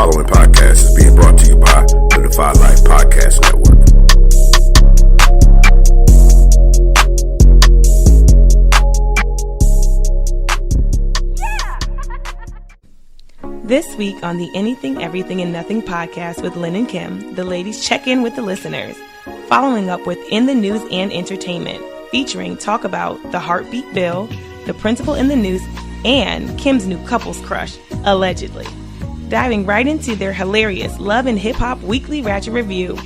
following podcast is being brought to you by the Defy Life Podcast Network. This week on the Anything, Everything, and Nothing podcast with Lynn and Kim, the ladies check in with the listeners, following up with In the News and Entertainment, featuring talk about the Heartbeat Bill, the principal in the Noose, and Kim's new couples crush, allegedly. Diving right into their hilarious Love and Hip Hop Weekly Ratchet Review.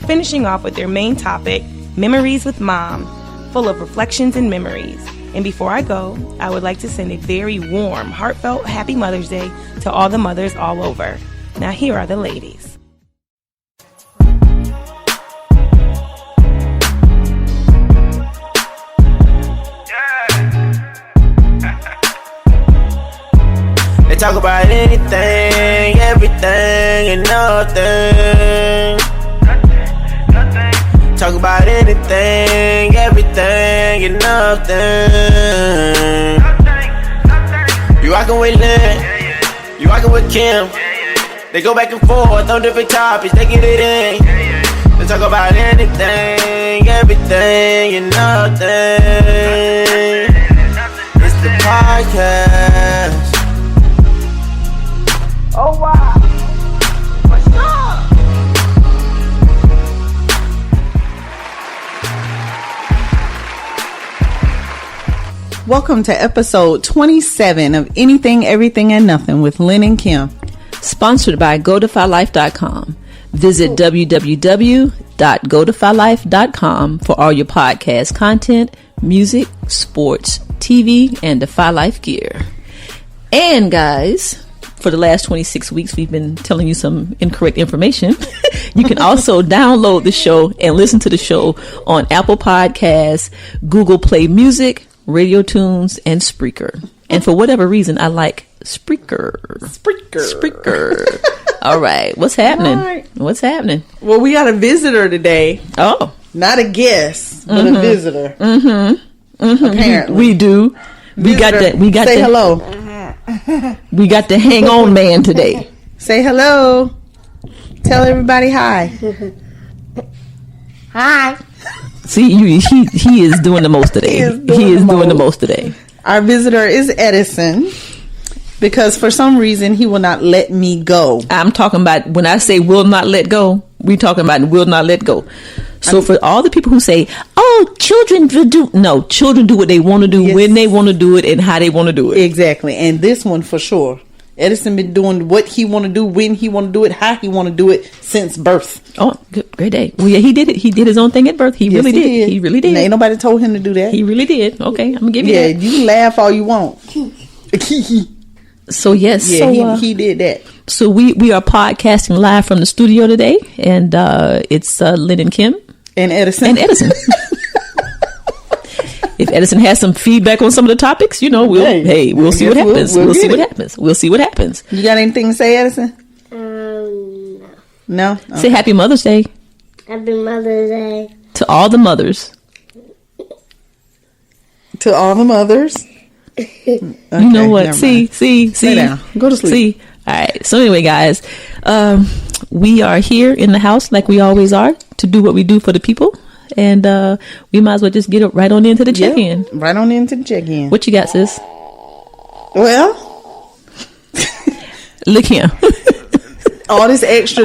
Finishing off with their main topic, Memories with Mom, full of reflections and memories. And before I go, I would like to send a very warm, heartfelt Happy Mother's Day to all the mothers all over. Now here are the ladies. They talk about anything, everything, and nothing. Talk about anything, everything, and nothing. You rockin' with Lynn, you rockin' with Kim. They go back and forth on different topics, they get it in. They talk about anything, everything, and nothing. It's the podcast. Oh wow! What's up? Welcome to episode 27 of Anything, Everything, and Nothing with Lynn and Kim. Sponsored by GoDefyLife.com. Visit www.godefylife.com for all your podcast content, music, sports, TV, and Defy Life gear. And guys, for the last 26 weeks, we've been telling you some incorrect information. You can also download the show and listen to the show on Apple Podcasts, Google Play Music, Radio Tunes, and Spreaker. And for whatever reason, I like Spreaker. All right. What's happening? Right. What's happening? Well, we got a visitor today. Oh. Not a guest, but a visitor. Apparently. We do. We got Visitor, to say hello. We got the hang on man today. Say hello. Tell everybody hi. Hi. See, he is doing the most today. He is doing the most today. Our visitor is Edison because for some reason he will not let me go. I'm talking about when I say will not let go, we talking about will not let go. So for all the people who say, oh, children do what they want to do, yes, when they want to do it, and how they want to do it. Exactly. And this one for sure. Edison been doing what he want to do, when he want to do it, how he want to do it since birth. Oh, good, great day. Well, yeah, he did it. He did his own thing at birth. He really did. He really did. And ain't nobody told him to do that. He really did. Okay, I'm gonna give you that. that. Yeah, you can laugh all you want. So yes, yeah, he did that. So we are podcasting live from the studio today, and it's Lynn and Kim and Edison. If Edison has some feedback on some of the topics, we'll see what happens. We'll see what happens. We'll see what happens. You got anything to say, Edison? No? Okay. Say Happy Mother's Day. Happy Mother's Day. To all the mothers. To all the mothers. Okay, you know what? See. Sit down. Go to sleep. See. All right. So anyway, guys, we are here in the house like we always are to do what we do for the people. And we might as well just get right on into the check-in. Right on into the check-in. What you got, sis? Well, look here. all this extra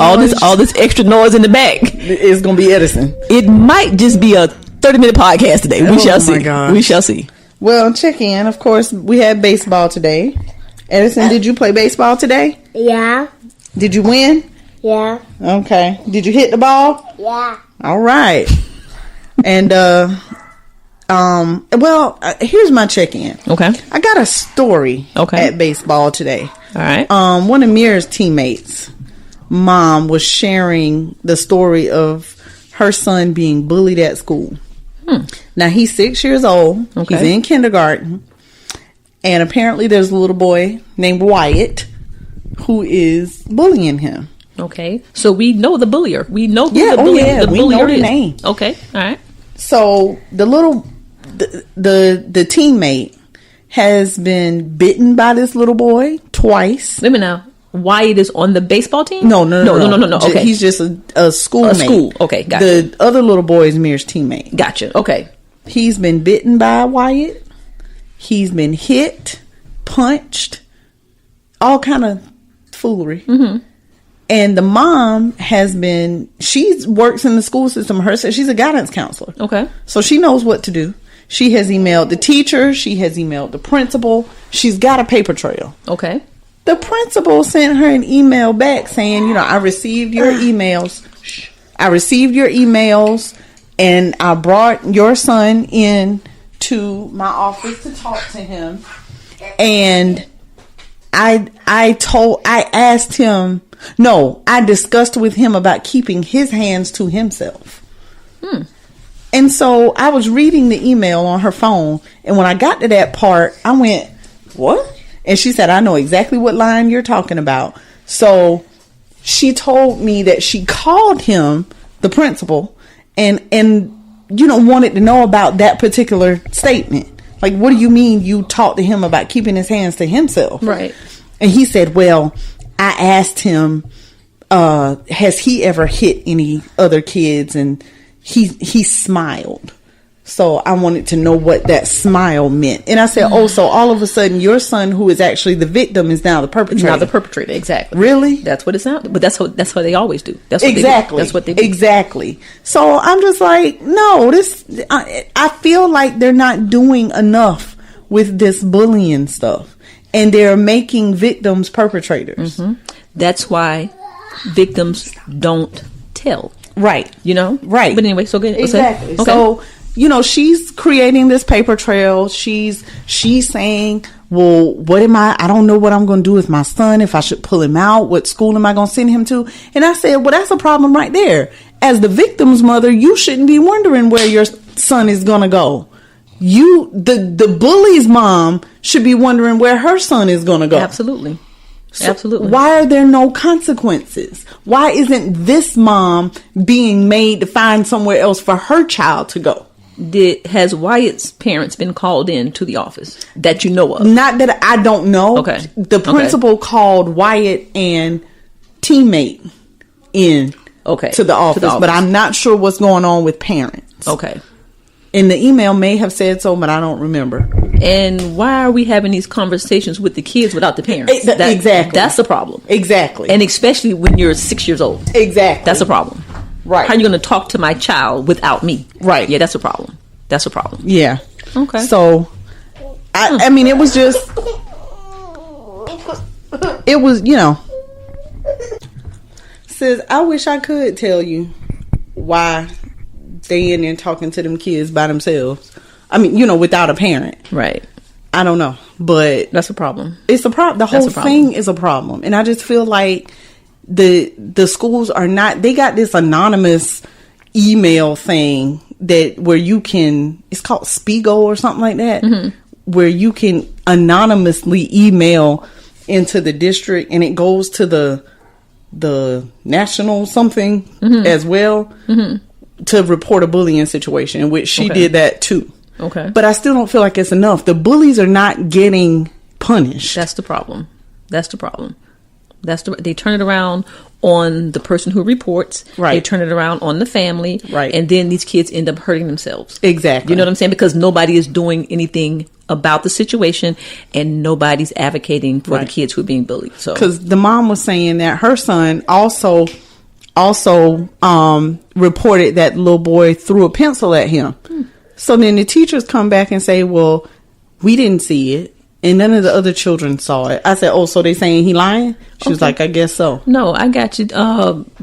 noise in the back is gonna be Edison. It might just be a 30-minute podcast today. We shall see. Gosh. We shall see. Well, check in. Of course, we had baseball today. Edison, did you play baseball today? Yeah. Did you win? Yeah. Okay. Did you hit the ball? Yeah. All right. And here's my check-in. Okay. I got a story at baseball today. All right. One of Mira's teammates' mom was sharing the story of her son being bullied at school. Now he's 6 years old. Okay. He's in kindergarten, and apparently there's a little boy named Wyatt who is bullying him. Okay, so we know the bullier. We know who the bullier is. Name. Okay, all right. So the teammate has been bitten by this little boy twice. Let me know. Wyatt is on the baseball team? No. Okay. He's just a schoolmate. A school. Okay, gotcha. The other little boy is Mir's teammate. Gotcha. Okay. He's been bitten by Wyatt. He's been hit, punched, all kind of foolery. Mm-hmm. And the mom she works in the school system herself. She's a guidance counselor. Okay. So she knows what to do. She has emailed the teacher. She has emailed the principal. She's got a paper trail. Okay. The principal sent her an email back saying, I received your emails. And I brought your son in to my office to talk to him. And I discussed with him about keeping his hands to himself. And so I was reading the email on her phone, and when I got to that part, I went, what? And she said, I know exactly what line you're talking about. So she told me that she called him, the principal, and wanted to know about that particular statement. Like, what do you mean you talked to him about keeping his hands to himself? Right. And he said, well, I asked him, has he ever hit any other kids? And he smiled. So I wanted to know what that smile meant. And I said, so all of a sudden your son, who is actually the victim, is now the perpetrator. Now the perpetrator, exactly. Really? That's what it sounds. But that's what they always do. That's what exactly. They do. That's what they do. Exactly. So I'm just like, no, I feel like they're not doing enough with this bullying stuff. And they're making victims perpetrators. Mm-hmm. That's why victims don't tell. Right. Right. But anyway, so good. Exactly. Okay. So, she's creating this paper trail. She's saying, well, I don't know what I'm going to do with my son, if I should pull him out. What school am I going to send him to? And I said, well, that's a problem right there. As the victim's mother, you shouldn't be wondering where your son is going to go. The bully's mom should be wondering where her son is going to go. Absolutely. So Absolutely. Why are there no consequences? Why isn't this mom being made to find somewhere else for her child to go? Has Wyatt's parents been called in to the office that you know of? Not that I don't know. Okay. The principal called Wyatt and teammate in to the office, but I'm not sure what's going on with parents. Okay. And the email may have said so, but I don't remember. And why are we having these conversations with the kids without the parents? Exactly. That's the problem. Exactly. And especially when you're 6 years old. Exactly. That's a problem. Right. How are you going to talk to my child without me? Right. Yeah, that's a problem. That's a problem. Yeah. Okay. So, I mean, it was just, it was, says, I wish I could tell you why they in there talking to them kids by themselves. I mean, without a parent. Right. I don't know, but that's a problem. It's a problem. The whole thing is a problem. And I just feel like the schools are not, they got this anonymous email thing where you can, it's called Spiegel or something like that, where you can anonymously email into the district and it goes to the national something as well to report a bullying situation, in which she did that too. Okay. But I still don't feel like it's enough. The bullies are not getting punished. That's the problem. They turn it around on the person who reports. Right. They turn it around on the family. Right. And then these kids end up hurting themselves. Exactly. You know what I'm saying? Because nobody is doing anything about the situation and nobody's advocating for the kids who are being bullied. So, because the mom was saying that her son also reported that little boy threw a pencil at him. So then the teachers come back and say, well, we didn't see it. And none of the other children saw it. I said, oh, so they saying he lying? She was like, I guess so. No, I got you.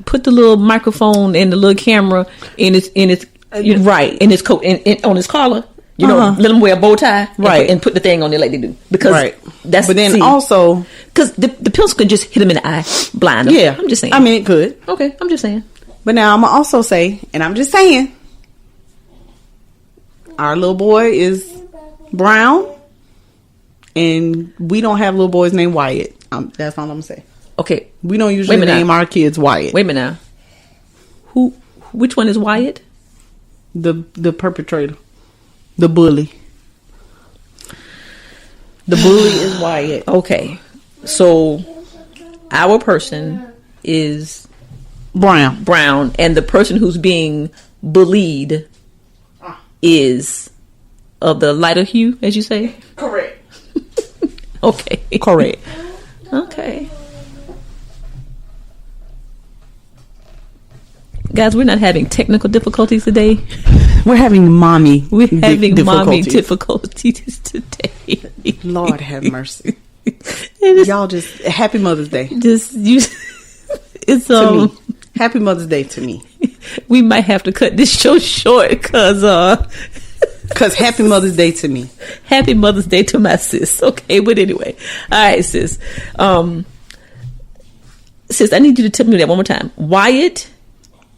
Put the little microphone and the little camera in his right in his coat on his collar. Let him wear a bow tie, right, and put the thing on there like they do, because that's. But then also, because the pencil could just hit him in the eye, blind him. Yeah, I'm just saying. I mean, it could. Okay, I'm just saying. But now I'm gonna also say, and I'm just saying, our little boy is brown. And we don't have little boys named Wyatt. That's all I'm gonna say. Okay, we don't usually name our kids Wyatt. Wait a minute now. Which one is Wyatt? The perpetrator, the bully. The bully is Wyatt. Okay, so our person is brown, and the person who's being bullied is of the lighter hue, as you say? Correct. Okay. Correct. Okay. Guys, we're not having technical difficulties today. We're having mommy difficulties today. Lord have mercy. Y'all just happy Mother's Day. It's to me. Happy Mother's Day to me. We might have to cut this show short because happy Mother's Day to me. Happy Mother's Day to my sis. Okay, but anyway. All right, sis. Sis, I need you to tell me that one more time. Wyatt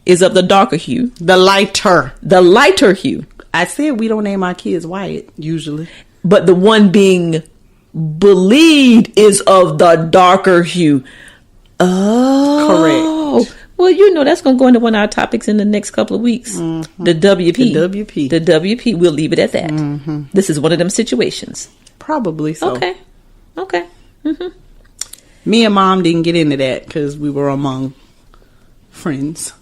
is of the darker hue. The lighter hue. I said we don't name our kids Wyatt usually. But the one being bullied is of the darker hue. Oh. Correct. Well, that's going to go into one of our topics in the next couple of weeks. Mm-hmm. The WP. The WP. We'll leave it at that. Mm-hmm. This is one of them situations. Probably so. Okay. Mm-hmm. Me and Mom didn't get into that because we were among friends.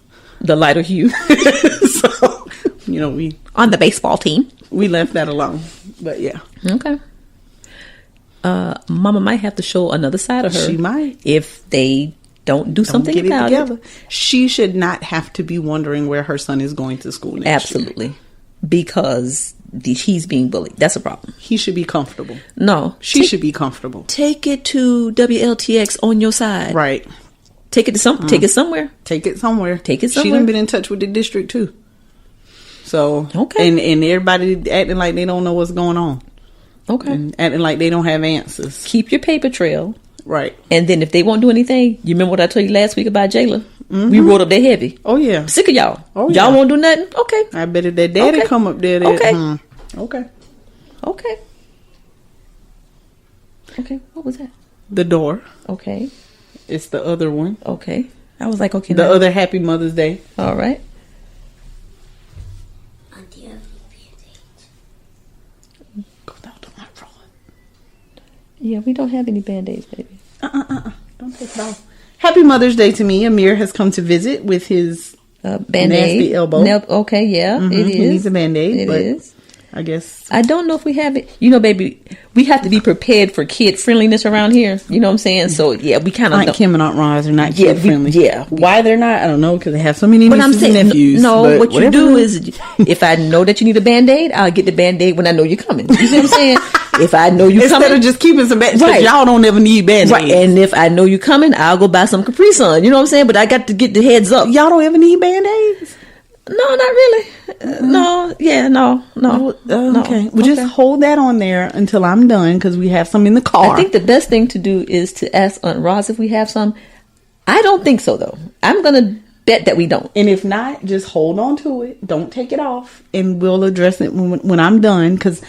The lighter hue. So, we... On the baseball team. We left that alone. But yeah. Okay. Mama might have to show another side of her. She might. If they don't do something about it. She should not have to be wondering where her son is going to school next year. Because he's being bullied. That's a problem. He should be comfortable. No. She should be comfortable. Take it to WLTX on your side. Right. Take it to take it somewhere. Take it somewhere. She done been in touch with the district too. So okay. And everybody acting like they don't know what's going on. Okay. And acting like they don't have answers. Keep your paper trail. Right. And then if they won't do anything, you remember what I told you last week about Jayla? Mm-hmm. We rode up there heavy. Oh yeah. I'm sick of y'all. Oh, y'all won't do nothing? Okay. I bet if that daddy come up there. Okay. Okay. Okay. What was that? The door. Okay. It's the other one. Okay. I was like, okay. The other Happy Mother's Day. All right. Yeah, we don't have any Band-Aids, baby. Don't take it off. Happy Mother's Day to me. Amir has come to visit with his Band-Aid. Nasty elbow. Okay, yeah, it is. He needs a Band-Aid. It is. I guess. I don't know if we have it. Baby, we have to be prepared for kid friendliness around here. You know what I'm saying? So, yeah, we kind of Aunt Kim and Aunt Roz are not kid friendly. Yeah. Why they're not, I don't know, because they have so many nieces and nephews. No, what you do is, if I know that you need a Band-Aid, I'll get the Band-Aid when I know you're coming. You see what I'm saying? If I know you're coming. Instead of just keeping some Band-Aids, because y'all don't ever need Band-Aids. Right, and if I know you're coming, I'll go buy some Capri Sun. You know what I'm saying? But I got to get the heads up. Y'all don't ever need Band-Aids? No, not really. No. Okay. Well, just hold that on there until I'm done, because we have some in the car. I think the best thing to do is to ask Aunt Roz if we have some. I don't think so, though. I'm going to bet that we don't. And if not, just hold on to it. Don't take it off, and we'll address it when I'm done, because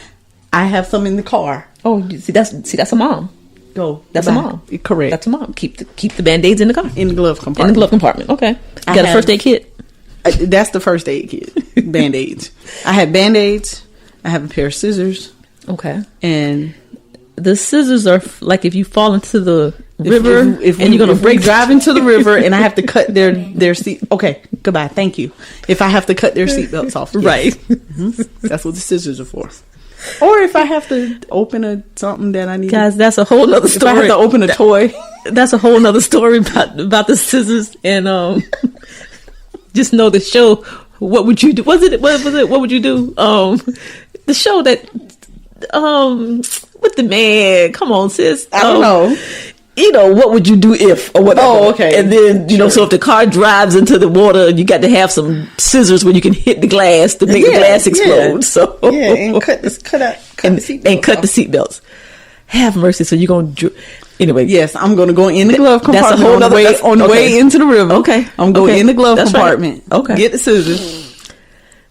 I have some in the car. Oh, that's a mom. Go. That's a mom. Correct. That's a mom. Keep the Band-Aids in the car. In the glove compartment. In the glove compartment. Okay. You got a first aid kit? That's the first aid kit. Band-Aids. I have Band-Aids. I have a pair of scissors. Okay. And the scissors are like if you fall into the river and you're going to drive into the river and I have to cut their seat. Okay. Goodbye. Thank you. If I have to cut their seatbelts off. Yes. Right. Mm-hmm. That's what the scissors are for. Or if I have to open something that I need. Guys, that's a whole nother story. If I have to open a toy. That's a whole nother story about the scissors and just know the show. What would you do? What would you do? The show that with the man. Come on, sis. I don't know. What would you do if or whatever? Oh, okay. And then so if the car drives into the water, you got to have some scissors where you can hit the glass to make the glass explode. Yeah. So and cut the seatbelts. Have mercy. So you're going to. Anyway, yes, I'm going to go in the glove compartment on the way into the river. Okay. I'm going in the glove compartment. Right. Okay. Get the scissors.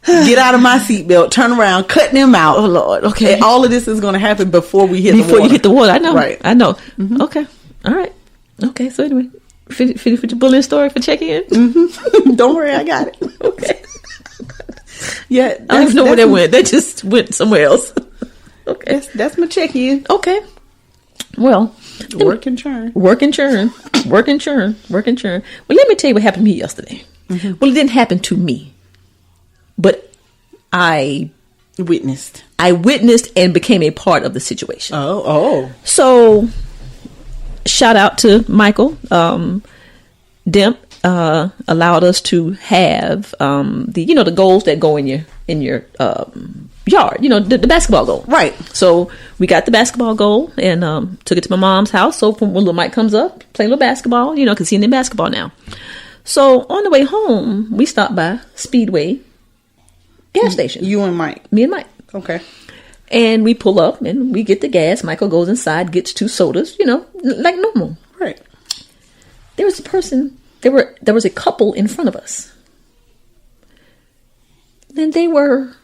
Get out of my seatbelt. Turn around. Cut them out. Oh, Lord. Okay. And all of this is going to happen before we hit the water. Before you hit the water. I know. Right. I know. Mm-hmm. Okay. All right. Okay. So anyway, finish with your bullying story for checking in. Mm-hmm. Don't worry. I got it. Okay. Yeah. I don't even know where that went. That just went somewhere else. Okay. That's my check-in. Okay. Well, Work and churn. Work and churn. Work and churn. Work and churn. Well, let me tell you what happened to me yesterday. Mm-hmm. Well, it didn't happen to me, but I witnessed and became a part of the situation. Oh. So, shout out to Michael. Demp allowed us to have the goals that go in your yard. The basketball goal. Right. So we got the basketball goal and took it to my mom's house. So when little Mike comes up, play a little basketball. Because he's in basketball now. So on the way home, we stopped by Speedway gas station. You and Mike. Me and Mike. Okay. And we pull up and we get the gas. Michael goes inside, gets 2 sodas, like normal. Right. There was a person, there was a couple in front of us. And they were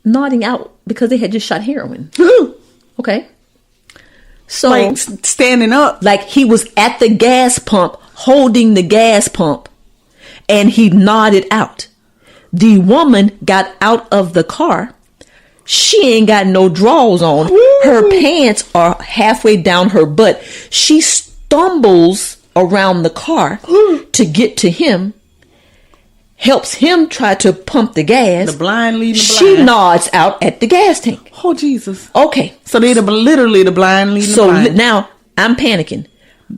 nodding out because they had just shot heroin. Okay. So, like standing up. Like he was at the gas pump, holding the gas pump, and he nodded out. The woman got out of the car. She ain't got no drawers on. Woo! Her pants are halfway down her butt. She stumbles around the car to get to him. Helps him try to pump the gas. The blind leading the blind. She nods out at the gas tank. Oh, Jesus. Okay. So they're literally the blind leading the blind. So now I'm panicking.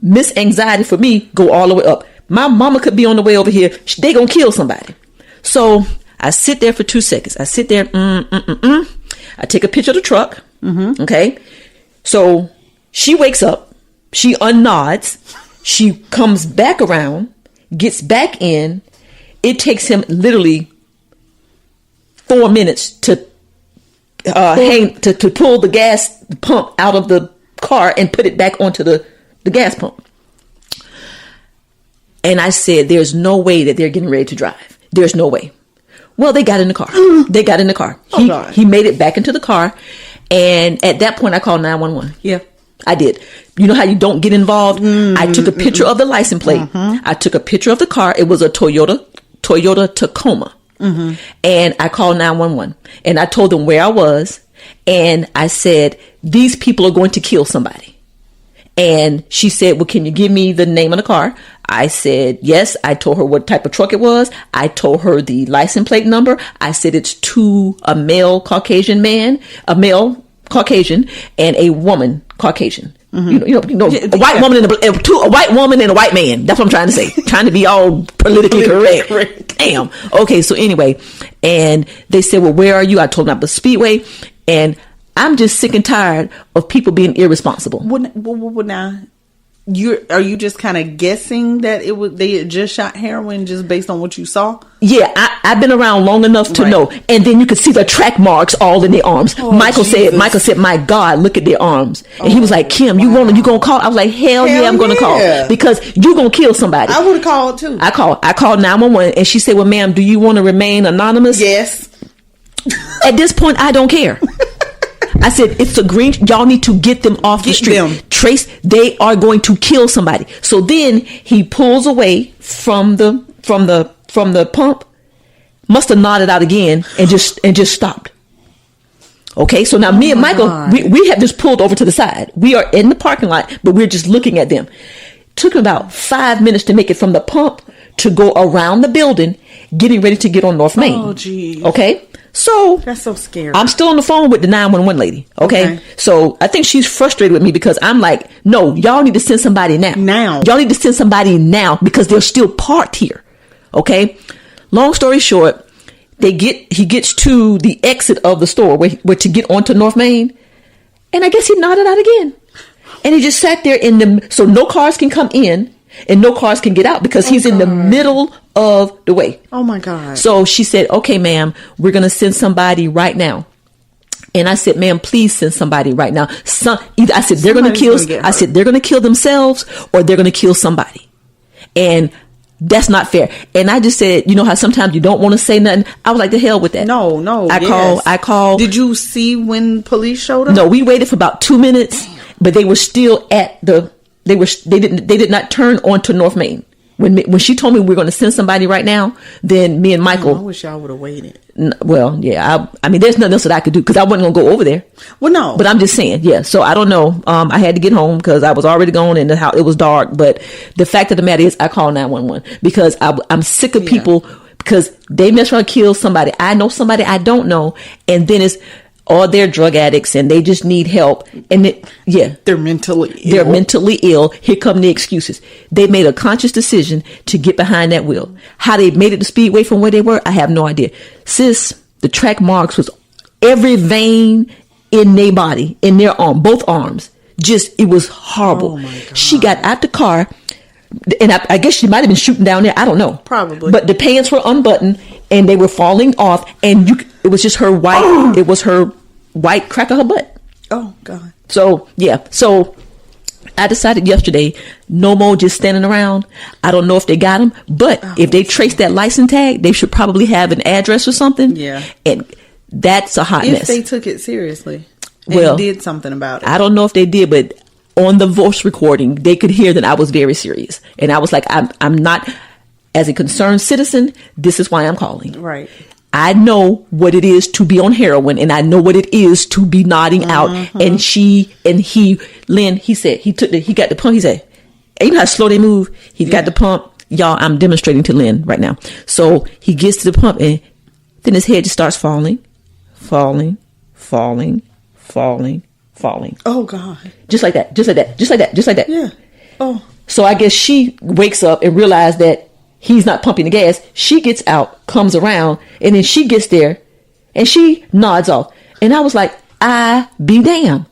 Miss Anxiety for me go all the way up. My mama could be on the way over here. They gonna kill somebody. So I sit there for 2 seconds. I sit there. I take a picture of the truck. Mm-hmm. Okay. So she wakes up. She unnods. She comes back around. Gets back in. It takes him literally 4 minutes to pull the gas pump out of the car and put it back onto the gas pump. And I said, there's no way that they're getting ready to drive. There's no way. Well, they got in the car. They got in the car. He made it back into the car. And at that point, I called 911. Yeah. I did. You know how you don't get involved? I took a picture of the license plate. I took a picture of the car. It was a Toyota Tacoma. And I called 911. And I told them where I was. And I said, these people are going to kill somebody. And she said, well, can you give me the name of the car? I said, yes. I told her what type of truck it was. I told her the license plate number. I said it's to a male Caucasian man, a male Caucasian, and a woman Caucasian. A white woman and a white woman and a white man. That's what I'm trying to say. Trying to be all politically correct. Damn. Okay. So anyway, and they said, well, where are you? I told them about the Speedway, and I'm just sick and tired of people being irresponsible. Well, now, are you just kind of guessing that they had just shot heroin just based on what you saw? Yeah, I've been around long enough to know. And then you could see the track marks all in their arms. Oh, Michael said, my God, look at their arms. And he was like, Kim, you gonna call? I was like, hell yeah, I'm gonna call, because you gonna kill somebody. I would have called too. I called 911, and she said, well, ma'am, do you want to remain anonymous? Yes. At this point, I don't care. I said, it's a green. Y'all need to get them off the street. Trace, they are going to kill somebody. So then he pulls away from the pump. Must have nodded out again and just stopped. Okay, so now me and Michael, we have just pulled over to the side. We are in the parking lot, but we're just looking at them. Took about 5 minutes to make it from the pump to go around the building, getting ready to get on North Main. Oh, geez. Okay. So that's so scary. I'm still on the phone with the 911 lady. Okay. So I think she's frustrated with me because I'm like, no, y'all need to send somebody now. Y'all need to send somebody now because they're still parked here. Okay. Long story short, he gets to the exit of the store where to get onto North Main. And I guess he nodded out again. And he just sat there so no cars can come in and no cars can get out because he's in the middle of the way. Oh my God. So she said, okay, ma'am, we're going to send somebody right now. And I said, ma'am, please send somebody right now. I said, they're going to kill themselves or they're going to kill somebody. And that's not fair. And I just said, you know how sometimes you don't want to say nothing. I was like, the hell with that. No. I called. Did you see when police showed up? No, we waited for about 2 minutes, but they were still at they did not turn onto North Main. When she told me we're going to send somebody right now, then me and Michael. I wish y'all would have waited. Well, yeah. I mean, there's nothing else that I could do because I wasn't going to go over there. Well, no. But I'm just saying, yeah. So I don't know. I had to get home because I was already gone and it was dark. But the fact of the matter is, I called 911 because I'm sick of people because they mess around, kill somebody. I know somebody I don't know, and then it's. Or they're drug addicts and they just need help. And they're mentally ill. They're mentally ill. Here come the excuses. They made a conscious decision to get behind that wheel. How they made it to Speedway from where they were, I have no idea. Sis, the track marks was every vein in their body, in their arm, both arms. It was horrible. Oh my God. She got out the car, and I guess she might have been shooting down there. I don't know. Probably. But the pants were unbuttoned and they were falling off, and it was just her white. It was her white crack of her butt. Oh God. So yeah. So I decided yesterday, no more just standing around. I don't know if they got him, but if they trace that license tag, they should probably have an address or something. Yeah. And that's a hot mess. If they took it seriously and did something about it. I don't know if they did, but on the voice recording, they could hear that I was very serious. And I was like, I'm not, as a concerned citizen, this is why I'm calling. Right. I know what it is to be on heroin, and I know what it is to be nodding out. And Lynn, he said, he got the pump. He said, you know how slow they move? He got the pump. Y'all, I'm demonstrating to Lynn right now. So he gets to the pump, and then his head just starts falling. Oh God. Just like that. Yeah. Oh. So I guess she wakes up and realized that he's not pumping the gas. She gets out, comes around, and then she gets there and she nods off. And I was like, I be damn.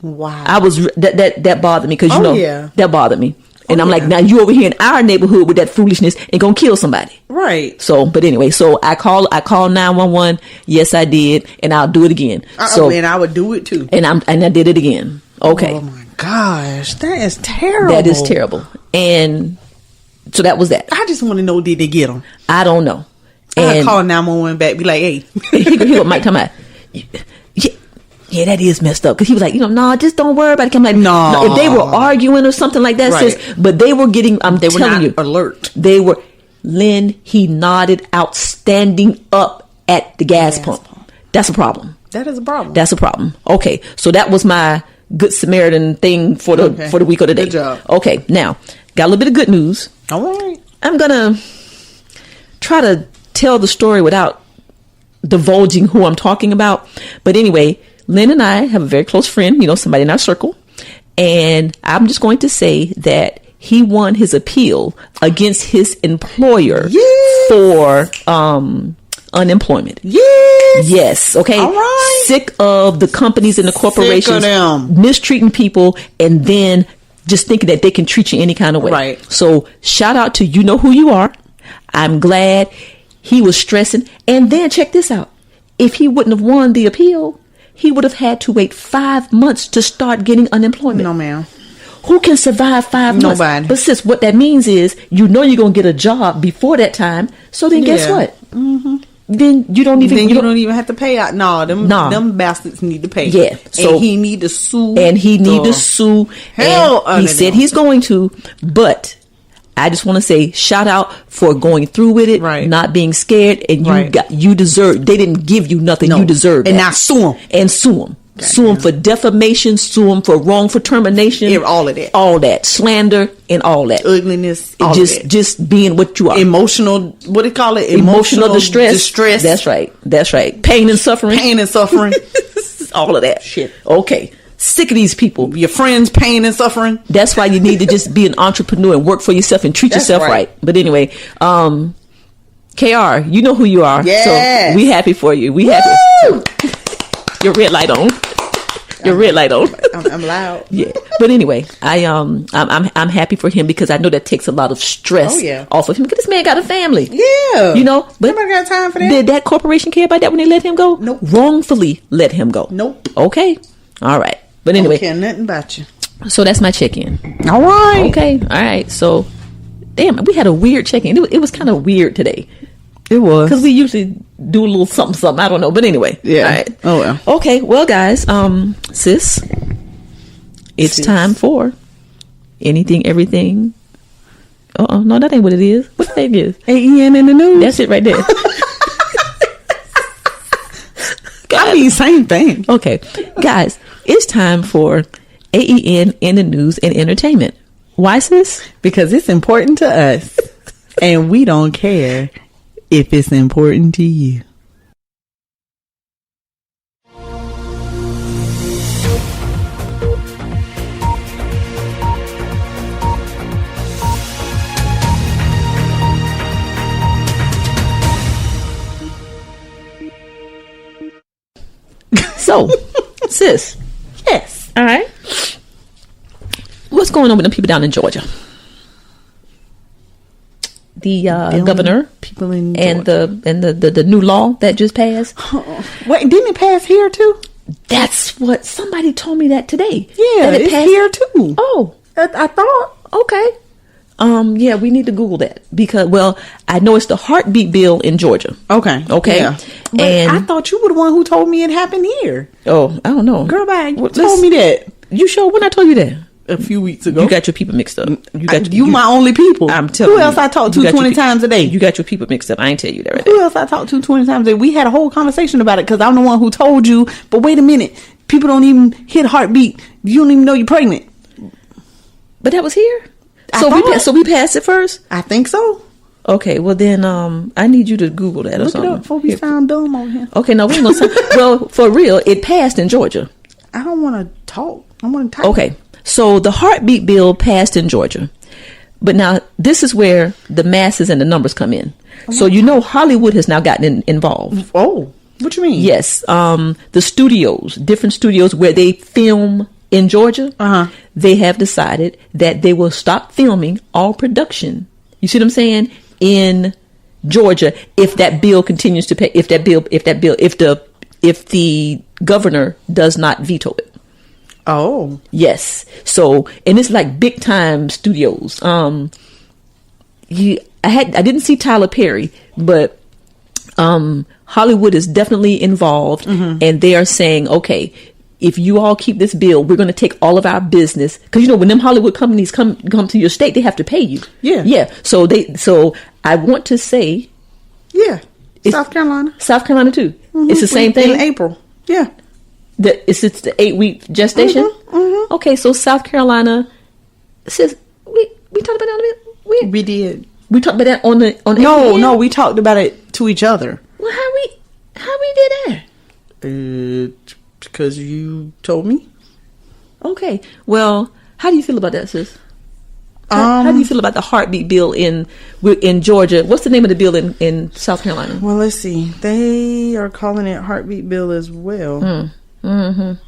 Wow. I was that bothered me because that bothered me. And I'm like, now you over here in our neighborhood with that foolishness and gonna kill somebody. Right. So, but anyway, so I called 911. Yes, I did, and I'll do it again. And I would do it too. And I did it again. Okay. Oh my gosh, that is terrible. That is terrible. And so that was that. I just want to know, did they get him? I don't know. I call 911 back, be like, hey. he what Mike talking about. Yeah, that is messed up. Because he was like, no, just don't worry about it. I'm like, no. If they were arguing or something like that, right. Sis, but they were getting, they were telling you. Alert. They were, Lynn, he nodded out standing up at the gas pump. That's a problem. That is a problem. That's a problem. Okay, so that was my Good Samaritan thing for the week of the day. Good job. Okay, now, got a little bit of good news. All right. I'm going to try to tell the story without divulging who I'm talking about. But anyway, Lynn and I have a very close friend, somebody in our circle. And I'm just going to say that he won his appeal against his employer for unemployment. Yes. Okay. All right. Sick of the companies and the corporations mistreating people and then just thinking that they can treat you any kind of way. Right. So shout out to you know who you are. I'm glad he was stressing. And then check this out. If he wouldn't have won the appeal, he would have had to wait 5 months to start getting unemployment. No, ma'am. Who can survive 5 months? Nobody. But sis, what that means is you're going to get a job before that time. So then guess what? Mm-hmm. Then you don't even have to pay out. No, them bastards need to pay. Yeah. So and he need to sue. And he need to sue. Hell, and he said he's going to, but I just want to say shout out for going through with it, right. Not being scared, and you deserve. They didn't give you nothing. No. You deserve, and that. now sue him and sue him. God sue him for defamation. Sue him for wrongful termination. All of that, slander, and all that ugliness. Just being what you are. Emotional. What do you call it? Emotional distress. That's right. Pain and suffering. All of that shit. Okay. Sick of these people. Your friends' pain and suffering. That's why you need to just be an entrepreneur and work for yourself and treat yourself right. But anyway, KR, you know who you are. Yes. So we happy for you. We happy. Your red light on. I'm loud. Yeah. But anyway, I'm happy for him because I know that takes a lot of stress off of him. Because this man got a family. Yeah. But nobody got time for that. Did that corporation care about that when they let him go? Nope. Wrongfully let him go. Nope. Okay. All right. But anyway. I don't care nothing about you. So that's my check-in. All right. Okay. All right. So, damn, we had a weird check-in. It was kind of weird today. It was. Because we usually do a little something. I don't know. But anyway. Yeah. All right. Oh, well. Okay. Well, guys, sis, it's time for anything, everything. No, that ain't what it is. What the thing is? AEN in the news. That's it right there. I mean, same thing. Okay, guys, it's time for AEN in the news and entertainment. Why, sis? Because it's important to us, and we don't care if it's important to you. So, sis. Yes. All right. What's going on with the people down in Georgia? The governor people in and Georgia. the new law that just passed. Wait, didn't it pass here too? That's what somebody told me that today. Yeah, that it's passed here too. Oh, I thought. okay. Yeah, we need to Google that because, well, I know it's the heartbeat bill in Georgia. Okay. Yeah. But And I thought you were the one who told me it happened here. oh, I don't know, Girl, bye. You Listen, told me that You sure when I told you that? a few weeks ago. You got your people mixed up. You my only people. I'm telling you. Who else I talk to You got your 20 times a day? You got your people mixed up. I ain't tell you that right Who there. else I talked to 20 times a day? We had a whole conversation about it because I'm the one who told you. But wait a minute. People don't even hit heartbeat. You don't even know you're pregnant. But that was here. I So thought- we passed it first. I think so. Okay, well then, I need you to Google that or Look it something. up before we sound dumb on here. Okay, no, we ain't gonna say. Well, for real, it passed in Georgia. I don't want to talk. I want to type. Okay, so the heartbeat bill passed in Georgia, but now this is where the masses and the numbers come in. So you know Hollywood has now gotten involved. Oh, what you mean? Yes, the studios, different studios where they film in Georgia, they have decided that they will stop filming all production. You see what I'm saying? In Georgia, if that bill continues to pay, if the governor does not veto it. Oh, Yes. So, and it's like big time studios. I didn't see Tyler Perry, but Hollywood is definitely involved, and they are saying, okay, if you all keep this bill, we're going to take all of our business, because you know when them Hollywood companies come to your state, they have to pay you. Yeah. So I want to say yeah. South Carolina. South Carolina too. It's the same thing. In April. Yeah. It's the 8-week gestation. Okay, so South Carolina says we talked about that on We did. we talked about that on the No, we talked about it to each other. Well, how we did that? Because you told me. Okay. Well, how do you feel about that, sis? How do you feel about the heartbeat bill in Georgia? What's the name of the bill in South Carolina? Well, let's see. They are calling it heartbeat bill as well. Hold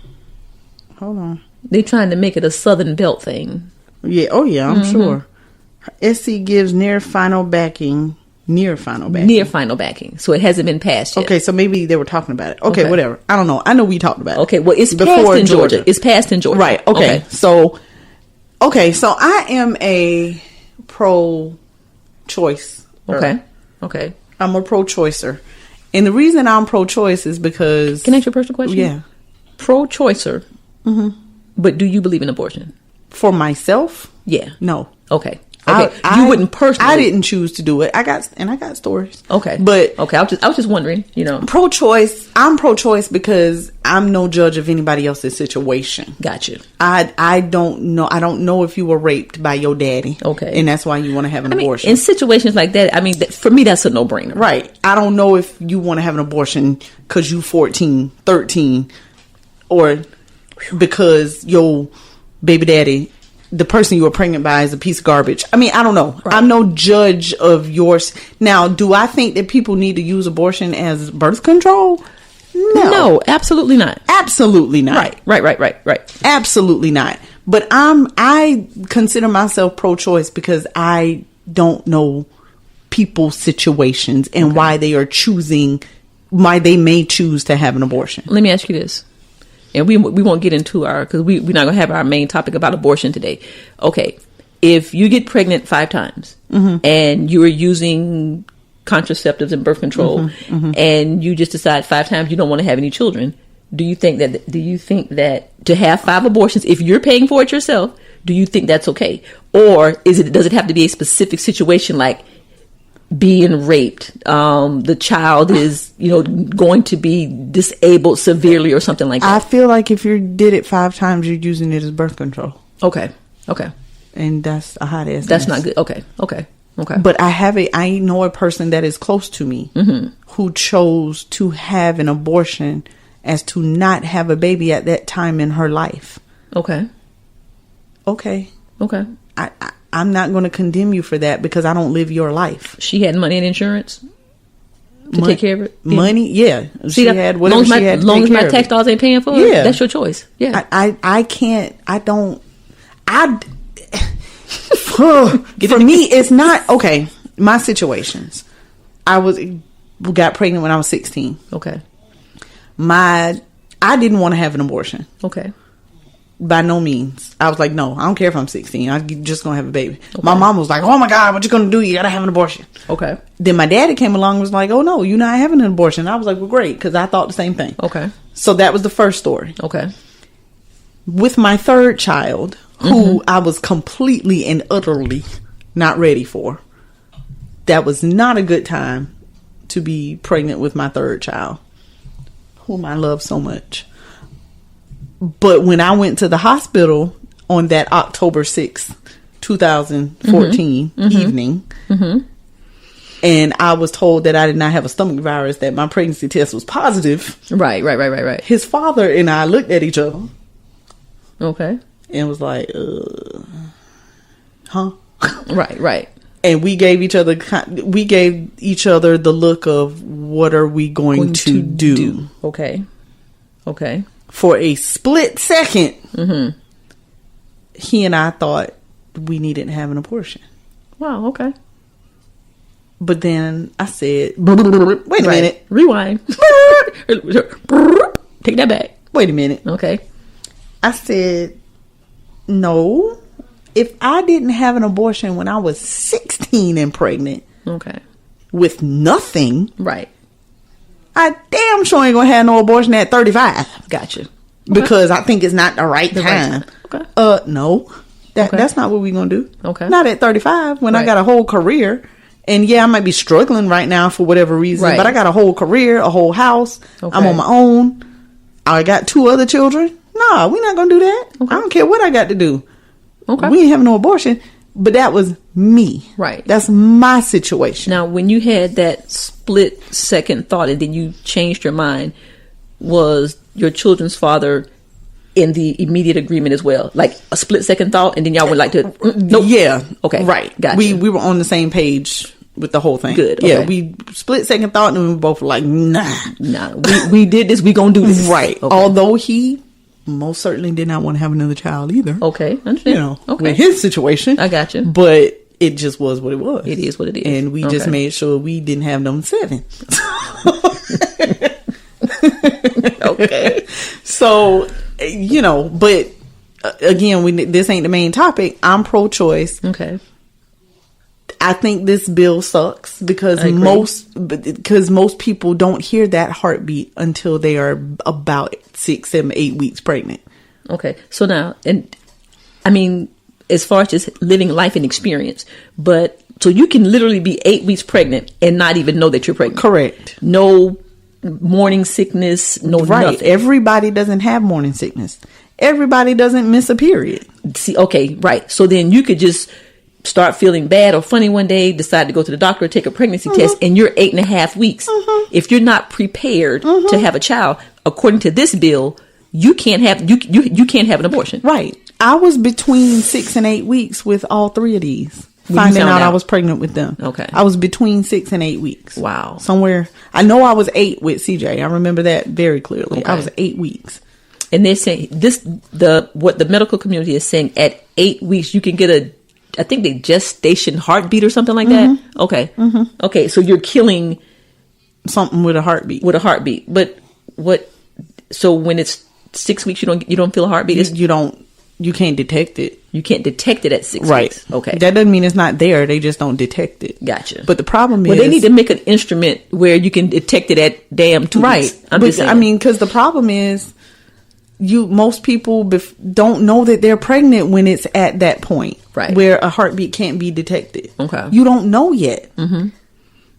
on. They're trying to make it a Southern Belt thing. Yeah. Oh, yeah. I'm sure. SC gives near final backing. Near final backing. So it hasn't been passed yet. Okay, so maybe they were talking about it. Okay, whatever. I don't know. I know we talked about it. Okay, well, it's passed in Georgia. It's passed in Georgia. Right. Okay. So I am a pro-choice. Okay. I'm a pro-choicer. And the reason I'm pro-choice is because... Can I ask you a personal question? Yeah. Pro-choicer. But do you believe in abortion? For myself? Yeah. No. Okay. You wouldn't personally. I didn't choose to do it. I got stories. Okay. But okay, I was just wondering, you know. Pro-choice. I'm pro-choice because I'm no judge of anybody else's situation. Gotcha. I don't know. I don't know if you were raped by your daddy. Okay. And that's why you want to have an abortion. In situations like that, I mean, for me, that's a no-brainer. Right. I don't know if you want to have an abortion because you 14, 13, or because your baby daddy, the person you were pregnant by, is a piece of garbage. I mean, I don't know. Right. I'm no judge of yours. Now, do I think that people need to use abortion as birth control? No, absolutely not. Absolutely not. Right. Absolutely not. But I consider myself pro-choice because I don't know people's situations and why they may choose to have an abortion. Let me ask you this. And we won't get into because we're not going to have our main topic about abortion today. Okay. If you get pregnant 5 times and you are using contraceptives and birth control and you just decide 5 times you don't want to have any children, do you think that to have 5 abortions, if you're paying for it yourself, do you think that's okay? Or does it have to be a specific situation like being raped? The child is, going to be disabled severely or something like that. I feel like if you did it 5 times, you're using it as birth control. Okay. And that's a hot ass. That's not good. Okay. But I know a person that is close to me who chose to have an abortion as to not have a baby at that time in her life. Okay. I'm not going to condemn you for that because I don't live your life. She had money and insurance to take care of it. Yeah. Money, yeah. She had whatever she had. As long as my tax dollars ain't paying for it, that's your choice. Yeah. I can't. I don't. For me, it's not okay. My situations. I got pregnant when I was 16. Okay. I didn't want to have an abortion. Okay. By no means. I was like, no, I don't care if I'm 16. I'm just going to have a baby. Okay. My mom was like, oh my God, what you going to do? You got to have an abortion. Okay. Then my daddy came along and was like, oh no, you're not having an abortion. I was like, well, great, because I thought the same thing. Okay. So that was the first story. Okay. With my third child, who I was completely and utterly not ready for, that was not a good time to be pregnant with my third child, whom I love so much. But when I went to the hospital on that October 6th, 2014 evening, and I was told that I did not have a stomach virus, that my pregnancy test was positive. Right. His father and I looked at each other. Okay. And was like, huh? Right. And we gave each other the look of, what are we going to do? Okay. For a split second, he and I thought we needed to have an abortion. Wow, okay. But then I said, wait a minute. Rewind. Take that back. Wait a minute. Okay. I said, no. If I didn't have an abortion when I was 16 and pregnant, okay, with nothing, right, I damn sure ain't gonna have no abortion at 35. Gotcha. Okay. Because I think it's not the right time. Okay. No. That's not what we're gonna do. Okay. Not at 35 when I got a whole career. And yeah, I might be struggling right now for whatever reason, but I got a whole career, a whole house. Okay. I'm on my own. I got 2 other children. No, we're not gonna do that. Okay. I don't care what I got to do. Okay. We ain't having no abortion. But that was me. Right. That's my situation. Now, when you had that split second thought and then you changed your mind, was your children's father in the immediate agreement as well? Like a split second thought and then y'all would like to... Nope. Yeah. Okay. Right. Gotcha. We were on the same page with the whole thing. Good. Okay. Yeah. We split second thought and we were both like, nah. We did this. We gonna do this. Right. Okay. Although he... most certainly did not want to have another child either. Okay, understand. With his situation. I got you. But it just was what it was. It is what it is. And we just made sure we didn't have them 7. Okay. So, but again, this ain't the main topic. I'm pro-choice. Okay. I think this bill sucks because most people don't hear that heartbeat until they are about 6, 7, 8 weeks pregnant. Okay. So now, and I mean, as far as just living life and experience, but so you can literally be 8 weeks pregnant and not even know that you're pregnant. Correct. No morning sickness, nothing. Everybody doesn't have morning sickness. Everybody doesn't miss a period. See, okay, right. So then you could just start feeling bad or funny one day, decide to go to the doctor, take a pregnancy test, and you're 8.5 weeks. If you're not prepared to have a child, according to this bill, you can't have you can't have an abortion. Right. I was between 6 and 8 weeks with all 3 of these. Finding out I was pregnant with them. Okay. I was between 6 and 8 weeks. Wow. Somewhere. I know I was 8 with CJ. I remember that very clearly. Okay. I was 8 weeks. And they're saying what the medical community is saying, at 8 weeks you can get I think the gestation heartbeat or something like that. Okay. Okay. So you're killing something with a heartbeat. But so when it's 6 weeks, you don't feel a heartbeat? You can't detect it. You can't detect it at 6 weeks. Okay. That doesn't mean it's not there. They just don't detect it. Gotcha. But the problem is... well, they need to make an instrument where you can detect it at damn 2 weeks. Right. Because the problem is, most people don't know that they're pregnant when it's at that point, right, where a heartbeat can't be detected. Okay, you don't know yet. Mm-hmm.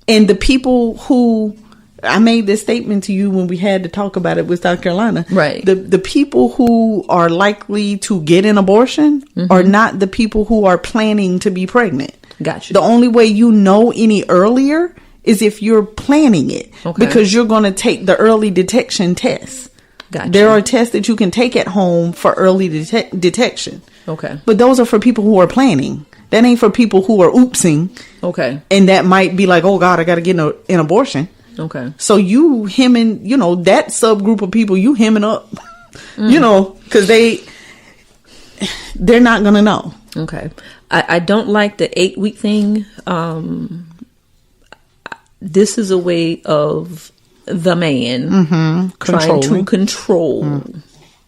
And the people who, I made this statement to you when we had to talk about it with South Carolina, right? The people who are likely to get an abortion are not the people who are planning to be pregnant. Gotcha. The only way you know any earlier is if you're planning it, because you're going to take the early detection test. Gotcha. There are tests that you can take at home for early detection. Okay. But those are for people who are planning. That ain't for people who are oopsing. Okay. And that might be like, oh God, I got to get an abortion. Okay. So you hemming, that subgroup of people, you hemming up, because they're not going to know. Okay. I don't like the 8-week thing. This is a way of the man trying to control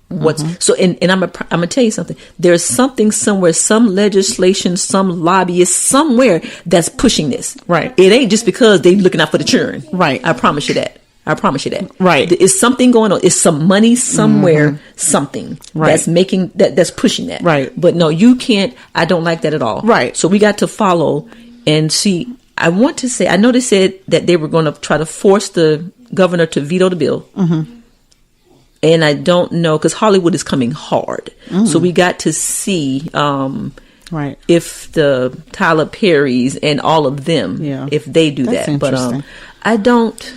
what's so. And I'm gonna tell you something. There's something somewhere, some legislation, some lobbyist somewhere that's pushing this. Right. It ain't just because they looking out for the children. Right. I promise you that. Right. There's something going on. It's some money somewhere, something that's making that's pushing that. Right. But no, you can't. I don't like that at all. Right. So we got to follow and see. I want to say, I know they said that they were going to try to force the governor to veto the bill. And I don't know, because Hollywood is coming hard. So we got to see if the Tyler Perrys and all of them, if they do that. But I don't.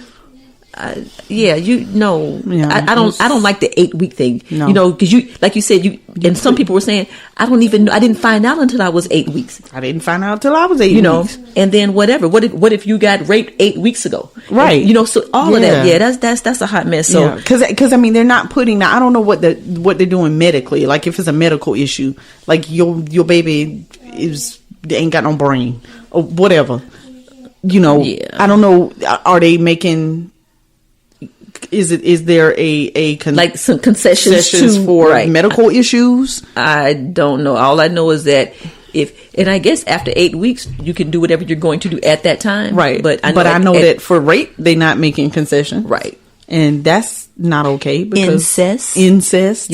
I don't like the 8-week thing. No. Because like you said, and some people were saying, I didn't find out until I was 8 weeks. I didn't find out until I was 8 weeks. And then whatever. What if you got raped 8 weeks ago? Right. And, so all of that. Yeah, that's a hot mess. So because I mean, they're not putting. I don't know what they're doing medically. Like if it's a medical issue, like your baby they ain't got no brain or whatever. I don't know. Are they making? Is there like some concessions for medical issues? I don't know. All I know is that and I guess after 8 weeks you can do whatever you're going to do at that time. Right. But I know that for rape they're not making concession. Right. And that's not okay because incest.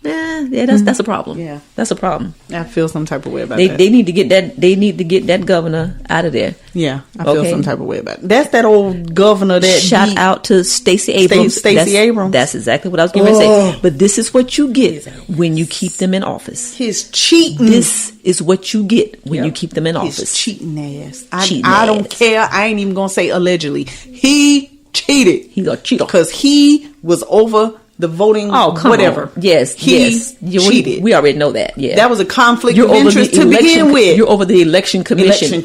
Yeah, that's a problem. Yeah, that's a problem. I feel some type of way about that. They need to get that. They need to get that governor out of there. Yeah, I feel some type of way about it. That's that old governor that shout out to Stacey Abrams. Abrams. That's exactly what I was going to say. But this is what you get when you keep them in office. His cheating. This is what you get when you keep them in office. His cheating ass. I don't care. I ain't even gonna say allegedly. He cheated. He's a cheater because he was over the voting, whatever. On. Yes, he cheated. We already know that. Yeah, that was a conflict of interest to begin with. You're over the election commission.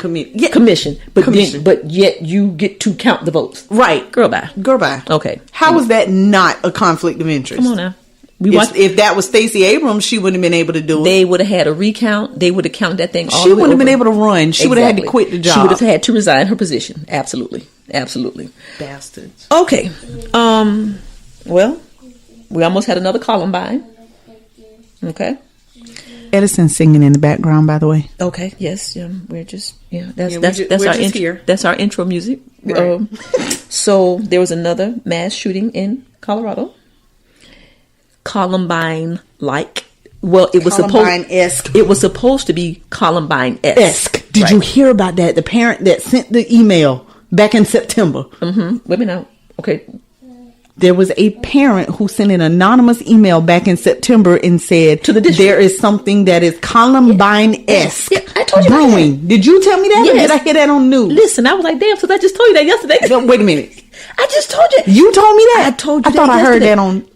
But yet you get to count the votes. Right, girl, bye. Okay, how was that not a conflict of interest? Come on now. If that was Stacey Abrams, she wouldn't have been able to do it. They would have had a recount. They would have counted that thing all She the way wouldn't over. have been able to run. She would have had to quit the job. She would have had to resign her position. Absolutely. Bastards. Okay. Well, we almost had another Columbine. Okay. Edison singing in the background, by the way. Okay. Yes. We're just that's our intro. That's our intro music. Right. So there was another mass shooting in Colorado. Columbine-like. Well, it was Columbine-esque. It was supposed to be Columbine-esque. Did you hear about that? The parent that sent the email back in September. Wait a minute. Okay. There was a parent who sent an anonymous email back in September and said to the district, there is something that is Columbine-esque I told you brewing. Did you tell me that? Yes. Or did I hear that on news? Listen, I was like, damn, because I just told you that yesterday. No, wait a minute. I just told you. You told me that? I told you I thought I heard that on...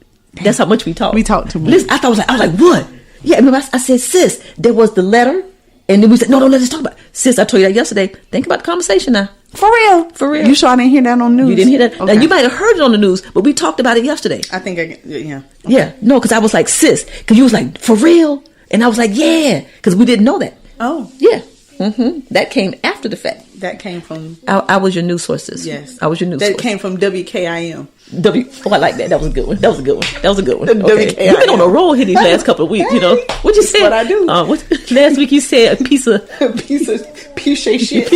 That's how much we talked. We talked too much. Listen, I was like, what? Yeah, remember I said, sis, there was the letter, and then we said, no, let's talk about it. Sis, I told you that yesterday. Think about the conversation now. For real. You sure I didn't hear that on news? You didn't hear that? Okay. Now, you might have heard it on the news, but we talked about it yesterday. I think yeah. Okay. Yeah, no, because I was like, sis, because you was like, for real? And I was like, yeah, because we didn't know that. Oh. Yeah. That came after the fact. That came from... I was your news sources. Yes. I was your news That source. came from WKIM. I like that. That was a good one. That was a good one. That was a good one. WKIM. Okay. You've been on a roll here these last couple of weeks, you know. What'd you say? What I do. Last week you said a piece of... piece of shit.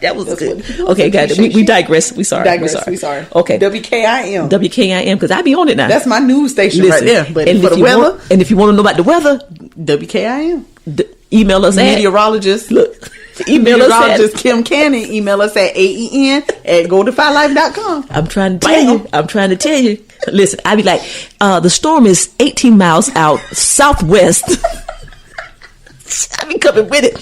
That was good. What Okay, guys, we digress. We sorry. We sorry. Okay. WKIM. WKIM, because I be on it now. That's my news station right there. But and for the weather, and if you want to know about the weather, WKIM. email us at... Meteorologist. Look. Email us Meteorologist Kim Cannon. Email us at aen@godefylife.com. I'm trying to tell you. Listen, I be like, the storm is 18 miles out southwest. I be coming with it.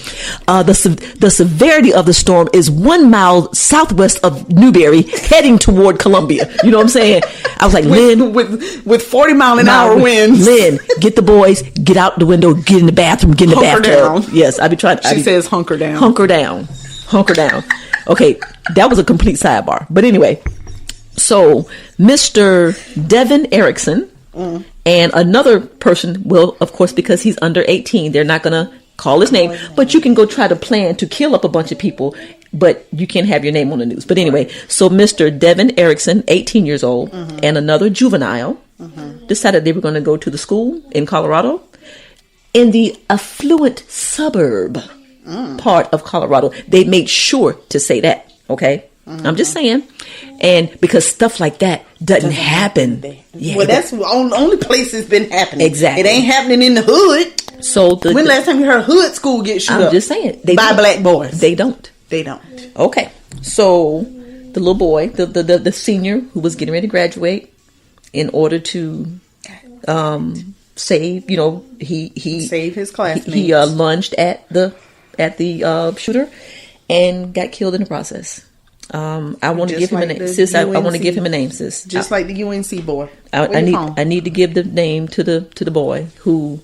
The severity of the storm is 1 mile southwest of Newberry, heading toward Columbia. You know what I'm saying? I was like, Lynn, with 40-mile-an-hour winds. Lynn, get the boys, get out the window, get in the bathroom, get in the Hunker bathtub. down. Yes, I be trying. She says hunker down. Hunker down. Hunker down. Okay, that was a complete sidebar. But anyway, so Mr. Devin Erickson and another person will, of course, because he's under 18, they're not going to call his name, but you can go try to plan to kill up a bunch of people, but you can't have your name on the news. But anyway, so Mr. Devin Erickson, 18 years old, and another juvenile decided they were going to go to the school in Colorado in the affluent suburb part of Colorado. They made sure to say that, okay? I'm just saying. And because stuff like that doesn't happen. Yeah, well, that's the only place it's been happening. Exactly. It ain't happening in the hood. So when last time you heard hood school get shot up? I'm just saying. By black boys. They don't. They don't. Okay. So the little boy, the senior who was getting ready to graduate, in order to save, he save his classmates. He lunged at the shooter and got killed in the process. I want to give him a name, sis. I want to give him a name, sis. Just like the UNC boy. I need to give the name to the boy who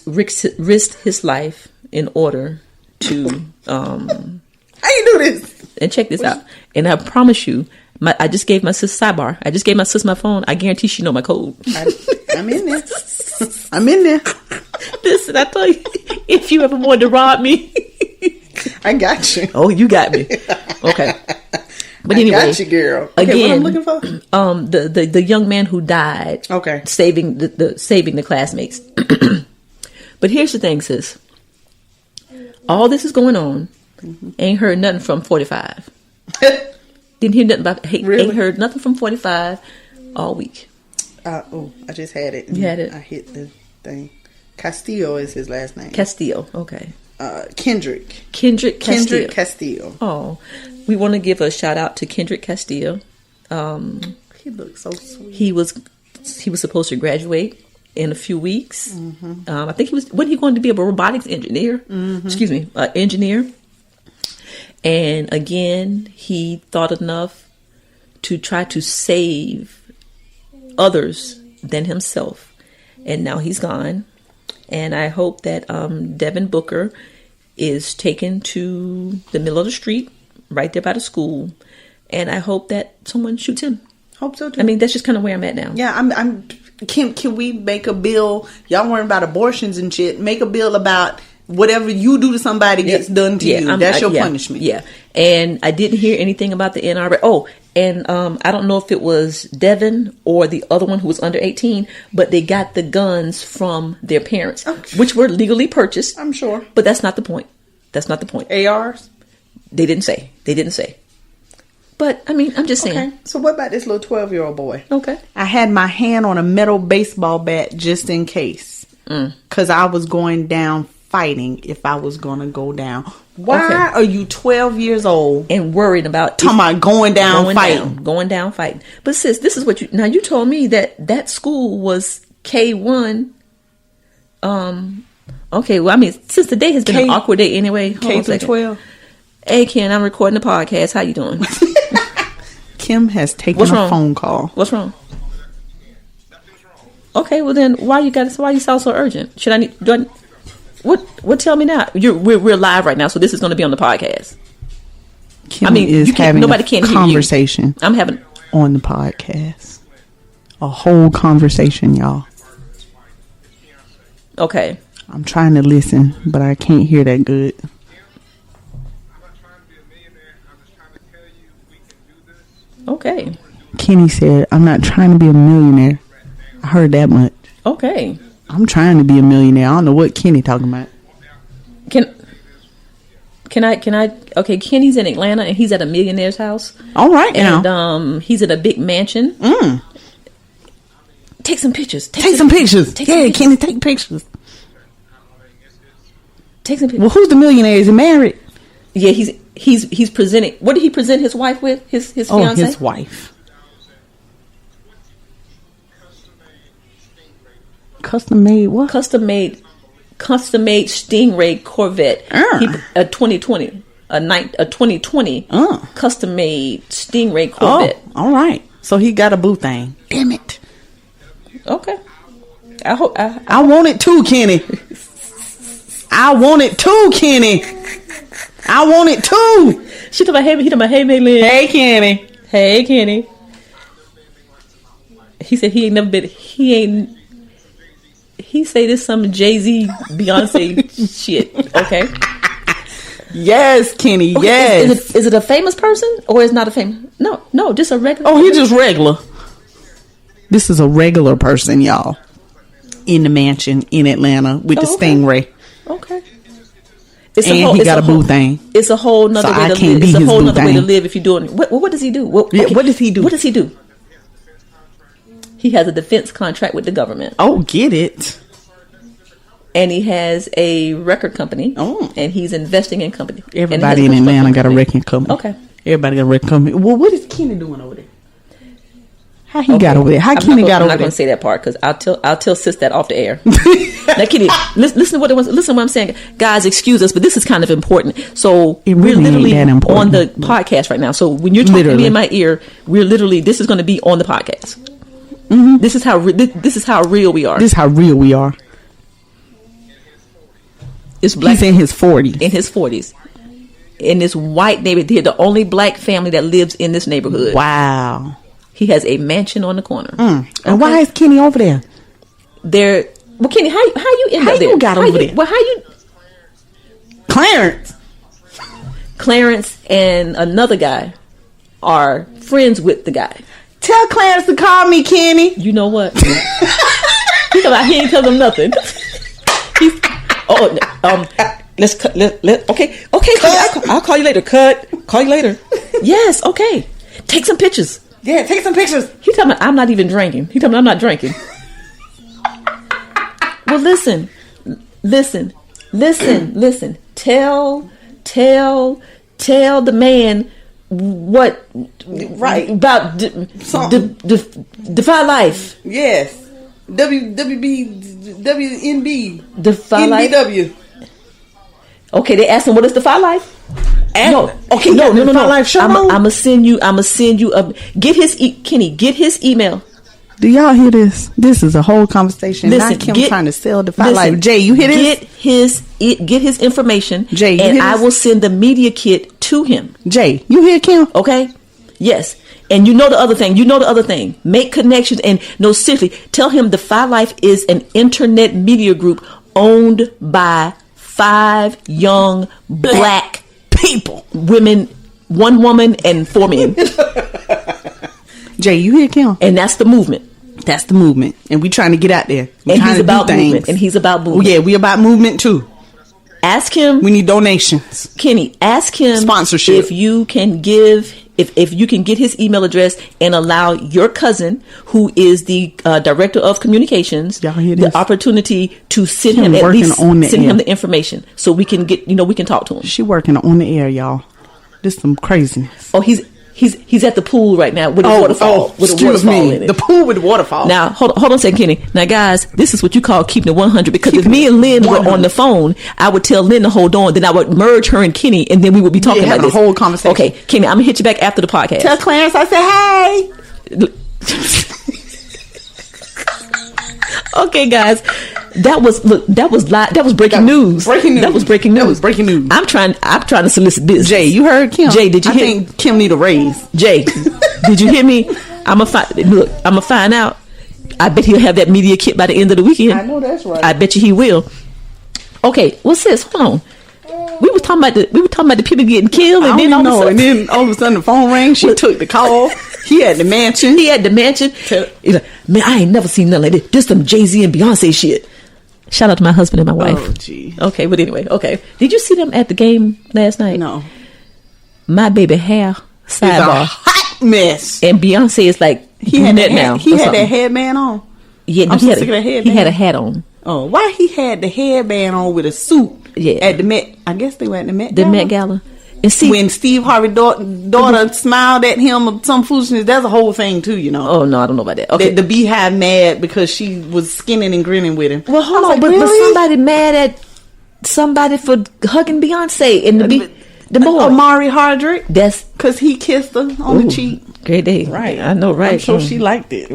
risked his life in order to how you do this? And check this out. And I promise you, I just gave my sis sidebar. I just gave my sis my phone. I guarantee she know my code. I'm in there. I'm in there. Listen, I tell you, if you ever wanted to rob me, I got you. Oh, you got me. Okay. But anyway, I got you, girl. Okay, again, what I'm looking for? The young man who died. Okay. Saving the classmates. But here's the thing, sis. All this is going on. Ain't heard nothing from 45. Didn't hear nothing about. Really? Ain't heard nothing from 45 all week. I just had it. You had it. I hit the thing. Castillo is his last name. Castillo. Okay. Kendrick Castillo. Oh, we want to give a shout out to Kendrick Castillo. He looks so sweet. He was supposed to graduate in a few weeks. I think wasn't he going to be a robotics engineer? Excuse me, engineer. And again, he thought enough to try to save others than himself, and now he's gone. And I hope that Devin Booker is taken to the middle of the street, right there by the school, and I hope that someone shoots him. Hope so too. I mean, that's just kind of where I'm at now. Yeah, I'm. Can we make a bill? Y'all worrying about abortions and shit. Make a bill about whatever you do to somebody gets done to you. That's your punishment. Yeah. And I didn't hear anything about the NRA. Oh, and I don't know if it was Devin or the other one who was under 18, but they got the guns from their parents, which were legally purchased. I'm sure. But that's not the point. That's not the point. ARs? They didn't say. But, I mean, I'm just saying. Okay. So what about this little 12-year-old boy? Okay. I had my hand on a metal baseball bat just in case. Because I was going down fighting if I was going to go down. Why are you 12 years old and worried about talking about going down fighting? But sis, this is what you told me that school was K1. Okay, well, I mean, since today has been an awkward day anyway. K through 12. Hey, Ken, I'm recording the podcast. How you doing? Kim has taken a phone call. What's wrong? Okay, well then, why you sound so urgent? What? Tell me now. We're live right now, so this is going to be on the podcast. Kim is having nobody can't conversation. Hear you. I'm having on the podcast a whole conversation, y'all. Okay. I'm trying to listen, but I can't hear that good. Okay. Kenny said, I'm not trying to be a millionaire. I heard that much. Okay. I'm trying to be a millionaire. I don't know what Kenny talking about. Can I? Okay, Kenny's in Atlanta and he's at a millionaire's house. All right now. And he's in a big mansion. Take some pictures. Take some pictures. Kenny, take pictures. Take some pictures. Well, who's the millionaire? Is he married? Yeah, he's presenting. What did he present his wife with? His fiance? His wife. Custom made what? Custom made Stingray Corvette. A 2020. A 2020 custom made Stingray Corvette. Oh, all right. So he got a boo thing. Damn it. Okay. I hope I want it too, Kenny. I want it too, Kenny. I want it too. She talking about hey, he talking about hey, Maylin. Hey, Kenny. Hey, Kenny. He said he ain't never been. He say this some Jay-Z, Beyonce shit. Okay. Yes, Kenny. Okay, yes. Is it a famous person or is not a famous? No, just a regular. Oh, he's just regular. This is a regular person, y'all. In the mansion in Atlanta with the Stingray. Okay. He got a boo thing. It's a whole nother way to live. It's a whole nother way to live if you're doing. What does he do? What does he do? What does he do? He has a defense contract with the government. Oh, get it. And he has a record company. Oh. And he's investing in company. Everybody in Atlanta got a record company. Okay. Everybody got a record company. Well, what is Kenny doing over there? How he got over there? How Kenny got over there? I'm not going to say that part because I'll tell sis that off the air. Now, Kenny, listen to what I'm saying. Guys, excuse us, but this is kind of important. So we're literally on the podcast right now. So when you're talking to me in my ear, this is going to be on the podcast. Mm-hmm. This is how real we are. This is how real we are. It's black. He's in his 40s. In his 40s. In this white neighborhood. They're the only black family that lives in this neighborhood. Wow. He has a mansion on the corner. And why is Kenny over there? Well, Kenny, how you end up there? How you got over there? Well, how you? Clarence and another guy are friends with the guy. Tell Clarence to call me, Kenny. You know what? He ain't tell him nothing. Let's cut. Okay. I'll call you later. Call you later. Yes. Okay. Take some pictures. Yeah, take some pictures. He talking about I'm not even drinking. He talking about I'm not drinking. Well, listen. Tell the man what about Defy Life. Yes. WNB. Defy Life. NBW. Okay, they asked him what is Defy Life. No. Life show. I'ma send you get his email. Do y'all hear this? This is a whole conversation. Listen, not Kim trying to sell Defy Life. Jay, you hear this? Get his information. Jay, and I will send the media kit to him. Jay, you hear Kim? Okay. Yes. And you know the other thing. Make connections and no, seriously, tell him Defy Life is an internet media group owned by 5 young black people, women, 1 woman and 4 men. Jay, you hear Kim? And that's the movement. That's the movement. And we trying to get out there. And he's about movement. And he's about movement. Oh, yeah, we about movement too. Ask him. We need donations. Kenny, ask him sponsorship. If you can get his email address and allow your cousin, who is the director of communications, the opportunity to send him at least him the information so we can we can talk to him. She working on the air, y'all. This some craziness. Oh, he's at the pool right now with a waterfall. In it. The pool with the waterfall. Now, hold on a second, Kenny. Now, guys, this is what you call keeping it 100. Because if me and Lynn were on the phone, I would tell Lynn to hold on. Then I would merge her and Kenny, and then we would be talking about this whole conversation. Okay, Kenny, I'm gonna hit you back after the podcast. Tell Clarence I said hey. Okay, guys, that was breaking news. That was breaking news. I'm trying to solicit business. Jay, you heard Kim? Jay, did you hear? I think Kim need a raise. Jay, did you hear me? I'm gonna find out. I bet he'll have that media kit by the end of the weekend. I know that's right. I bet you he will. Okay, well, sis, hold on. We were talking about the people getting killed, and then all of a sudden the phone rang. She took the call. He had the mansion. He had the mansion. He's like, man, I ain't never seen nothing like this. This some Jay-Z and Beyonce shit. Shout out to my husband and my wife. Oh, gee. Okay, but anyway, okay. Did you see them at the game last night? No. My baby hair It's a sidebar. hot mess. And Beyonce is like He had brunette now. He or had something. that headband on. Yeah, I'm he, so had sick of that he headband. had a hat on. Oh, why he had the headband on with a suit? Yeah. At the Met. I guess they were at the Met. The Gala. Met Gala. And see, When Steve Harvey's daughter smiled at him of some foolishness, that's a whole thing too, you know. oh no, I don't know about that. Okay, The Beehive mad because she was skinning and grinning with him. well, hold I on, was like, but really? somebody mad at somebody for hugging Beyonce and the boy. Amari Hardrick, That's because he kissed her on the cheek. great day. Right. I know, right? I'm sure she liked it.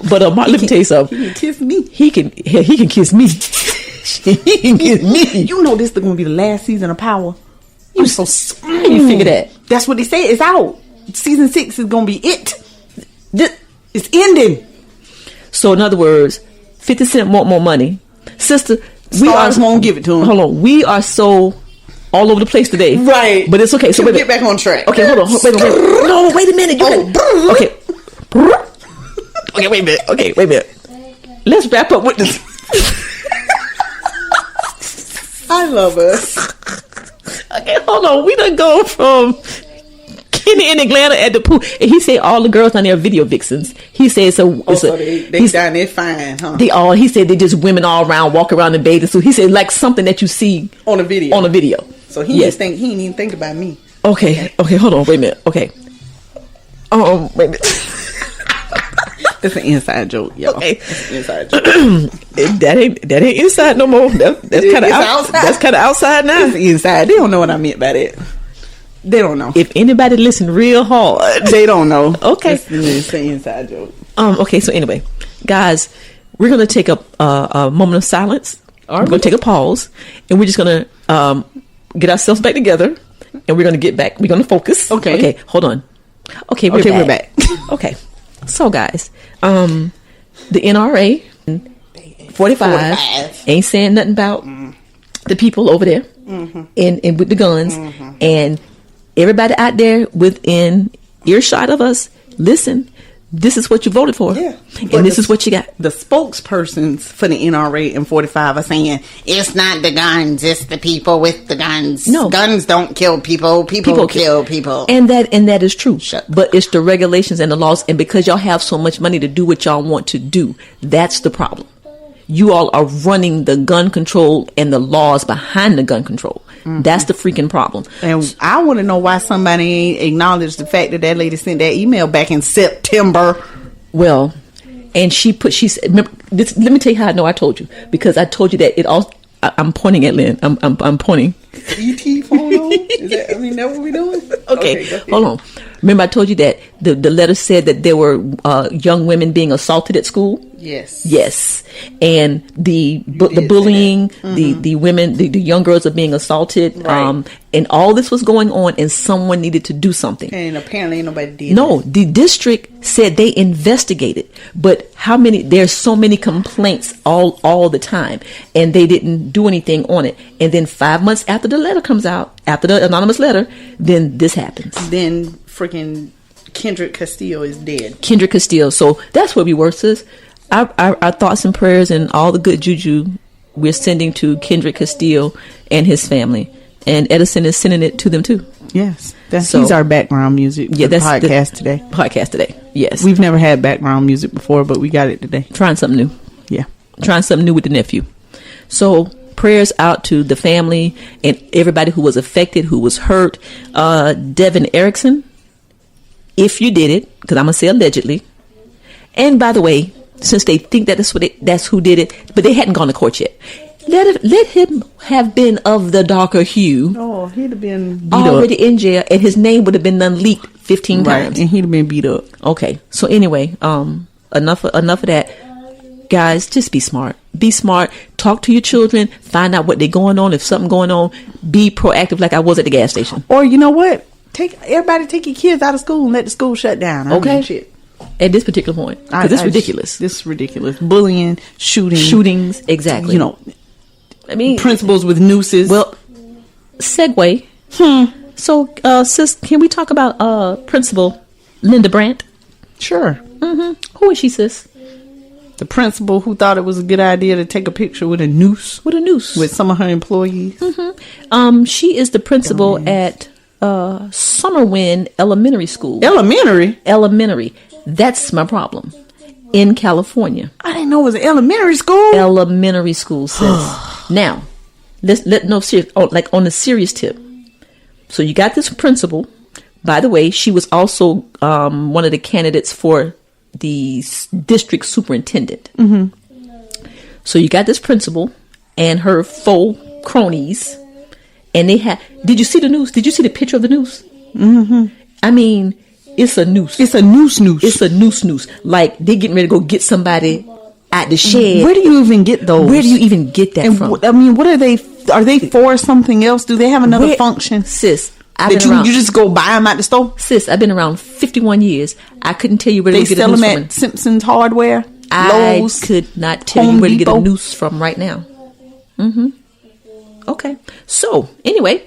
But let me tell you something. He can kiss me. He can kiss me. He can kiss me. You know this is going to be the last season of Power. You you figure that? That's what they say. It's out. Season 6 is going to be it. It's ending. So in other words, 50 Cent want more money, sister. Stars won't give it to him. Hold on, we are so all over the place today, Right. But it's okay. So We'll wait, get back on track. Okay, hold on. Wait. No, wait a minute. Okay. Okay, wait a minute. Okay, wait a minute. Let's wrap up with this. I love us. Okay, hold on. We done go from Kenny in Atlanta at the pool, and he said all the girls down there are video vixens. He said so. So they down there fine, huh? He said they just women all around walk around in bathing suits. He said like something that you see on a video. So he just think he didn't even think about me. Okay, hold on, wait a minute. Okay. Wait a minute. It's an inside joke, y'all. Okay. It's an inside joke. that ain't inside no more. That's kind of outside. That's kind of outside now. It's inside. They don't know what I meant by that. They don't know. If anybody listen real hard, They don't know. Okay. It's an inside joke. Okay. So anyway, guys, we're gonna take a moment of silence. We're gonna take a pause, and we're just gonna get ourselves back together, and we're gonna get back. We're gonna focus. Okay. Okay. Hold on. Okay. We're back. Okay. So guys, the NRA 45 ain't saying nothing about the people over there and with the guns, and everybody out there within earshot of us. Listen, this is what you voted for, Yeah. and this is what you got. The spokespersons for the NRA and 45 are saying it's not the guns, it's the people with the guns. No. Guns don't kill people. People kill people. And that is true. Shut But it's the regulations and the laws, and because y'all have so much money to do what y'all want to do, that's the problem. You all are running the gun control and the laws behind the gun control. That's the freaking problem. And I want to know why somebody ain't acknowledged the fact that lady sent that email back in September. Well, and she said, remember, let me tell you how I know I told you, because I told you that it all. I'm pointing at Lynn. I'm pointing. ET phone on? Is that what we doing? Okay, go ahead. hold on. Remember I told you that the letter said that there were young women being assaulted at school? Yes. And the bullying, the women, the young girls are being assaulted. Right. And all this was going on, and someone needed to do something. And apparently ain't nobody did. No, the district said they investigated, but there's so many complaints all the time, and they didn't do anything on it. And then 5 months after the letter comes out, after the anonymous letter, then this happens. Then freaking Kendrick Castillo is dead. Kendrick Castillo. So that's where we were, sis. Our thoughts and prayers and all the good juju we're sending to Kendrick Castillo and his family. And Edison is sending it to them too. Yes. He's our background music for the podcast today. Podcast today, yes. We've never had background music before, but we got it today. Trying something new. Yeah. Trying something new with the nephew. So prayers out to the family and everybody who was affected, who was hurt. Devin Erickson, if you did it, because I'm going to say allegedly. And by the way, since they think that that's who did it, but they hadn't gone to court yet. Let him have been of the darker hue. Oh, he'd have been beat already up. in jail, and his name would have been unleaked 15 times. And he'd have been beat up. Okay, so anyway, enough of that. Guys, just be smart. Be smart. Talk to your children. Find out what they're going on. If something going on, be proactive like I was at the gas station. Or you know what? Everybody take your kids out of school and let the school shut down. Okay. Shit. At this particular point, because it's ridiculous. This is ridiculous. Bullying, shootings, exactly. You know, I mean, principals with nooses. Well, segue. So, sis, can we talk about principal Linda Brandt. Sure. Who is she, sis? The principal who thought it was a good idea to take a picture with a noose. With a noose. With some of her employees. She is the principal at Summerwind Elementary School. Elementary? That's my problem. In California. I didn't know it was an elementary school. Elementary school, sis. Now, let no serious, like on the serious tip. So you got this principal. By the way, she was also one of the candidates for the district superintendent. So you got this principal and her faux cronies, and they had. Did you see the news? Did you see the picture of the noose? I mean, it's a noose. It's a noose. It's a noose. Like they're getting ready to go get somebody at the shed. Where do you even get those? Where do you even get that from? I mean, what are they? Are they for something else? Do they have another function? Sis, You just go buy them at the store? Sis, I've been around 51 years. I couldn't tell you where they to get sell a noose them from. at Simpson's Hardware. Lowe's, I could not tell Home you where to get Depot. a noose from right now. Okay. So anyway,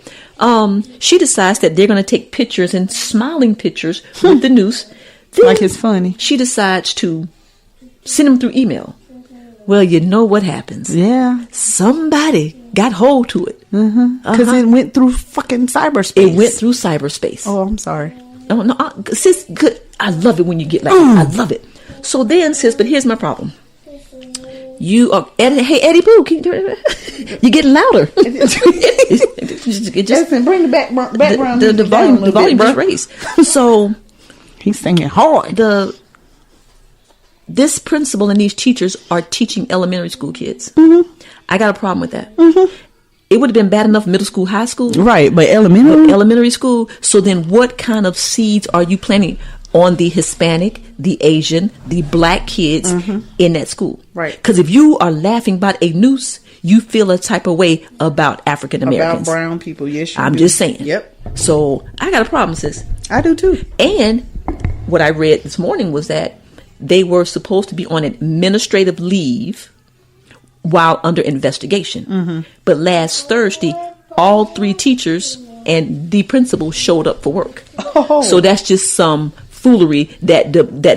she decides that they're going to take pictures and smiling pictures with the noose. Then Like it's funny. she decides to send them through email. Well, you know what happens. Yeah. Somebody got hold to it. Because it went through fucking cyberspace. It went through cyberspace. Oh, I'm sorry. No, sis, good. I love it when you get like that. I love it. So then, sis, but here's my problem. You are, hey, Eddie Boo, you're getting louder. Edison, bring the background. The volume is raised. So he's singing hard. This principal and these teachers are teaching elementary school kids. I got a problem with that. It would have been bad enough middle school, high school. Right, but elementary school. So then what kind of seeds are you planting on the Hispanic, the Asian, the black kids in that school? Right. Because if you are laughing about a noose, you feel a type of way about African Americans. About brown people, yes, you I'm do. just saying. Yep. So I got a problem, sis. I do too. And what I read this morning was that they were supposed to be on administrative leave while under investigation. But last Thursday, all 3 teachers and the principal showed up for work. Oh. So that's just some foolery that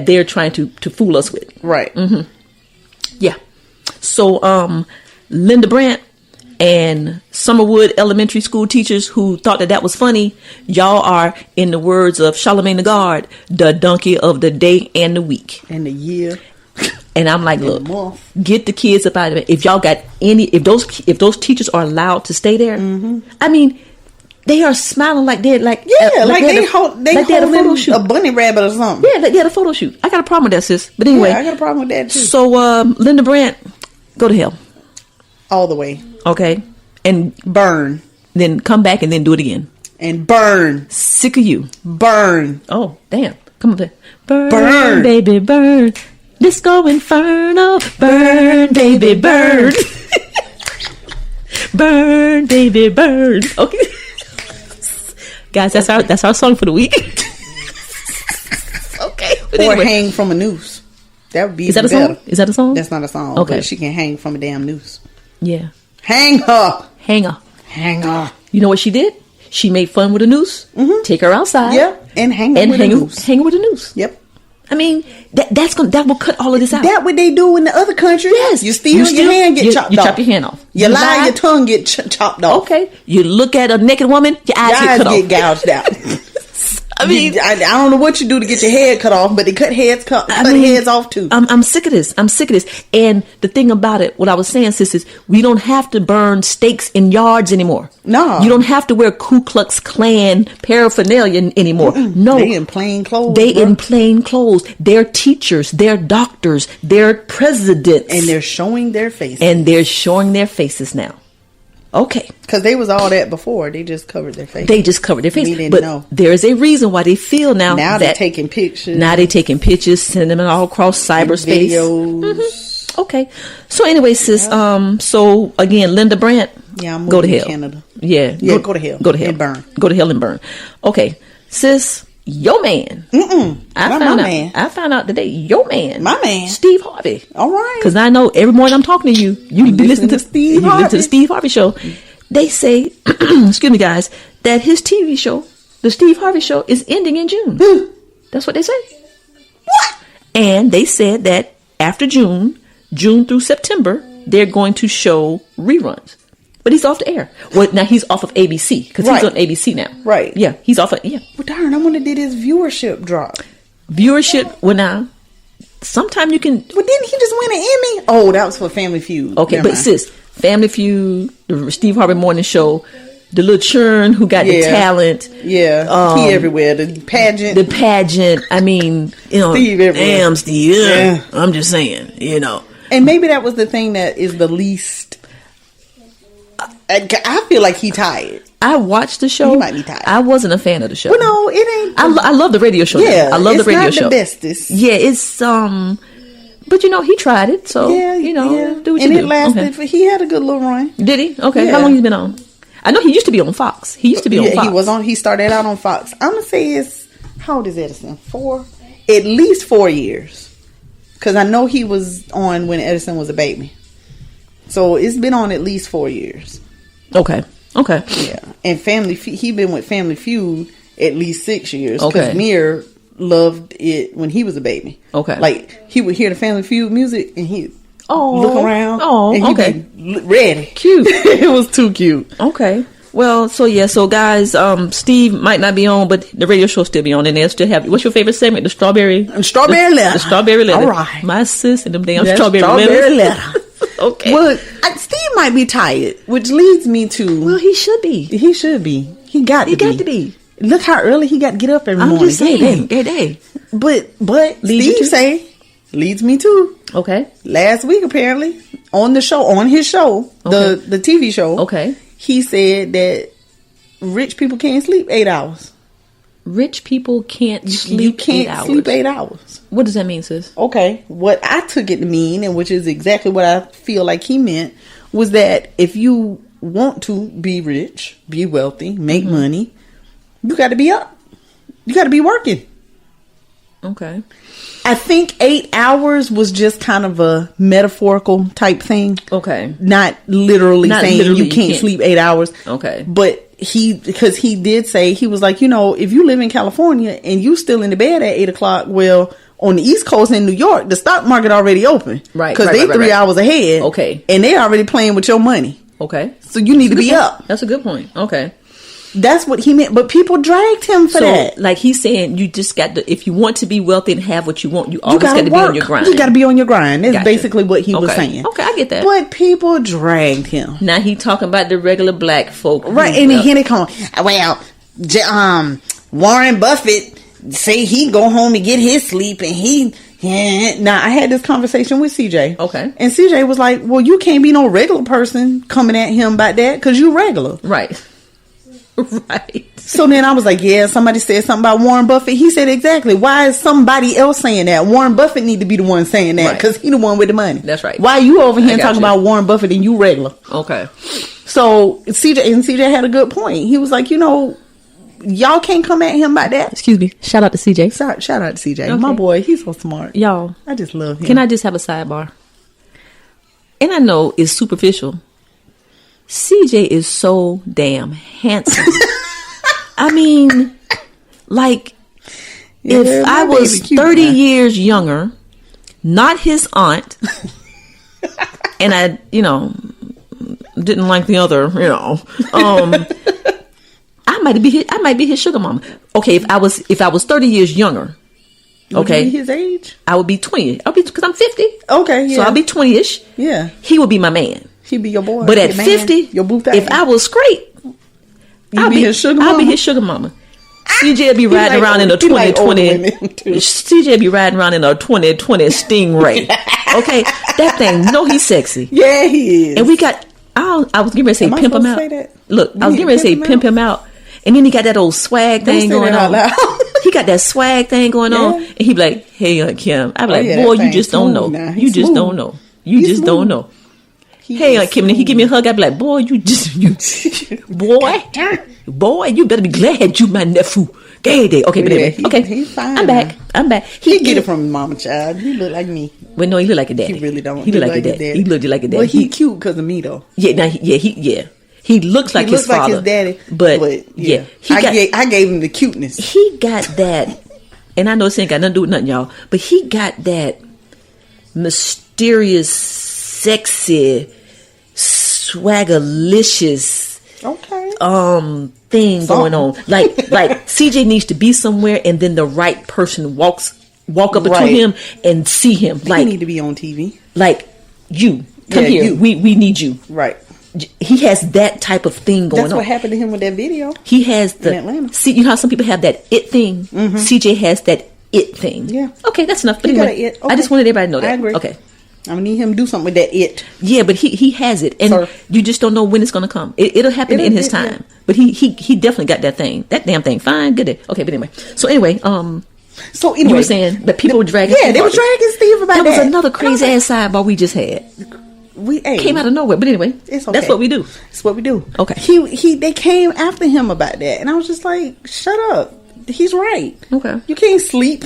they're trying to fool us with. Right. Yeah. So Linda Brandt and Summerwood Elementary School teachers who thought that was funny, y'all are, in the words of Charlemagne the God, the donkey of the day and the week. And the year. And I'm like, look, get the kids up out of it. If y'all got if those teachers are allowed to stay there, I mean, they are smiling like they're like they had a photo shoot, a bunny rabbit or something. Yeah, they had a photo shoot. I got a problem with that, sis. But anyway, I got a problem with that too. So Linda Brandt, go to hell, all the way. Okay, and burn. Then come back and then do it again and burn. Sick of you. Burn. Oh damn! Come on, there. Burn, baby, burn. Disco Inferno, burn, baby, burn. Burn, baby, burn. Okay, guys, that's our song for the week. Okay, but or anyway. hang from a noose. That would be. Is that a better. song? Is that a song? That's not a song. Okay, but she can hang from a damn noose. Yeah, hang her. Hang her. Hang her. You know what she did? She made fun with a noose. Take her outside. Yeah, and hang her with a noose. Hang her with a noose. Yep. I mean, that will cut all of this out. That what they do in the other countries. Yes. You steal, your hand get chopped off. You chop your hand off. You lie, your tongue get chopped off. Okay. You look at a naked woman, your eyes get cut off. Gouged out. I mean, I don't know what you do to get your head cut off, but they cut heads heads off too. I'm sick of this. I'm sick of this. And the thing about it, what I was saying, sis, is we don't have to burn stakes in yards anymore. No, you don't have to wear Ku Klux Klan paraphernalia anymore. No, they in plain clothes. In plain clothes. They're teachers. They're doctors. They're presidents, and they're showing their faces. now. Okay. Because they was all that before. They just covered their face. They just covered their face. We didn't but know. There is a reason why they feel now that they're taking pictures. Now they're taking pictures, sending them all across cyberspace. Videos. Okay. So anyway, sis, so again, Linda Brandt, I'm go to hell. Canada. Yeah. Go to hell. Go to hell. And burn. Go to hell and burn. Okay. Sis, your man. I found out today, your man. My man. Steve Harvey. All right. Because I know every morning I'm talking to you, you be listening to Steve Harvey. Listen to the Steve Harvey show. They say, excuse me, guys, that his TV show, the Steve Harvey show, is ending in June. That's what they say. What? And they said that after June through September, they're going to show reruns. But he's off the air. Well, now he's off of ABC because he's on ABC now. Right. Yeah, he's off of, yeah. Well, darn, I wonder did his viewership drop? Viewership, well, now, sometime you can. Well, didn't he just win an Emmy? Oh, that was for Family Feud. Okay, Never but mind. sis, Family Feud, the Steve Harvey Morning Show, the little churn who got the talent. Yeah, he everywhere. The pageant. I mean, you know, Steve everywhere. Damn, Steve. Yeah. I'm just saying, you know. And maybe that was the thing that is the least. I feel like he tired. I watched the show. He might be tired. I wasn't a fan of the show. Well, no, it ain't. I love the radio show. Yeah, I love the radio it's show. not the bestest. Yeah, it's but you know he tried it, so you know, do what and you it do. lasted. For, he had a good little run. Did he? Okay, Yeah. how long has he been on? I know he used to be on Fox. He used to be on Fox. He was on. He started out on Fox. I'm gonna say it's how old is Edison? 4, at least 4 years, because I know he was on when Edison was a baby. So it's been on at least 4 years. Okay. Yeah, and he been with Family Feud at least 6 years. Okay. Because Mir loved it when he was a baby. Okay. Like he would hear the Family Feud music and he look around. Oh, and he'd okay. be ready. Cute. It was too cute. Okay. Well, so guys, Steve might not be on, but the radio show still be on, and they'll still have. What's your favorite segment? The strawberry Letter. The strawberry letter. All right. My sis and them damn That strawberry letter. Okay. Well, Steve might be tired, which leads me to. Well, he should be. He should be. He got to be. Look how early he got to get up every morning. I'm just saying. Hey. But Leads Steve leads me to. Okay. Last week, apparently, on his show, the TV show. Okay. He said that rich people can't sleep 8 hours. Rich people can't sleep You can't 8 hours. sleep 8 hours. What does that mean, sis? Okay. What I took it to mean, and which is exactly what I feel like he meant, was that if you want to be rich, be wealthy, make money, you got to be up. You got to be working. Okay. I think 8 hours was just kind of a metaphorical type thing. Okay. Not literally saying literally, you can't sleep 8 hours. Okay. But because he did say, he was like, you know, if you live in California and you still in the bed at 8 o'clock, well, on the East Coast in New York, the stock market already open. Right. Because they 3 hours ahead. Okay. And they already playing with your money. Okay. So you need to be point. up. That's a good point. Okay. That's what he meant. But people dragged him for that. Like he's saying, you just got to, if you want to be wealthy and have what you want, you always got to be on your grind. You got to be on your grind. That's Gotcha. basically what he was saying. Okay, I get that. But people dragged him. Now he talking about the regular black folk. Right. And then he come, well, Warren Buffett say he go home and get his sleep and he... Now, I had this conversation with CJ. Okay. And CJ was like, well, you can't be no regular person coming at him about that because you regular. Right. Right. So then I was like, yeah, somebody said something about Warren Buffett. He said exactly. Why is somebody else saying that? Warren Buffett need to be the one saying that because he the one with the money. That's right. Why are you over here talking about Warren Buffett and you regular? Okay. So CJ had a good point. He was like, you know, y'all can't come at him about that. Excuse me. Shout out to CJ. Shout out to CJ. Okay. My boy, he's so smart. Y'all. I just love him. Can I just have a sidebar? And I know it's superficial. CJ is so damn handsome. I mean, like, if I was 30 years younger, not his aunt, and I, didn't like the other, I might be his sugar mama. Okay, if I was 30 years younger, okay, would you be his age? I would be 20. Because I'm 50. Okay, yeah. So I'll be 20ish. Yeah, he would be my man. He'd be your boy. But at 50, if I was straight, I'll be his sugar mama. I'll be his sugar mama. CJ will be riding around in a 2020. CJ will be riding around in a 2020 Stingray. Okay, that thing. He's sexy. Yeah, he is. And we got. I was getting ready to say pimp him out. Look, I was getting ready to say pimp him out, and then he got that old swag thing going on. He got that swag thing going on, and he be like, "Hey, Kim," I be like, "Boy, you just don't know. You just don't know. You just don't know." Hey, Kim, and he give me a hug. I be like, boy, you better be glad you my nephew. Gay day. Okay, but anyway, okay. He's fine. I'm back. He get it from his mama child. He look like me. Well, no, he look like a daddy. He really don't. He look like a daddy. He look like a daddy. Well, he cute because of me though. Yeah, now he looks like his father. Like his daddy. But yeah, I gave him the cuteness. He got that and I know this ain't got nothing to do with nothing, y'all, but he got that mysterious, sexy, swaggerlicious thing going on. Like CJ needs to be somewhere, and then the right person walk up between him and see him. Like, he need to be on TV. Like, you come here. You. We need you. Right. He has that type of thing going on. That's what happened to him with that video. He has in Atlanta. See, you know how some people have that it thing? Mm-hmm. CJ has that it thing. Yeah. Okay, that's enough. But he anyway, got it. Okay. I just wanted everybody to know that. I agree. Okay. I'm gonna need him to do something with that it. Yeah, but he has it, and you just don't know when it's gonna come. It'll happen in his time. Yeah. But he definitely got that thing. That damn thing. Fine, good day. Okay, but anyway. So anyway, you were saying that people were dragging. Yeah, they were dragging Steve about that. That was another crazy ass sidebar we just had. We came out of nowhere, but anyway, it's okay. That's what we do. It's what we do. Okay. They came after him about that, and I was just like, shut up. He's right. Okay. You can't sleep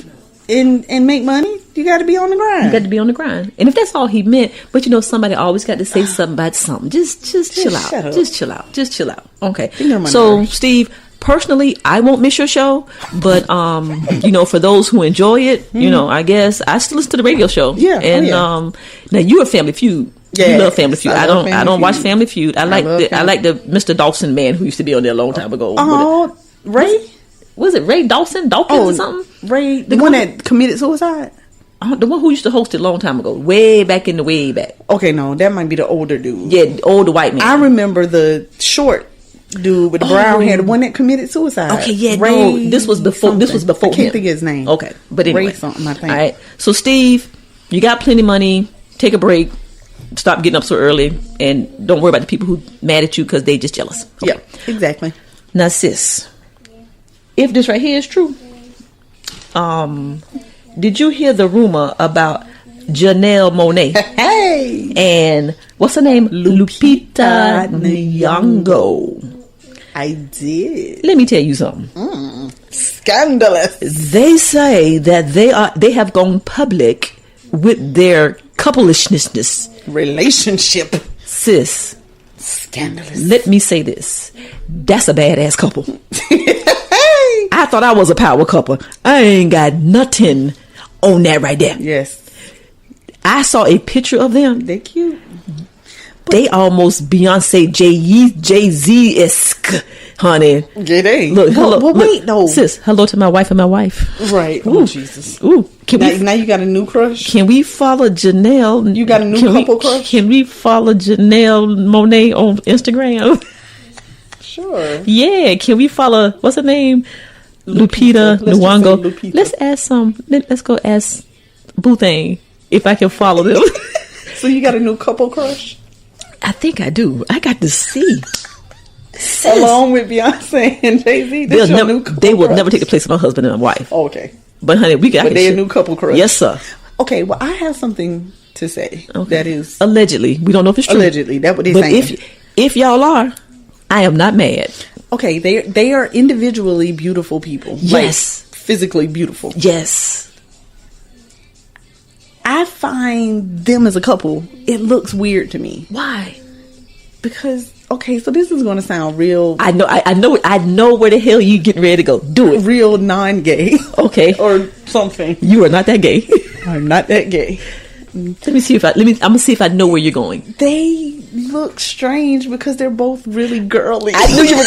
and make money. You got to be on the grind. You got to be on the grind. And if that's all he meant, but somebody always got to say something about something. Just chill out. Just chill out. Just chill out. Okay. So Steve, personally, I won't miss your show, but for those who enjoy it, I guess I still listen to the radio show. Yeah. And now you're a Family Feud. Yeah, you love Family Feud. I don't watch Family Feud. I like the Mr. Dawson man who used to be on there a long time ago. Oh, Ray. Was it Ray Dawkins or something? Ray, the one that committed suicide? The one who used to host it a long time ago. Way back. Okay, no, that might be the older dude. Yeah, the older white man. I remember the short dude with the brown hair, the one that committed suicide. Okay, yeah, Ray, this was before something. This was before I can't him. think of his name. Okay, but anyway. Ray something, I think. All right, so Steve, you got plenty of money. Take a break. Stop getting up so early. And don't worry about the people who mad at you because they just jealous. Okay. Yeah, exactly. Now, sis, if this right here is true, did you hear the rumor about Janelle Monáe? Hey! And what's her name? Lupita Nyong'o. I did. Let me tell you something. Scandalous. They say that they have gone public with their couplishness. Relationship. Sis. Scandalous. Let me say this. That's a badass couple. I thought I was a power couple. I ain't got nothing on that right there. Yes. I saw a picture of them. They're cute. They almost Beyonce, Jay-Z-esque, honey. Yeah, they. Look, hello. But wait, though. Sis, hello to my wife and my wife. Right. Ooh. Oh, Jesus. Ooh. Now you got a new crush? Can we follow Janelle? You got a new couple crush? Can we follow Janelle Monáe on Instagram? Sure. Yeah. Can we follow, what's her name? Lupita Nyong'o. Let's go ask Boo Thing if I can follow them. So you got a new couple crush? I think I do. I got to see. Sis. Along with Beyonce and Jay-Z. They will never take the place of my husband and my wife. Oh, okay. But honey, But they're a new couple crush. Yes, sir. Okay, well, I have something to say. Okay. That is allegedly. We don't know if it's true. Allegedly, that's what they're saying. If y'all are, I am not mad. Okay, they are individually beautiful people. Yes, like, physically beautiful. Yes. I find them as a couple, it looks weird to me. Why? Because okay, so this is going to sound real. I know where the hell you getting ready to go. Do it. Real non-gay. Okay. Or something. You are not that gay. I'm not that gay. I'm gonna see if I know where you're going. They look strange because they're both really girly. I knew you were.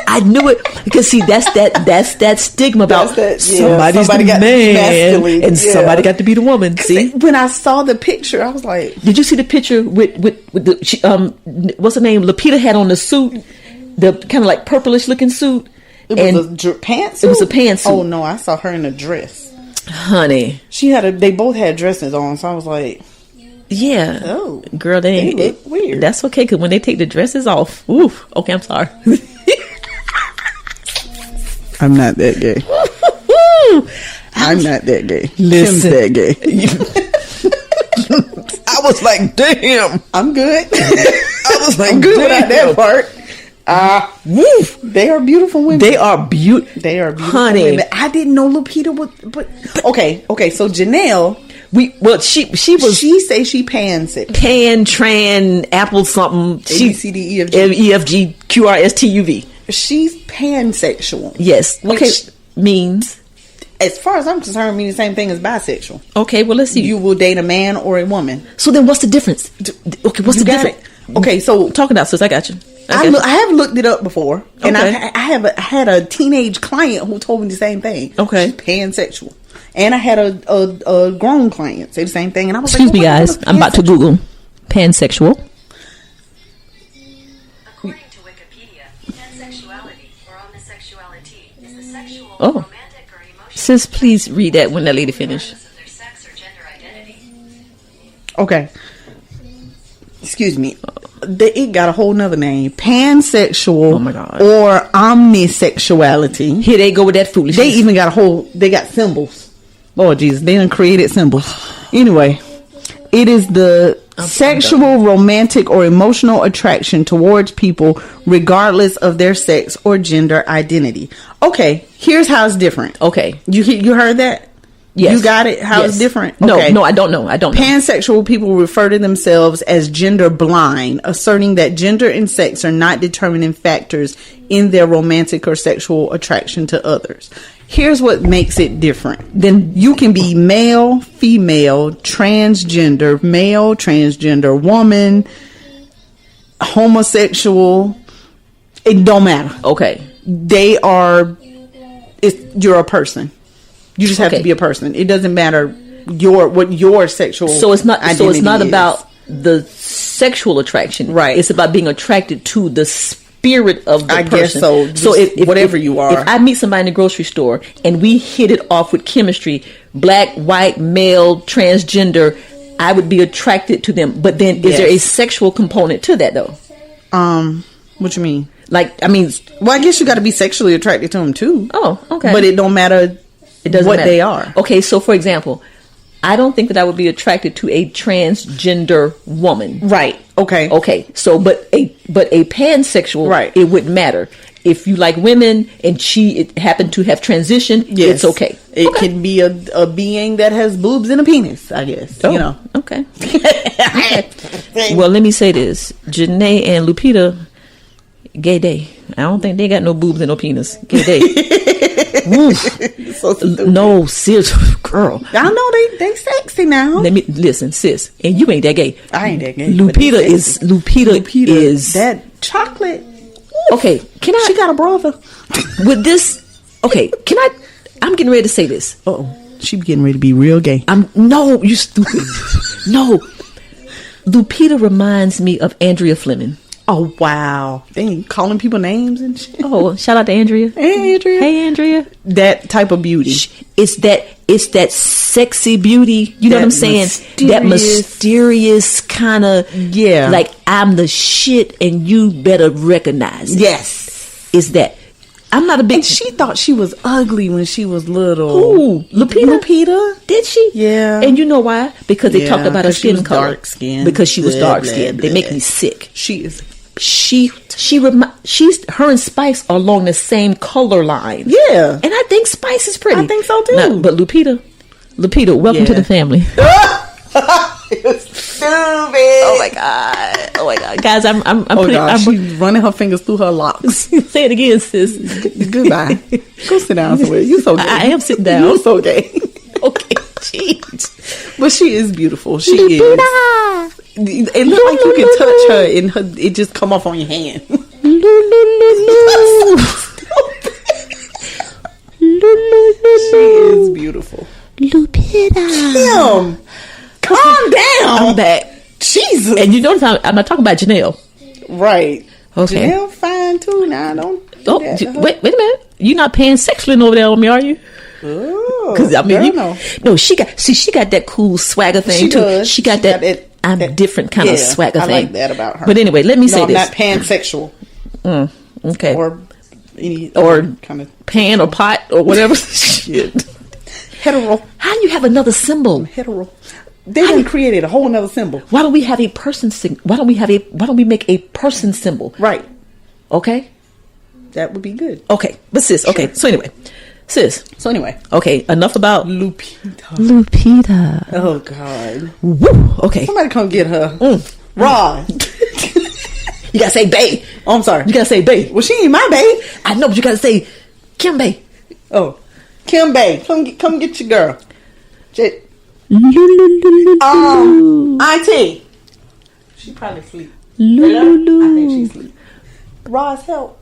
I knew it because see that's that stigma about somebody's the man and somebody got to be the woman. See, when I saw the picture, I was like, "Did you see the picture with the what's her name? Lupita had on the suit, the kind of like purplish looking suit. It was a pantsuit. It was a pantsuit. Oh no, I saw her in a dress, honey. They both had dresses on, so I was like. Yeah. Oh, girl, they look weird. That's okay, because when they take the dresses off, oof. Okay, I'm sorry. I'm not that gay. I'm not that gay. Listen. Tim's that gay. I was like, damn. I'm good. I was like, I'm good without that part. Woof. They are beautiful women. They are beautiful. They are beautiful honey. women. I didn't know Lupita was, but okay. So Janelle. She say she pansexual. Pan, tran, apple something. ABCD, EFG, QRSTUV. She's pansexual. Yes. Okay. means. As far as I'm concerned, means the same thing as bisexual. Okay, well, let's see. You will date a man or a woman. So then what's the difference? Okay, what's You the got difference? it. Okay, so Talk it out, sis. I got you. I have looked it up before, and Okay. I had a teenage client who told me the same thing. Okay. She's pansexual, and I had a grown client say the same thing, and I was Excuse like, me, guys. I'm about to Google pansexual. According to Wikipedia, pansexuality or homosexuality is the sexual, Oh. romantic, or emotional Sis, please read that when that lady finish. regardless of their sex or gender identity. Okay. Excuse me. It got a whole nother name. Pansexual. Oh, my God. Or omnisexuality. Here they go with that foolishness. They even got they got symbols. Lord Jesus, they done created symbols. Anyway, it is the sexual, romantic, or emotional attraction towards people regardless of their sex or gender identity. Okay, here's how it's different. Okay. You heard that? Yes. You got it? How it's Yes. different? No, Okay. no, I don't know. I don't know. Pansexual people refer to themselves as gender blind, asserting that gender and sex are not determining factors in their romantic or sexual attraction to others. Here's what makes it different. Then you can be male, female, transgender, woman, homosexual. It don't matter. Okay. You're a person. You just have Okay. to be a person. It doesn't matter what your sexual So it's not. So it's not identity is. about the sexual attraction, Right. It's about being attracted to the spirit of the I person. guess so. So Just whatever you are. If I meet somebody in the grocery store and we hit it off with chemistry, black, white, male, transgender, I would be attracted to them. But then, is there a Yes. sexual component to that though? What you mean? Like, I mean, Well, I guess you got to be sexually attracted to them too. oh, okay. But it don't matter. It doesn't what matter. they are. Okay, so for example, I don't think that I would be attracted to a transgender woman. Right. Okay. Okay, so but a pansexual, Right. It wouldn't matter if you like women and it happened to have transitioned. Yes. It's okay. It Okay. can be a being that has boobs and a penis. I guess. Oh, You know. Okay. Well, let me say this: Janae and Lupita, gay day. I don't think they got no boobs and no penis. Gay day. Oof. So stupid. No, sis, girl. I know they sexy now. Let me listen, sis, and you ain't that gay. I ain't that gay. Lupita but they is sexy. Lupita is that chocolate. okay. Can I? She got a brother. With this, okay, can I? I'm getting ready to say this. Oh, she be getting ready to be real gay. No, you stupid. No, Lupita reminds me of Andrea Fleming. Oh wow, they ain't calling people names and shit. Oh, shout out to Andrea. Hey Adrian. Hey, Andrea. That type of beauty. It's that sexy beauty. You know what I'm That saying? That mysterious kind of, Yeah. like I'm the shit and you better recognize it. Yes. Is that? I'm not a big. And she thought she was ugly when she was little. Ooh, Lupita? Did she? Yeah. And you know why? Because they Yeah, talked about her 'cause she skin was color. dark skinned. Because she was Blah, dark blah, skinned. They blah. make me sick. She is. Her and Spice are along the same color line. Yeah. And I think Spice is pretty. I think so, too. Now, but Lupita, welcome to Yeah. the family. Stupid. Oh my god, guys! I'm Oh putting. God, I'm, she's running her fingers through her locks. say it again, sis. Goodbye. Go sit down somewhere. You so gay. I am sitting down. You so gay. Okay, jeez. But she is beautiful. She is. It looked like you can touch her and it just come off on your hand. She is beautiful. Damn. Calm down. I'm back, Jesus. and you notice I'm not talking about Janelle. Right. Okay. Janelle fine too. Now don't. do Oh, that to her. wait a minute. You're not paying sexually over there on me, are you? Oh, Because I mean, girl, no, she got that cool swagger thing She too. does. She got She got that. that- I'm that- different kind of yeah, swagger I thing. like that about her. But anyway, let me say I'm this. not pansexual Okay. or any Or kind of pan or pot or whatever. Shit. hetero. How do you have another symbol? Hetero. They done created a whole nother symbol. Why don't we have a person? Why don't we make a person symbol? Right. Okay. That would be good. Okay. But sis. Okay. So anyway, sis. So anyway, Okay. Enough about Lupita. Lupita. Oh God. Woo. Okay. Somebody come get her. Rod. You gotta say Bay. Oh, I'm sorry. You gotta say Bay. Well, she ain't my babe. I know, but you gotta say Kim Bay. Oh. Kim Bay, come get your girl. Auntie. She probably sleep. I think she sleep. Roz, help.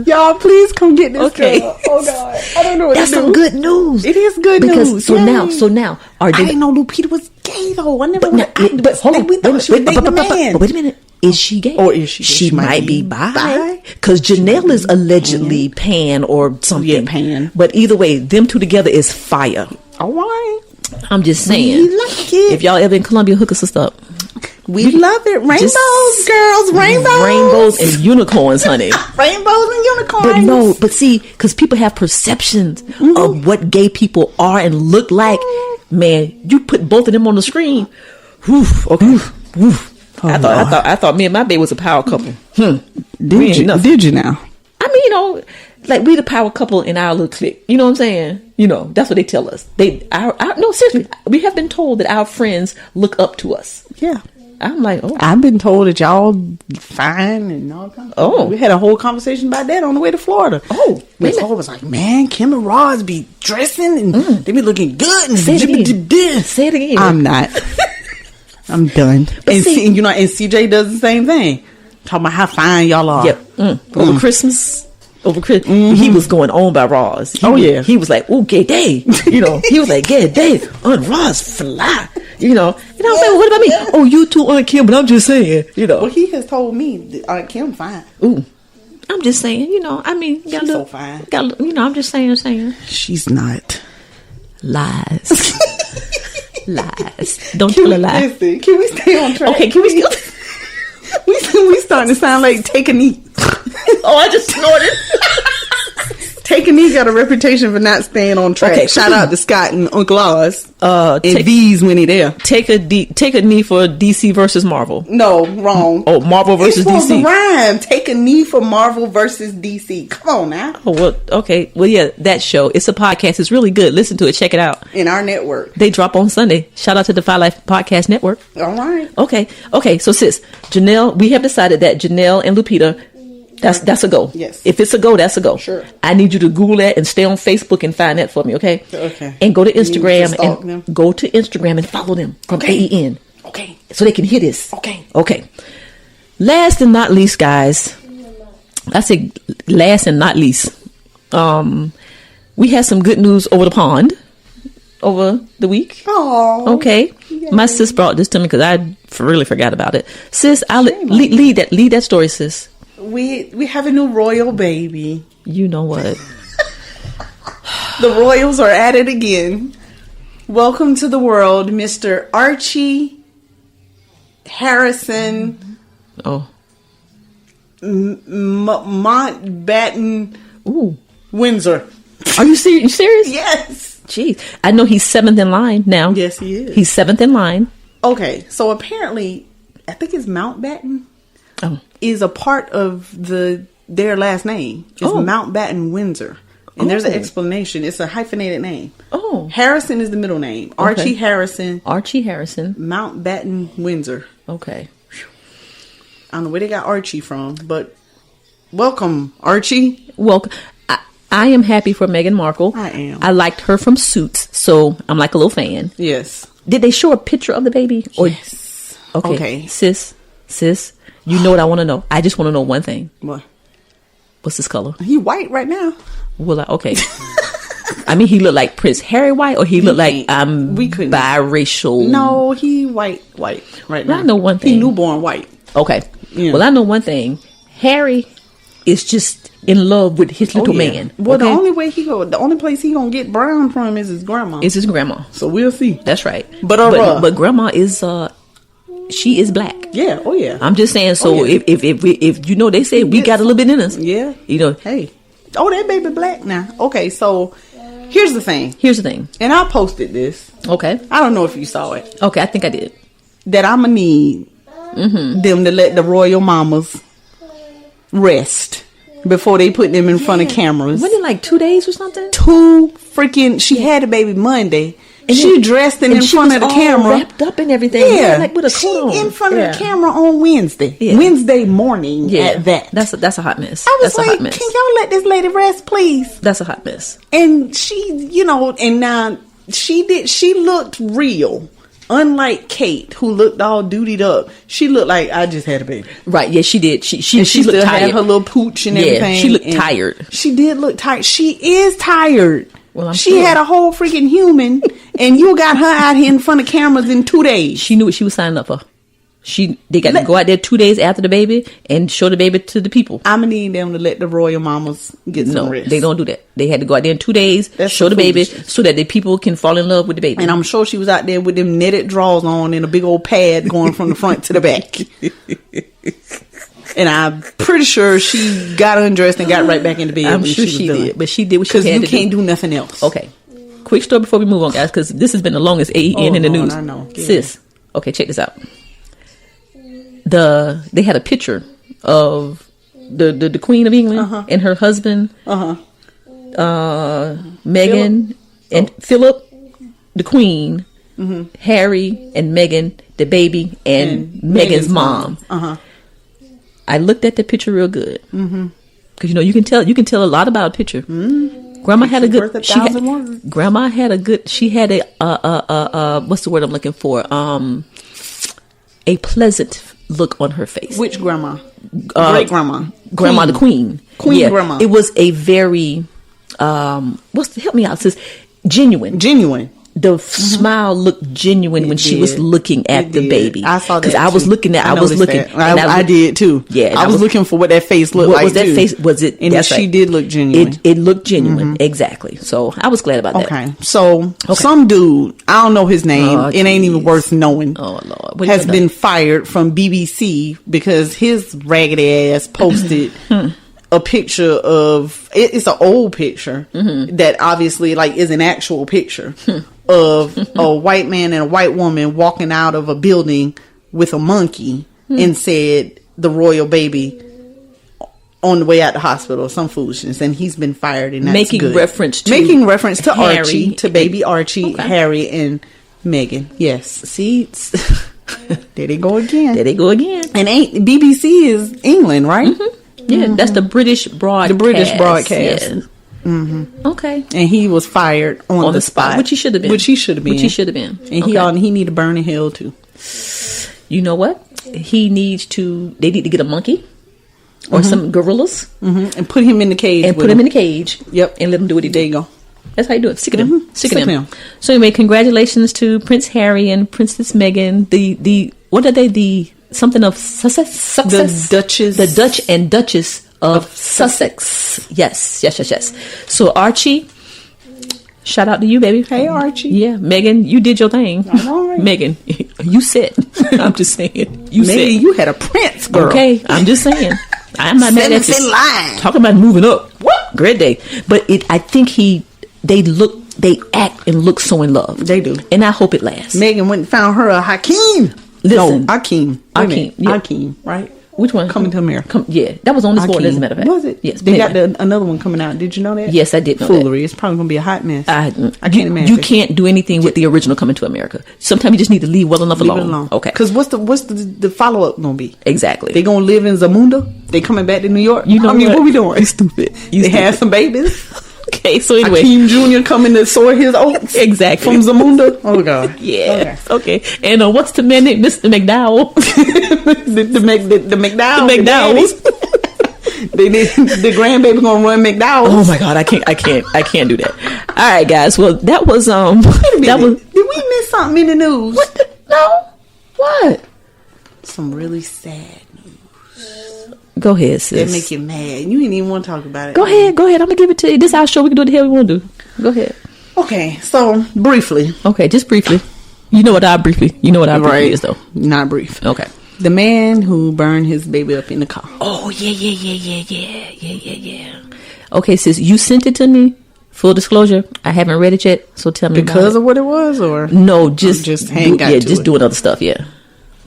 Y'all, please come get this girl. Oh God, I don't know what That's to do. some good news. It is good news. So Yay. now, are they? I didn't know Lupita was gay though. I never. But hold on. We thought she was dating a man. But wait a minute. Is she gay? Or is she gay? She might be bi. Because Janelle is allegedly pan or something. Yeah, pan. But either way, them two together is fire. All right. I'm just saying. We like it. If y'all ever in Columbia, hook us up. We love it. Rainbows, girls. Rainbows and unicorns, honey. Rainbows and unicorns. But see, because people have perceptions of what gay people are and look like. Man, you put both of them on the screen. Whew, okay. Whew. I thought me and my baby was a power couple. Did you now? I mean, like we the power couple in our little clique. You know what I'm saying? That's what they tell us. No, seriously, we have been told that our friends look up to us. Yeah. I'm like, oh. I've been told that y'all fine and all kinds of stuff. We had a whole conversation about that on the way to Florida. Oh, Nicole was like, man, Kim and Roz be dressing and they be looking good. And Say it again. I'm not. I'm done. And CJ does the same thing. Talking about how fine y'all are. Yep. Over Christmas, he was going on by Roz. He was like, "Oh, gay day," he was like, "Gay day, Aunt Roz fly," And I was like, "What about me?" "Oh, you too, Aunt Kim," but I'm just saying, Well, he has told me that Aunt Kim fine. Ooh, I'm just saying, I mean, she's so fine. I'm just saying. She's not. Lies. Don't tell a lie. Listen, can we stay on track? Okay, can we still? we starting to sound like Take a Knee. Oh, I just snorted. Take a Knee got a reputation for not staying on track. Okay. Shout out to Scott and Uncle Oz. And V's when he there. Take a knee for DC versus Marvel. No, wrong. Oh, Marvel versus it's DC. To rhyme. Take a knee for Marvel versus DC. Come on now. Oh, well, okay. Well, yeah, that show. It's a podcast. It's really good. Listen to it. Check it out. In our network. They drop on Sunday. Shout out to the Defy Life Podcast Network. All right. Okay. So sis, Janelle, we have decided that Janelle and Lupita, that's a go. Yes. If it's a go, that's a go. Sure. I need you to Google that and stay on Facebook and find that for me, okay? Okay. And go to Instagram and follow them from AEN. Okay. So they can hear this. Okay. Okay. Last and not least, guys. I say last and not least. We had some good news over the pond over the week. Oh. Okay. Yay. My sis brought this to me because I really forgot about it. Sis, I'll lead that story, sis. We have a new royal baby. You know what? The royals are at it again. Welcome to the world, Mr. Archie Harrison. Oh. Mountbatten. Ooh. Windsor. Are you serious? Yes. Jeez. I know he's 7th in line now. Yes, he is. He's 7th in line. Okay. So apparently, I think it's Mountbatten. Is a part of their last name. It's Mountbatten Windsor. And there's an explanation. It's a hyphenated name. Oh. Harrison is the middle name. Okay. Archie Harrison. Mountbatten Windsor. Okay. I don't know where they got Archie from, but welcome, Archie. Welcome. I am happy for Meghan Markle. I am. I liked her from Suits, so I'm like a little fan. Yes. Did they show a picture of the baby? Yes. Okay. Sis, you know what I want to know. I just want to know one thing. What? What's his color? He white right now. Okay. I mean, he looked like Prince Harry white, or he looked like biracial. No, he white right now. I know one thing. He newborn white. Okay. Yeah. Well, I know one thing. Harry is just in love with his little man. Well, the only place he gonna get brown from is his grandma. So we'll see. That's right. But grandma is she is black. Yeah. Oh yeah. I'm just saying. So if they say we got a little bit in us. Yeah. Hey. Oh, that baby black now. Okay. So here's the thing. And I posted this. Okay. I don't know if you saw it. Okay, I think I did. That I'ma need them to let the royal mamas rest before they put them in front of cameras. Wasn't it like 2 days or something? She had a baby Monday. And she dressed in front of the camera, wrapped up and everything. Yeah, like with a coat on. In front of the camera on Wednesday morning. At that. That's a hot mess. I was that's a hot like, mess. can y'all let this lady rest, please? That's a hot mess. And she, and now she looked real. Unlike Kate, who looked all dutied up, she looked like I just had a baby. Right? Yeah, she did. She still looked tired. had her little pooch and everything. She looked tired. She did look tired. She is tired. Well, she had a whole freaking human, and you got her out here in front of cameras in 2 days. She knew what she was signing up for. They got to go out there 2 days after the baby and show the baby to the people. I'm gonna need them to let the royal mamas get some rest. They don't do that. They had to go out there in 2 days, show the baby, so that the people can fall in love with the baby. And I'm sure she was out there with them netted drawers on and a big old pad going from the front to the back. And I'm pretty sure she got undressed and got right back into bed. I'm sure she did, but she did what she had to do. Because you can't do nothing else. Okay. Quick story before we move on, guys, because this has been the longest AEN in the news. I know. Yeah. Sis, okay, check this out. They had a picture of the Queen of England and her husband, Meghan and Philip, the Queen, Harry and Meghan, the baby, and Meghan's mom. I looked at the picture real good because you can tell a lot about a picture. Grandma had a good. Grandma had a good. She had a what's the word I'm looking for? A pleasant look on her face. Which grandma? Great grandma. Grandma, the Queen. Queen grandma. It was a very help me out, sis. Genuine. The smile looked genuine when she was looking at the baby. I saw that because I was looking at. I did too. Yeah, I was looking for what that face looked like. What was that face? Was it? And she did look genuine. It looked genuine, exactly. So I was glad about that. Okay, so some dude, I don't know his name. It ain't even worth knowing. Oh Lord, has been fired from BBC because his raggedy ass posted a picture of it's an old picture that obviously is an actual picture of a white man and a white woman walking out of a building with a monkey and said the royal baby on the way out the hospital or some foolishness, and he's been fired, and that's making good. reference to Harry, Archie, to baby Archie, Harry and Meghan. Yes, see, there they go again. And BBC is England, right? Yeah, that's the British broadcast. The British broadcast. Yeah. Okay. And he was fired on the spot. Which he should have been. And he need to burn in hell too. You know what? They need to get a monkey or some gorillas and put him in the cage. Yep. And let him do what he did. There you go. That's how you do it. Sick of him. Sick of him. So anyway, congratulations to Prince Harry and Princess Meghan. What are they? The something of success. The Dutch and Duchess of Sussex. Yes. So Archie, shout out to you, baby. Hey, Archie. Yeah, Meghan, you did your thing. All right. Meghan, you said. I'm just saying. You said you had a prince, girl. Okay, I'm just saying. I'm not mad at you. Line. Talking about moving up. What? Great day. But I think they act and look so in love. They do. And I hope it lasts. Meghan went and found her a Hakeem. Listen. No, Akeem. Yeah. Akeem, right? Which one? Coming to America. Yeah, that was on this board, as a matter of fact. Was it? Yes. They got another one coming out. Did you know that? Yes, I did know Foolery. That. It's probably going to be a hot mess. I can't imagine. You can't do anything with the original coming to America. Sometimes you just need to leave well enough alone. Leave it alone. Okay. Because what's the follow up going to be? Exactly. They going to live in Zamunda? They coming back to New York? You know what we doing? You stupid. They had some babies. Okay, so anyway, Akeem Jr. coming to sow his oats. Exactly. From Zamunda. Oh God. Yeah. Okay. And what's the man named Mr. McDowell? the McDowell. The McDowells. The grandbaby gonna run McDowell's. Oh my God, I can't do that. All right, guys. Well, that was Did we miss something in the news? No. What? Some really sad news. Go ahead, sis. That make you mad. You didn't even want to talk about it. Go ahead. I'm gonna give it to you. This is our show. We can do what the hell we want to do. Go ahead. Okay, so briefly. Okay, just briefly. You know what our briefly is, though. Not brief. Okay. The man who burned his baby up in the car. Oh, yeah. Okay, sis, you sent it to me. Full disclosure, I haven't read it yet, so tell me because of what it was, or no, just doing other stuff. Yeah.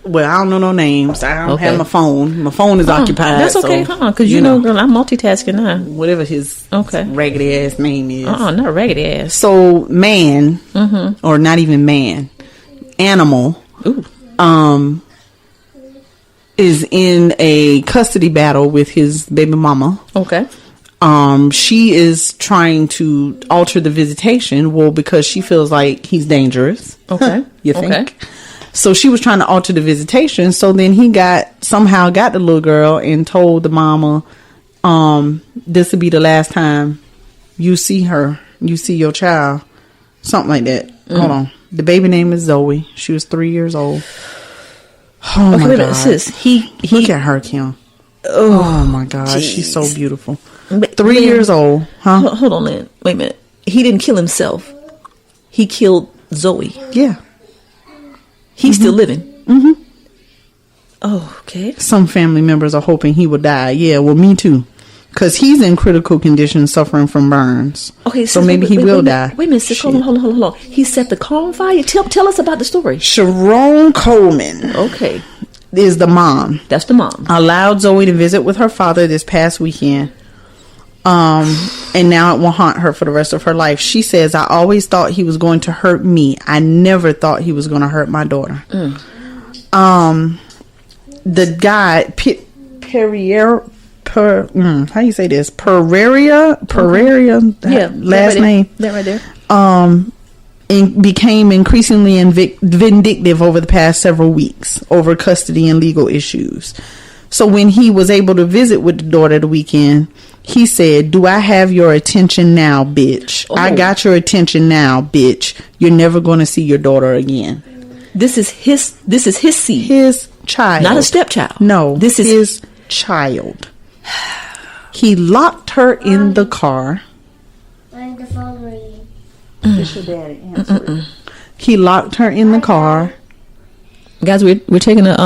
Well, I don't know no names. I don't have Okay. my phone. My phone is occupied. That's okay, so, because you know, girl, I'm multitasking now. whatever his raggedy ass name is. Not raggedy ass. So man, or not even man, animal, is in a custody battle with his baby mama. Okay. She is trying to alter the visitation. Well, because she feels like he's dangerous. Okay. You think? Okay. So she was trying to alter the visitation. So then he somehow got the little girl and told the mama, this will be the last time you see her, you see your child. Something like that. Hold on. The baby name is Zoe. She was 3 years old. Oh Okay, my wait a God. minute, sis. Look at her, Kim. Oh my God. She's so beautiful. But 3 Lynn, years old. Huh? Hold on, Lynn. Wait a minute. He didn't kill himself. He killed Zoe. Yeah. He's still living. Mm-hmm. Oh, okay. Some family members are hoping he will die. Yeah, well, me too. Because he's in critical condition suffering from burns. Okay, so sis, maybe he will die. Wait a minute, sis. Hold on. He set the car on fire. Tell us about the story. Sharon Coleman Okay. is the mom. That's the mom. Allowed Zoe to visit with her father this past weekend. And now it will haunt her for the rest of her life. She says, I always thought he was going to hurt me. I never thought he was going to hurt my daughter. The guy, how you say this? Pereira, Yeah. last name. That right there. And became increasingly vindictive over the past several weeks over custody and legal issues. So when he was able to visit with the daughter the weekend, he said, do I have your attention now, bitch? I got your attention now, bitch. You're never going to see your daughter again. This is his seed. His child. Not a stepchild. No. This is his child. He locked her in the car. Where's the phone ringing? It's your daddy. Answer it. He locked her in the car. Guys, we're taking a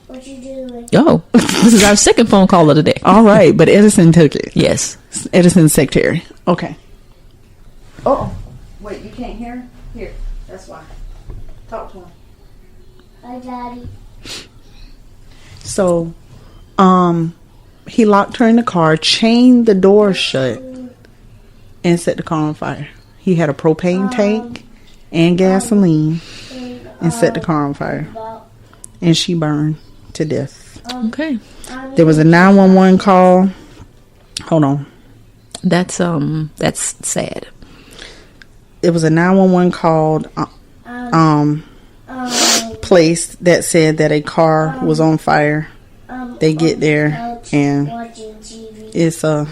What you doing? Oh, this is our second phone call of the day. All right, but Edison took it. Yes. Edison's secretary. Okay. Oh, wait, you can't hear? Here, that's why. Talk to him. Hi, Daddy. So, he locked her in the car, chained the door shut, and set the car on fire. He had a propane tank and gasoline and set the car on fire. And she burned to death. Okay. There was a 911 call. Hold on. That's sad. It was a 911 called place that said that a car was on fire. They get there and Watching TV. it's the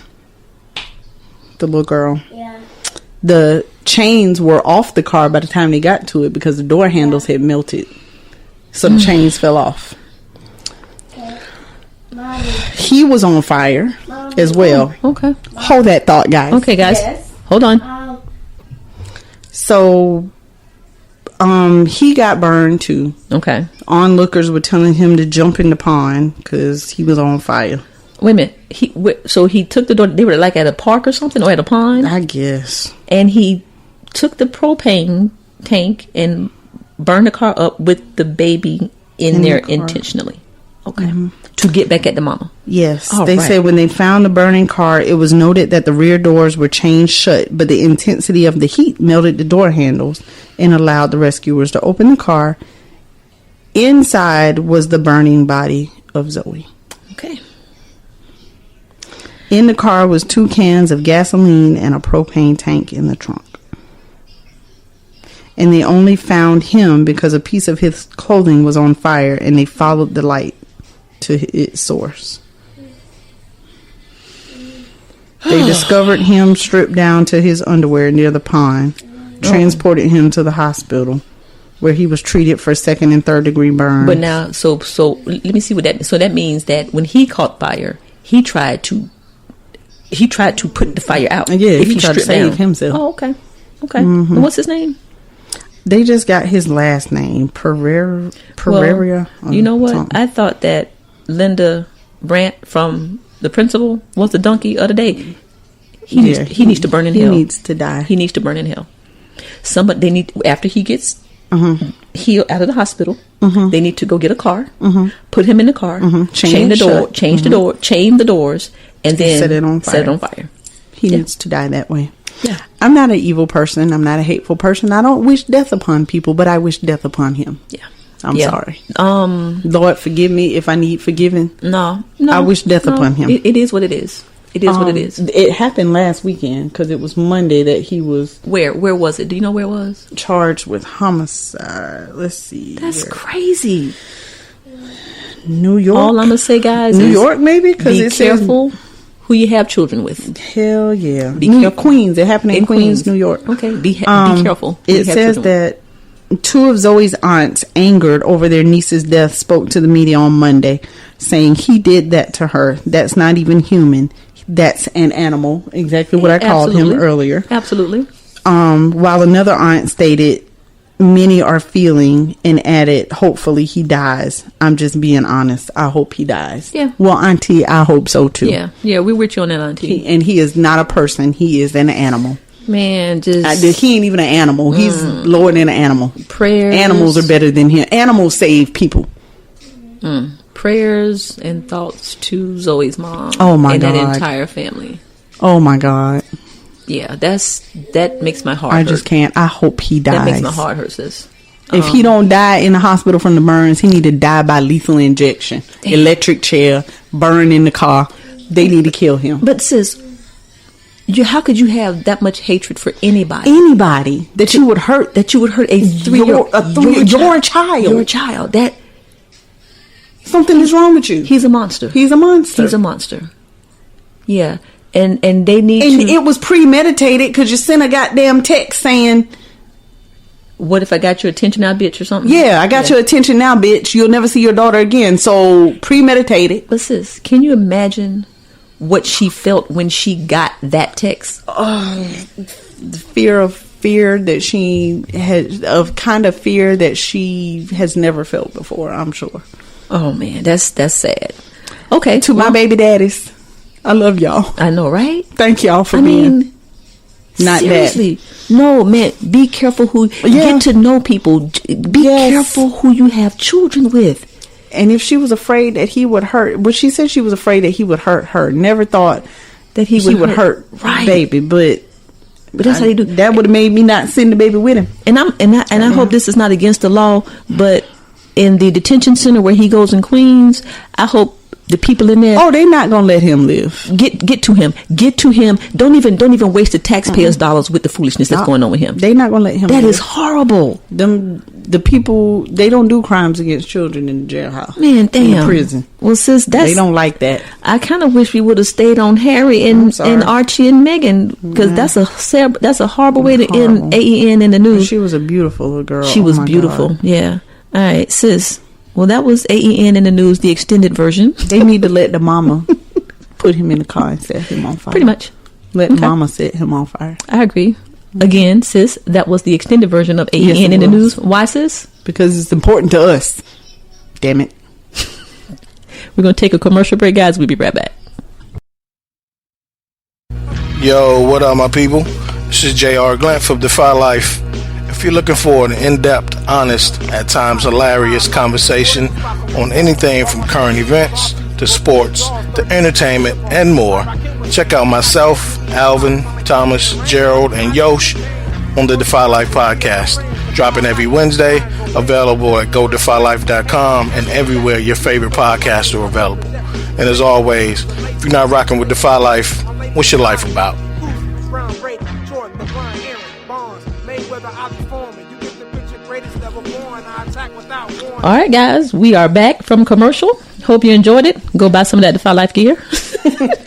little girl. Yeah. The chains were off the car by the time they got to it because the door handles had melted. So the chains fell off. Okay. Mommy. He was on fire as well. Okay. Hold that thought, guys. Okay, guys. Yes. Hold on. So he got burned too. Okay. Onlookers were telling him to jump in the pond because he was on fire. Wait a minute. So he took the door. They were like at a park or something, or at a pond, I guess. and he took the propane tank and burned the car up with the baby in there the car. intentionally. Okay. To get back at the mama. Yes. All They right. said when they found the burning car, it was noted that the rear doors were chained shut, but the intensity of the heat melted the door handles and allowed the rescuers to open the car. Inside was the burning body of Zoe. Okay. In the car was 2 cans of gasoline and a propane tank in the trunk. And they only found him because a piece of his clothing was on fire and they followed the light to its source. They discovered him stripped down to his underwear near the pond, transported him to the hospital where he was treated for 2nd and 3rd degree burns. But now, so let me see what that. So that means that when he caught fire, he tried to put the fire out. Yeah, if he tried to stripped save down. himself. Oh, okay. Okay. And what's his name? They just got his last name, Pereira. Well, you know what? I thought that Linda Brandt from The Principal was the donkey of the day. He needs to burn in hell. He needs to die. He needs to burn in hell. Somebody, they need, after he gets heal out of the hospital. They need to go get a car, put him in the car, Chain chain the it door, shut. change the door, chain the doors, and then Set it on fire. Set it on fire. He needs to die that way. Yeah. I'm not an evil person. I'm not a hateful person. I don't wish death upon people, but I wish death upon him. Yeah. I'm Yeah. sorry. Lord, forgive me if I need forgiving. No. I wish death upon him. It is what it is. It is what it is. It happened last weekend because it was Monday that he was Where was it? Do you know where it was? charged with homicide. Let's see. That's where- crazy. New York. All I'm gonna say, guys, New is York, maybe because be it careful who you have children with. says hell yeah. Be New careful. Queens. It happened in Queens, New York. Okay, be careful. who It you have says children that two of Zoe's aunts, angered over their niece's death, spoke to the media on Monday, saying he did that to her. That's not even human. That's an animal. Exactly what I called Absolutely. him earlier. Absolutely. While another aunt stated, many are feeling, and added, hopefully he dies. I'm just being honest. I hope he dies. Yeah. Well, Auntie, I hope so too. Yeah, we're with you on that, Auntie. He is not a person. He is an animal. Man, just He ain't even an animal. He's lower than an animal. prayers. Animals are better than him. Animals save people. Prayers and thoughts to Zoe's mom. Oh, my and God. that entire family. Oh my God. Yeah, that makes my heart I hurt. just can't. I hope he dies. That makes my heart hurt, sis. If he don't die in the hospital from the burns, he need to die by lethal injection, electric chair, burn in the car. They need to kill him. But sis, how could you have that much hatred for anybody? Anybody that you would hurt, That you would hurt a your child. Your child. That Something is wrong with you. he's a monster. He's a monster. He's a monster. Yeah, and they need And to. it was premeditated because you sent a goddamn text saying, What if I got your attention now, bitch, or something? "Yeah, I got your attention now, bitch. You'll never see your daughter again." So premeditated. But sis, can you imagine what she felt when she got that text? Fear that she has, of kind of fear that she has never felt before. I'm sure. Oh man, that's sad. Okay, To my baby daddies, I love y'all. I know, right? Thank y'all for I being mean, not seriously. No, man, be careful who Yeah. get to know people. Be Yes. careful who you have children with. And if she was afraid that he would hurt, but she said she was afraid that he would hurt her. Never thought That he would hurt. Right. baby. But But that's how you do. That would have made me not send the baby with him. And I hope this is not against the law, but in the detention center where he goes in Queens, I hope the people in there Oh, they're not gonna let him live. get to him. Get to him. Don't even waste the taxpayers' dollars with the foolishness that's going on with him. They're not gonna let him. That live. is horrible. The people, they don't do crimes against children in the jailhouse. Man, damn. In prison. Well, sis, They don't like that. I kind of wish we would have stayed on Harry and sorry. Archie and Meghan, because that's a horrible way to end AEN in the news. She was a beautiful little girl. She Oh was my beautiful. God. Yeah. All right, sis. Well, that was AEN in the news, the extended version. They need to let the mama put him in the car and set him on fire. Pretty much. Let Okay. mama set him on fire. I agree. Again, sis, that was the extended version of AEN Yes, it in the was. news. Why, sis? Because it's important to us. Damn it. We're going to take a commercial break, guys. We'll be right back. Yo, what up, my people? This is JR Glant from Defy Life. If you're looking for an in-depth, honest, at times hilarious conversation on anything from current events to sports to entertainment and more, check out myself, Alvin, Thomas, Gerald, and Yosh on the Defy Life podcast. Dropping every Wednesday, available at godefylife.com and everywhere your favorite podcasts are available. And as always, if you're not rocking with Defy Life, what's your life about? All right, guys. We are back from commercial. Hope you enjoyed it. Go buy some of that Defy Life gear.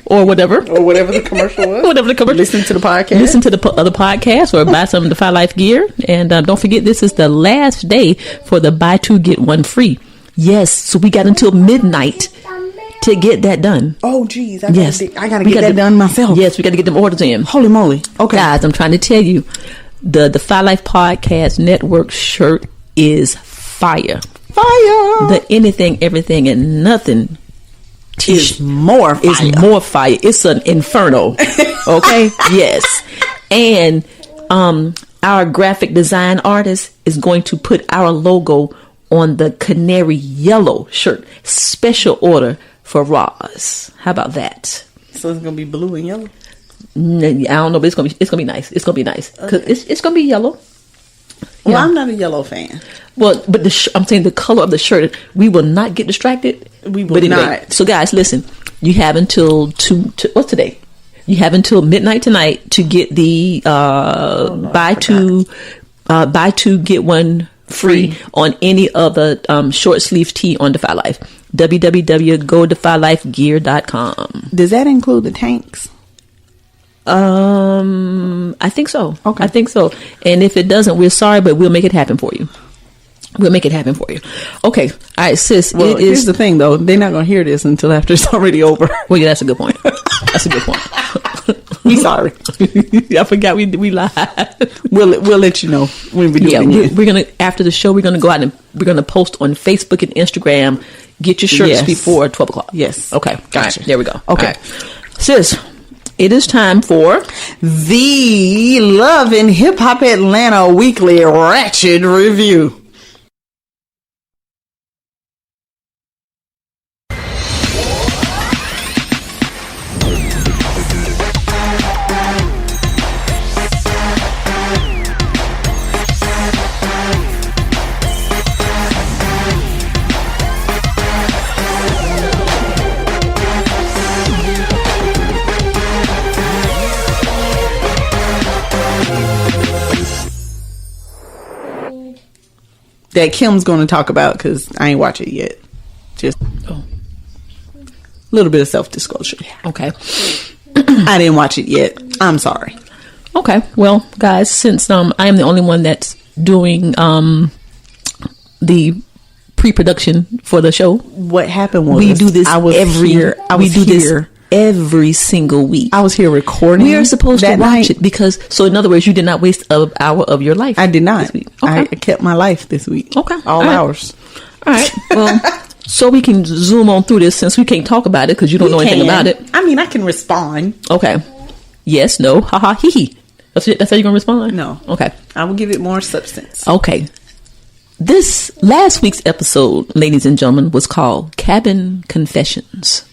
Or whatever. Or whatever the commercial was. Whatever the commercial. Listen to the podcast. Listen to the other podcasts or buy some Defy Life gear. And don't forget, this is the last day for the buy two, get one free. Yes, so we got until midnight to get that done. Oh, geez. I Yes. gotta We get got that done myself. Yes, we got to get them orders in. Holy moly. Okay. Guys, I'm trying to tell you, the Defy Life Podcast Network shirt is fire. Fire. The anything, everything, and nothing is more fire. Is more fire. It's an inferno. Okay? Yes. And our graphic design artist is going to put our logo on the canary yellow shirt. Special order for Roz. How about that? So it's gonna be blue and yellow. I don't know, but it's gonna be nice. It's gonna be nice because it's gonna be yellow. Well, I'm not a yellow fan. Well, but I'm saying the color of the shirt. We will not get distracted. We will not. So, guys, listen. You have until what's today? You have until midnight tonight to get the buy two get one free on any of the short sleeve tee on Defy Life. www.godefylifegear.com. Does that include the tanks? I think so. Okay. I think so. And if it doesn't, we're sorry, but we'll make it happen for you. Okay. All right, sis. Well, here's the thing, though. They're not going to hear this until after it's already over. Well, yeah, that's a good point. We sorry. I forgot we lied. We'll let you know when we do it again. We're gonna, after the show, we're gonna go out and we're gonna post on Facebook and Instagram. Get your shirts before 12 o'clock. Yes. Okay. Gotcha. Right, there we go. Okay. Right. Sis, it is time for the Love and Hip Hop Atlanta Weekly Ratchet Review. That Kim's going to talk about because I ain't watch it yet. Just a little bit of self-disclosure. Okay. I didn't watch it yet. I'm sorry. Okay. Well, guys, since I am the only one that's doing the pre-production for the show, what happened was we do this this every single week. I was here recording. We are supposed to watch night. it because. So, in other words, you did not waste an hour of your life. I did not. This week. Okay. I kept my life this week. Okay. All hours. All right. Well, so we can zoom on through this since we can't talk about it because you don't know anything about it. I mean, I can respond. Okay. Yes. No. Ha ha. Hee hee. That's how you're gonna respond. No. Okay. I will give it more substance. Okay. This last week's episode, ladies and gentlemen, was called Cabin Confessions.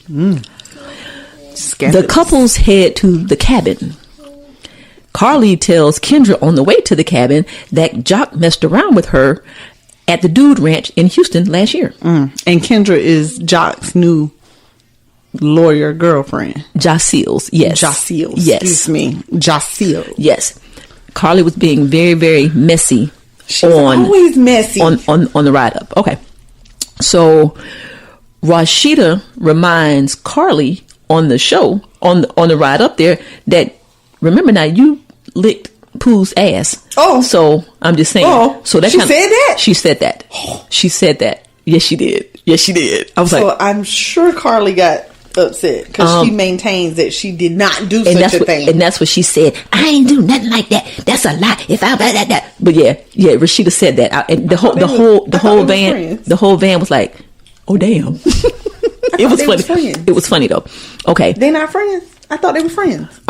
The couples head to the cabin. Carly tells Kendra on the way to the cabin that Jock messed around with her at the Dude Ranch in Houston last year. And Kendra is Jock's new lawyer girlfriend. Jacil's, yes. Jacil's, yes. Excuse me. Jacil. Yes. Carly was being very, very messy. She's always messy. On the ride up. Okay. So Rashida reminds Carly on the show, on the ride up there, that remember now you licked Pooh's ass. Oh. So I'm just saying. Oh. So that she said that? She said that. She said that. Yes, she did. I was so like, I'm sure Carly got upset because she maintains that she did not do such a thing. And that's what she said. I ain't do nothing like that. That's a lie. If I that. But yeah, Rashida said that. And the whole van was like, oh damn. It was funny. It was funny though. Okay. They're not friends? I thought they were friends.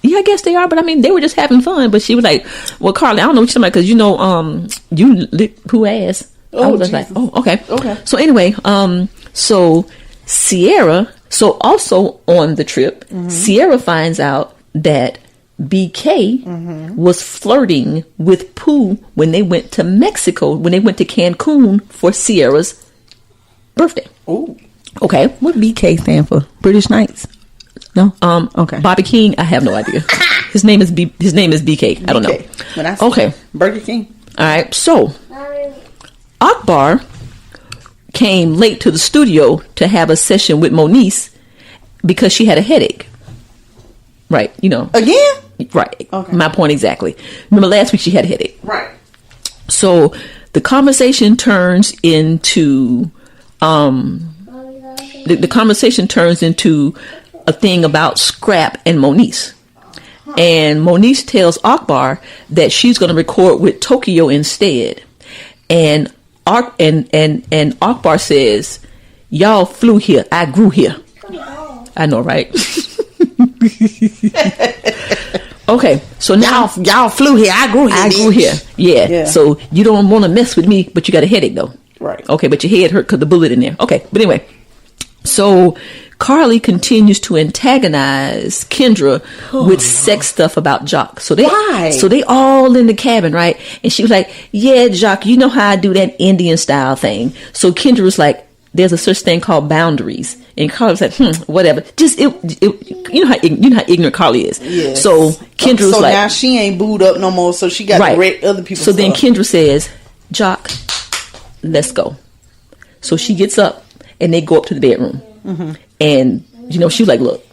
Yeah, I guess they are, but I mean, they were just having fun. But she was like, well, Carly, I don't know what you're talking about because, you licked Pooh ass. I was just like, oh, okay. Okay. So anyway, so Sierra, so also on the trip, Sierra finds out that BK was flirting with Pooh when they went to Mexico, when they went to Cancun for Sierra's birthday. Oh, okay. What BK stand for? British Knights? No. Okay. Bobby King. I have no idea. His name is BK. I don't know. Okay. Burger King. All right. So Akbar came late to the studio to have a session with Moniece because she had a headache. Right. Again. Right. Okay. My point exactly. Remember last week she had a headache. Right. So the conversation turns into the conversation turns into a thing about Scrap and Moniece. And Moniece tells Akbar that she's going to record with Tokyo instead. And Akbar says, y'all flew here. I grew here. I know, right? Okay, so now Y'all flew here. I grew here. I grew here. Yeah. So you don't want to mess with me, but you got a headache though. Right. Okay, but your head hurt because the bullet in there. Okay, but anyway, so Carly continues to antagonize Kendra with sex stuff about Jock. So they all in the cabin, right? And she was like, "Yeah, Jock, you know how I do that Indian style thing." So Kendra was like, "There's a such thing called boundaries." And Carly was like, whatever. Just you know how ignorant Carly is. Yes. So Kendra was like, now she ain't booed up no more. So she got to direct other people. So then Kendra says, "Jock, let's go." So she gets up and they go up to the bedroom. And she was like, "Look,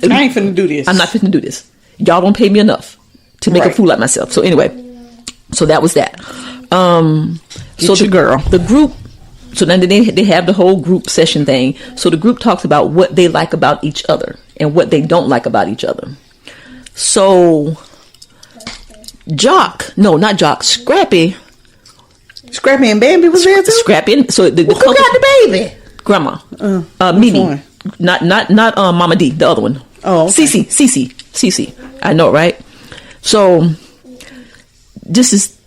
I ain't finna do this. I'm not finna do this. Y'all don't pay me enough to make a fool out of myself." So anyway, so that was that. So the group. So then they have the whole group session thing. So the group talks about what they like about each other and what they don't like about each other. So Scrappy and Bambi was there too. Scrappy. So who got the baby? Grandma. Mimi. Not Mama D, the other one. Oh, okay. Cece. I know, right? So this is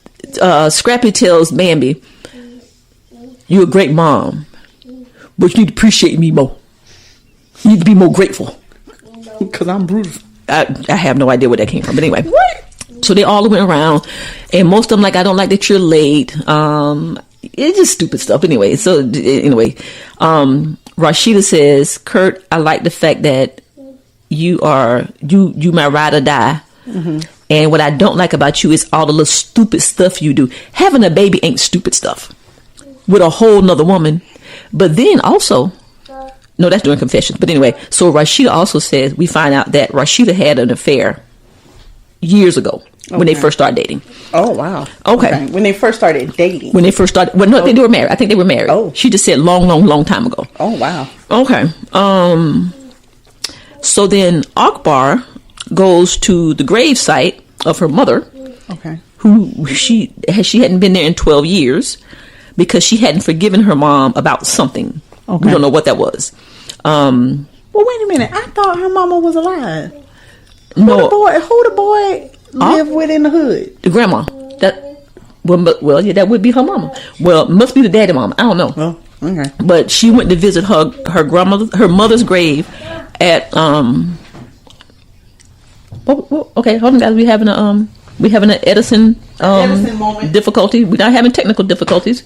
Scrappy tells Bambi, "You're a great mom, but you need to appreciate me more. You need to be more grateful." Because I'm brutal. I have no idea where that came from. But anyway. What? So they all went around, and most of them like, "I don't like that you're late." It's just stupid stuff. Anyway, Rashida says, "Kurt, I like the fact that you my ride or die. And what I don't like about you is all the little stupid stuff you do. Having a baby ain't stupid stuff with a whole nother woman." But then also, no, that's during confessions. But anyway, so Rashida also says, we find out that Rashida had an affair years ago when they first started dating. Oh, wow. Okay. When they first started dating. When they first started, well, no, they were married. I think they were married. Oh. She just said long time ago. Oh, wow. Okay. So then Akbar goes to the grave site of her mother. Okay. Who she hadn't been there in 12 years because she hadn't forgiven her mom about something. Okay. We don't know what that was. Well, wait a minute. I thought her mama was alive. No. Who the boy lived with in the hood? The grandma. Well, yeah, that would be her mama. Well, must be the daddy mama. I don't know. Oh, okay. But she went to visit her mother's grave at okay, hold on, guys. We having an Edison Edison moment. difficulty. We're not having technical difficulties.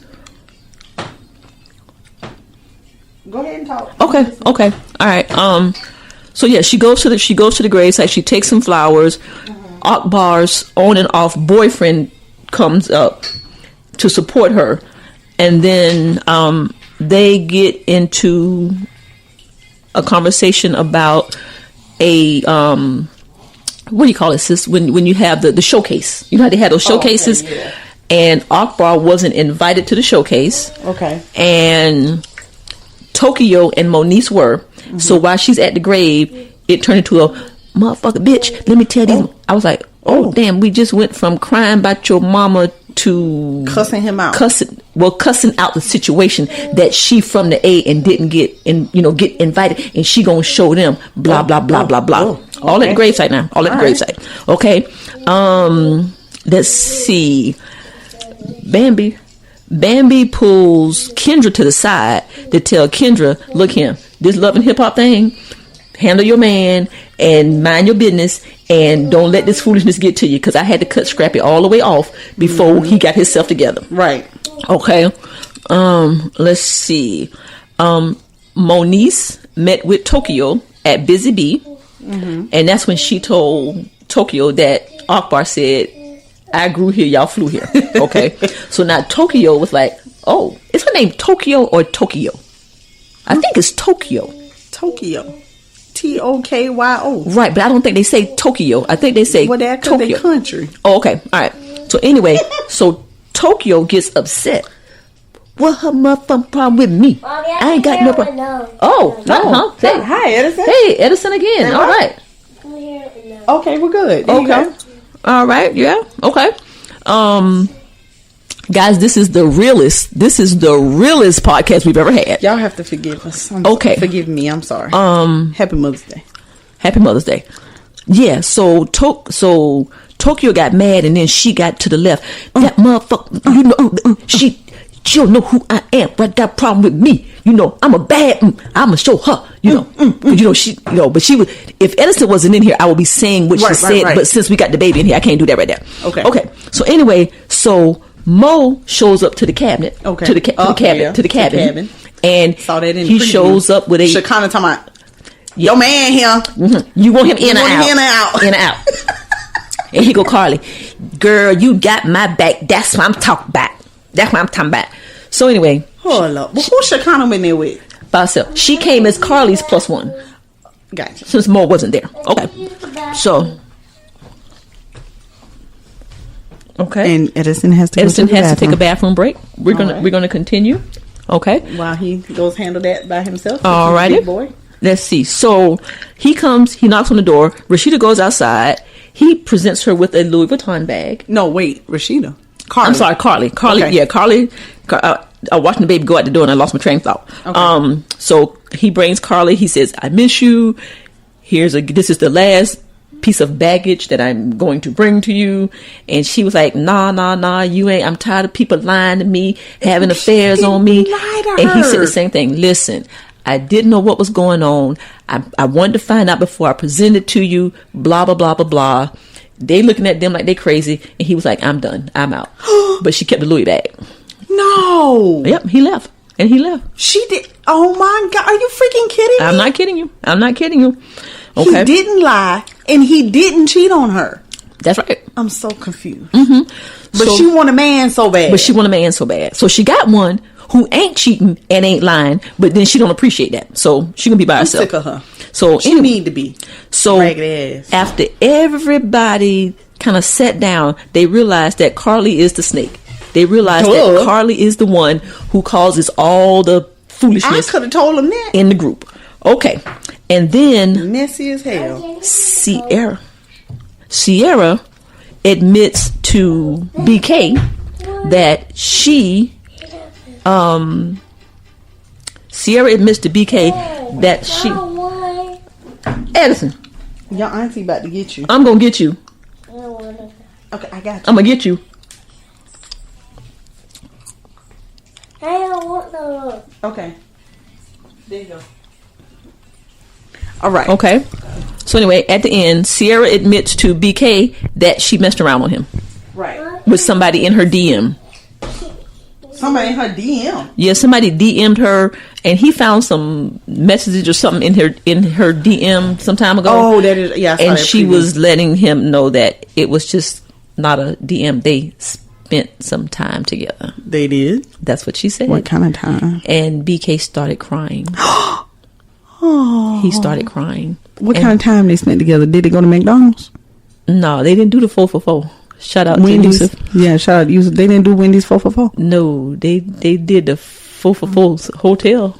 Go ahead and talk. Okay. All right. So yeah, she goes to the gravesite. She takes some flowers. Akbar's on and off boyfriend comes up to support her, and then they get into a conversation about a what do you call it, sis? When you have the showcase, you know how they had those showcases, okay, yeah. And Akbar wasn't invited to the showcase. Okay. And Tokyo and Moniece were. Mm-hmm. So while she's at the grave, it turned into a motherfucker bitch. Let me tell you. I was like, oh damn, we just went from crying about your mama to cussing him out. Cussing out the situation that she from the A and didn't get invited, and she gonna show them blah blah blah blah blah. Okay. All at the gravesite now. All at the gravesite. Okay. Let's see. Bambi pulls Kendra to the side to tell Kendra, look here, this love and hip hop thing, handle your man and mind your business and don't let this foolishness get to you, because I had to cut Scrappy all the way off before he got himself together. Right. Okay. Let's see. Moniece met with Tokyo at Busy Bee, and that's when she told Tokyo that Akbar said, I grew here, y'all flew here. Okay. So now Tokyo was like, oh, is her name Tokyo or Tokyo? I think it's Tokyo. Tokyo. Tokyo. Right, but I don't think they say Tokyo. I think they say Tokyo. They country. Oh, okay. All right. So anyway, so Tokyo gets upset. What her motherfucking problem with me? Mommy, I ain't got no problem. Oh, no. Hey, hi, Edison. Hey, Edison again. All right. Okay, we're good. There okay. All right. Yeah. Okay. Guys, this is the realest podcast we've ever had. Y'all have to forgive us. Okay. Forgive me. I'm sorry. Happy Mother's Day. Happy Mother's Day. Yeah, so Tokyo got mad, and then she got to the left. That motherfucker, you know, she don't know who I am, but got a problem with me. You know, I'm a bad. I'ma show her. You know, 'cause, you know she. You know, but she was. If Edison wasn't in here, I would be saying what she said. Right. But since we got the baby in here, I can't do that right there. Okay. So anyway, Mo shows up to the cabinet. Okay. To the cabin. And saw that in he shows up with a Shekinah talking about, your man here. Mm-hmm. You want him in and out. In and out. And he go, Carly, girl, you got my back. That's what I'm talking about. So anyway. Hold up. Well, who's Shekinah in there with? By herself. She came as Carly's +1. Gotcha. Since Mo wasn't there. Okay. So. Okay. And Edison has to take a bathroom break. We're gonna continue. Okay. While he goes handle that by himself. All righty. Big boy. Let's see. So he comes. He knocks on the door. Rashida goes outside. He presents her with a Louis Vuitton bag. No, wait, Rashida. Carly. I'm sorry, Carly. Okay. Yeah, Carly. I watching the baby go out the door and I lost my train of thought. Okay. So he brings Carly. He says, "I miss you. This is the last piece of baggage that I'm going to bring to you." And she was like, nah, you ain't. I'm tired of people lying to me, having affairs on me. And he said the same thing. Listen, I didn't know what was going on. I wanted to find out before I presented to you. Blah blah blah blah blah. They looking at them like they crazy, and he was like, "I'm done. I'm out." But she kept the Louis bag. No. Yep, he left. She did. Oh my God, are you freaking kidding me? I'm not kidding you. Okay. He didn't lie, and he didn't cheat on her. That's right. I'm so confused. Mm-hmm. But she want a man so bad. So she got one who ain't cheating and ain't lying, but then she don't appreciate that. So she gonna be by herself. I'm sick of her. So she need to be. So after everybody kind of sat down, they realized that Carly is the snake. They realized that Carly is the one who causes all the foolishness. I could have told him that in the group. Okay, and then messy as hell. Sierra admits to BK that she Edison, your auntie about to get you. I'm gonna get you. Okay, I got you. I'm gonna get you. I don't want no. Okay. There you go. All right. Okay. So anyway, at the end, Sierra admits to BK that she messed around on him. Right. With somebody in her DM. Somebody in her DM? Yeah, somebody DM'd her, and he found some messages or something in her DM some time ago. Oh, that is, yeah. And she was letting him know that it was just not a DM. They spent some time together. They did? That's what she said. What kind of time? And BK started crying. Oh. He started crying. What kind of time they spent together? Did they go to McDonald's? No, they didn't do the 4 for 4. Shout out Wendy's. to Yusuf. Yeah, shout out to Yusuf. They didn't do Wendy's 4 for 4. No, they did the 4 for 4 hotel.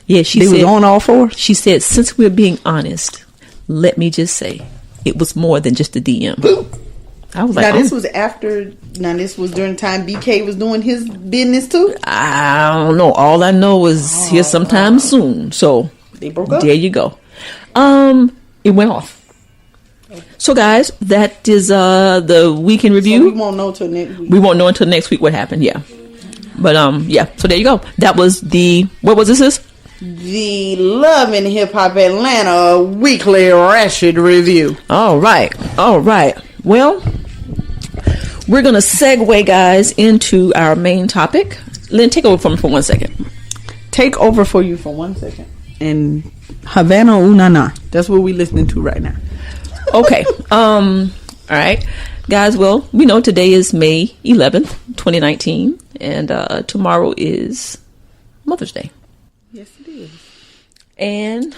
Yeah, she said. They was on all fours? She said, since we're being honest, let me just say, it was more than just a DM. I was like, this was after. Now this was during the time BK was doing his business too. I don't know. All I know is here sometime soon. So they broke up. There you go. It went off. So guys, that is the weekend review. So we won't know until next week. We won't know until next week what happened. Yeah, but yeah. So there you go. That was what was this? The Love and Hip Hop Atlanta weekly Ratchett review. All right. Well, we're gonna segue, guys, into our main topic. Lynn, take over for me for 1 second. Take over for you for 1 second. And Havana Unana. That's what we're listening to right now. Okay. All right, guys. Well, we know today is May 11th, 2019, and tomorrow is Mother's Day. Yes, it is. And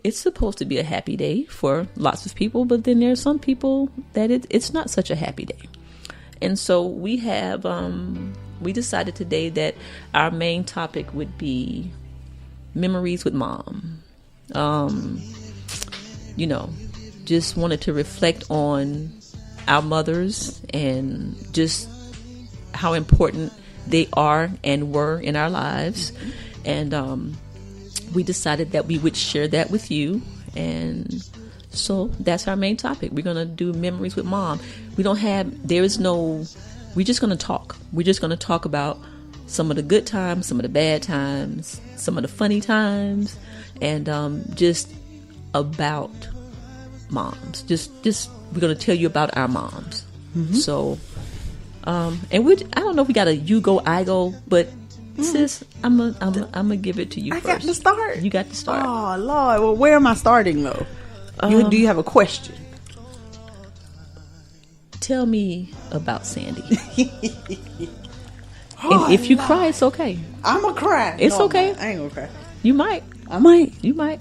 it's supposed to be a happy day for lots of people, but then there are some people that it's not such a happy day. And so we have we decided today that our main topic would be memories with mom. Just wanted to reflect on our mothers and just how important they are and were in our lives. And we decided that we would share that with you. And So that's our main topic. We're going to do memories with mom. We're just going to talk. We're just going to talk about some of the good times, some of the bad times, some of the funny times, and just about moms. Just we're going to tell you about our moms. So, and I don't know if we got a you go, I go, but sis, I'm gonna give it to you first. I got to start. You got to start. Oh Lord, well, where am I starting though? Do you have a question? Tell me about Sandy. And if you cry, it's okay. I'm gonna cry. It's okay. I ain't gonna cry. You might. I might. You might.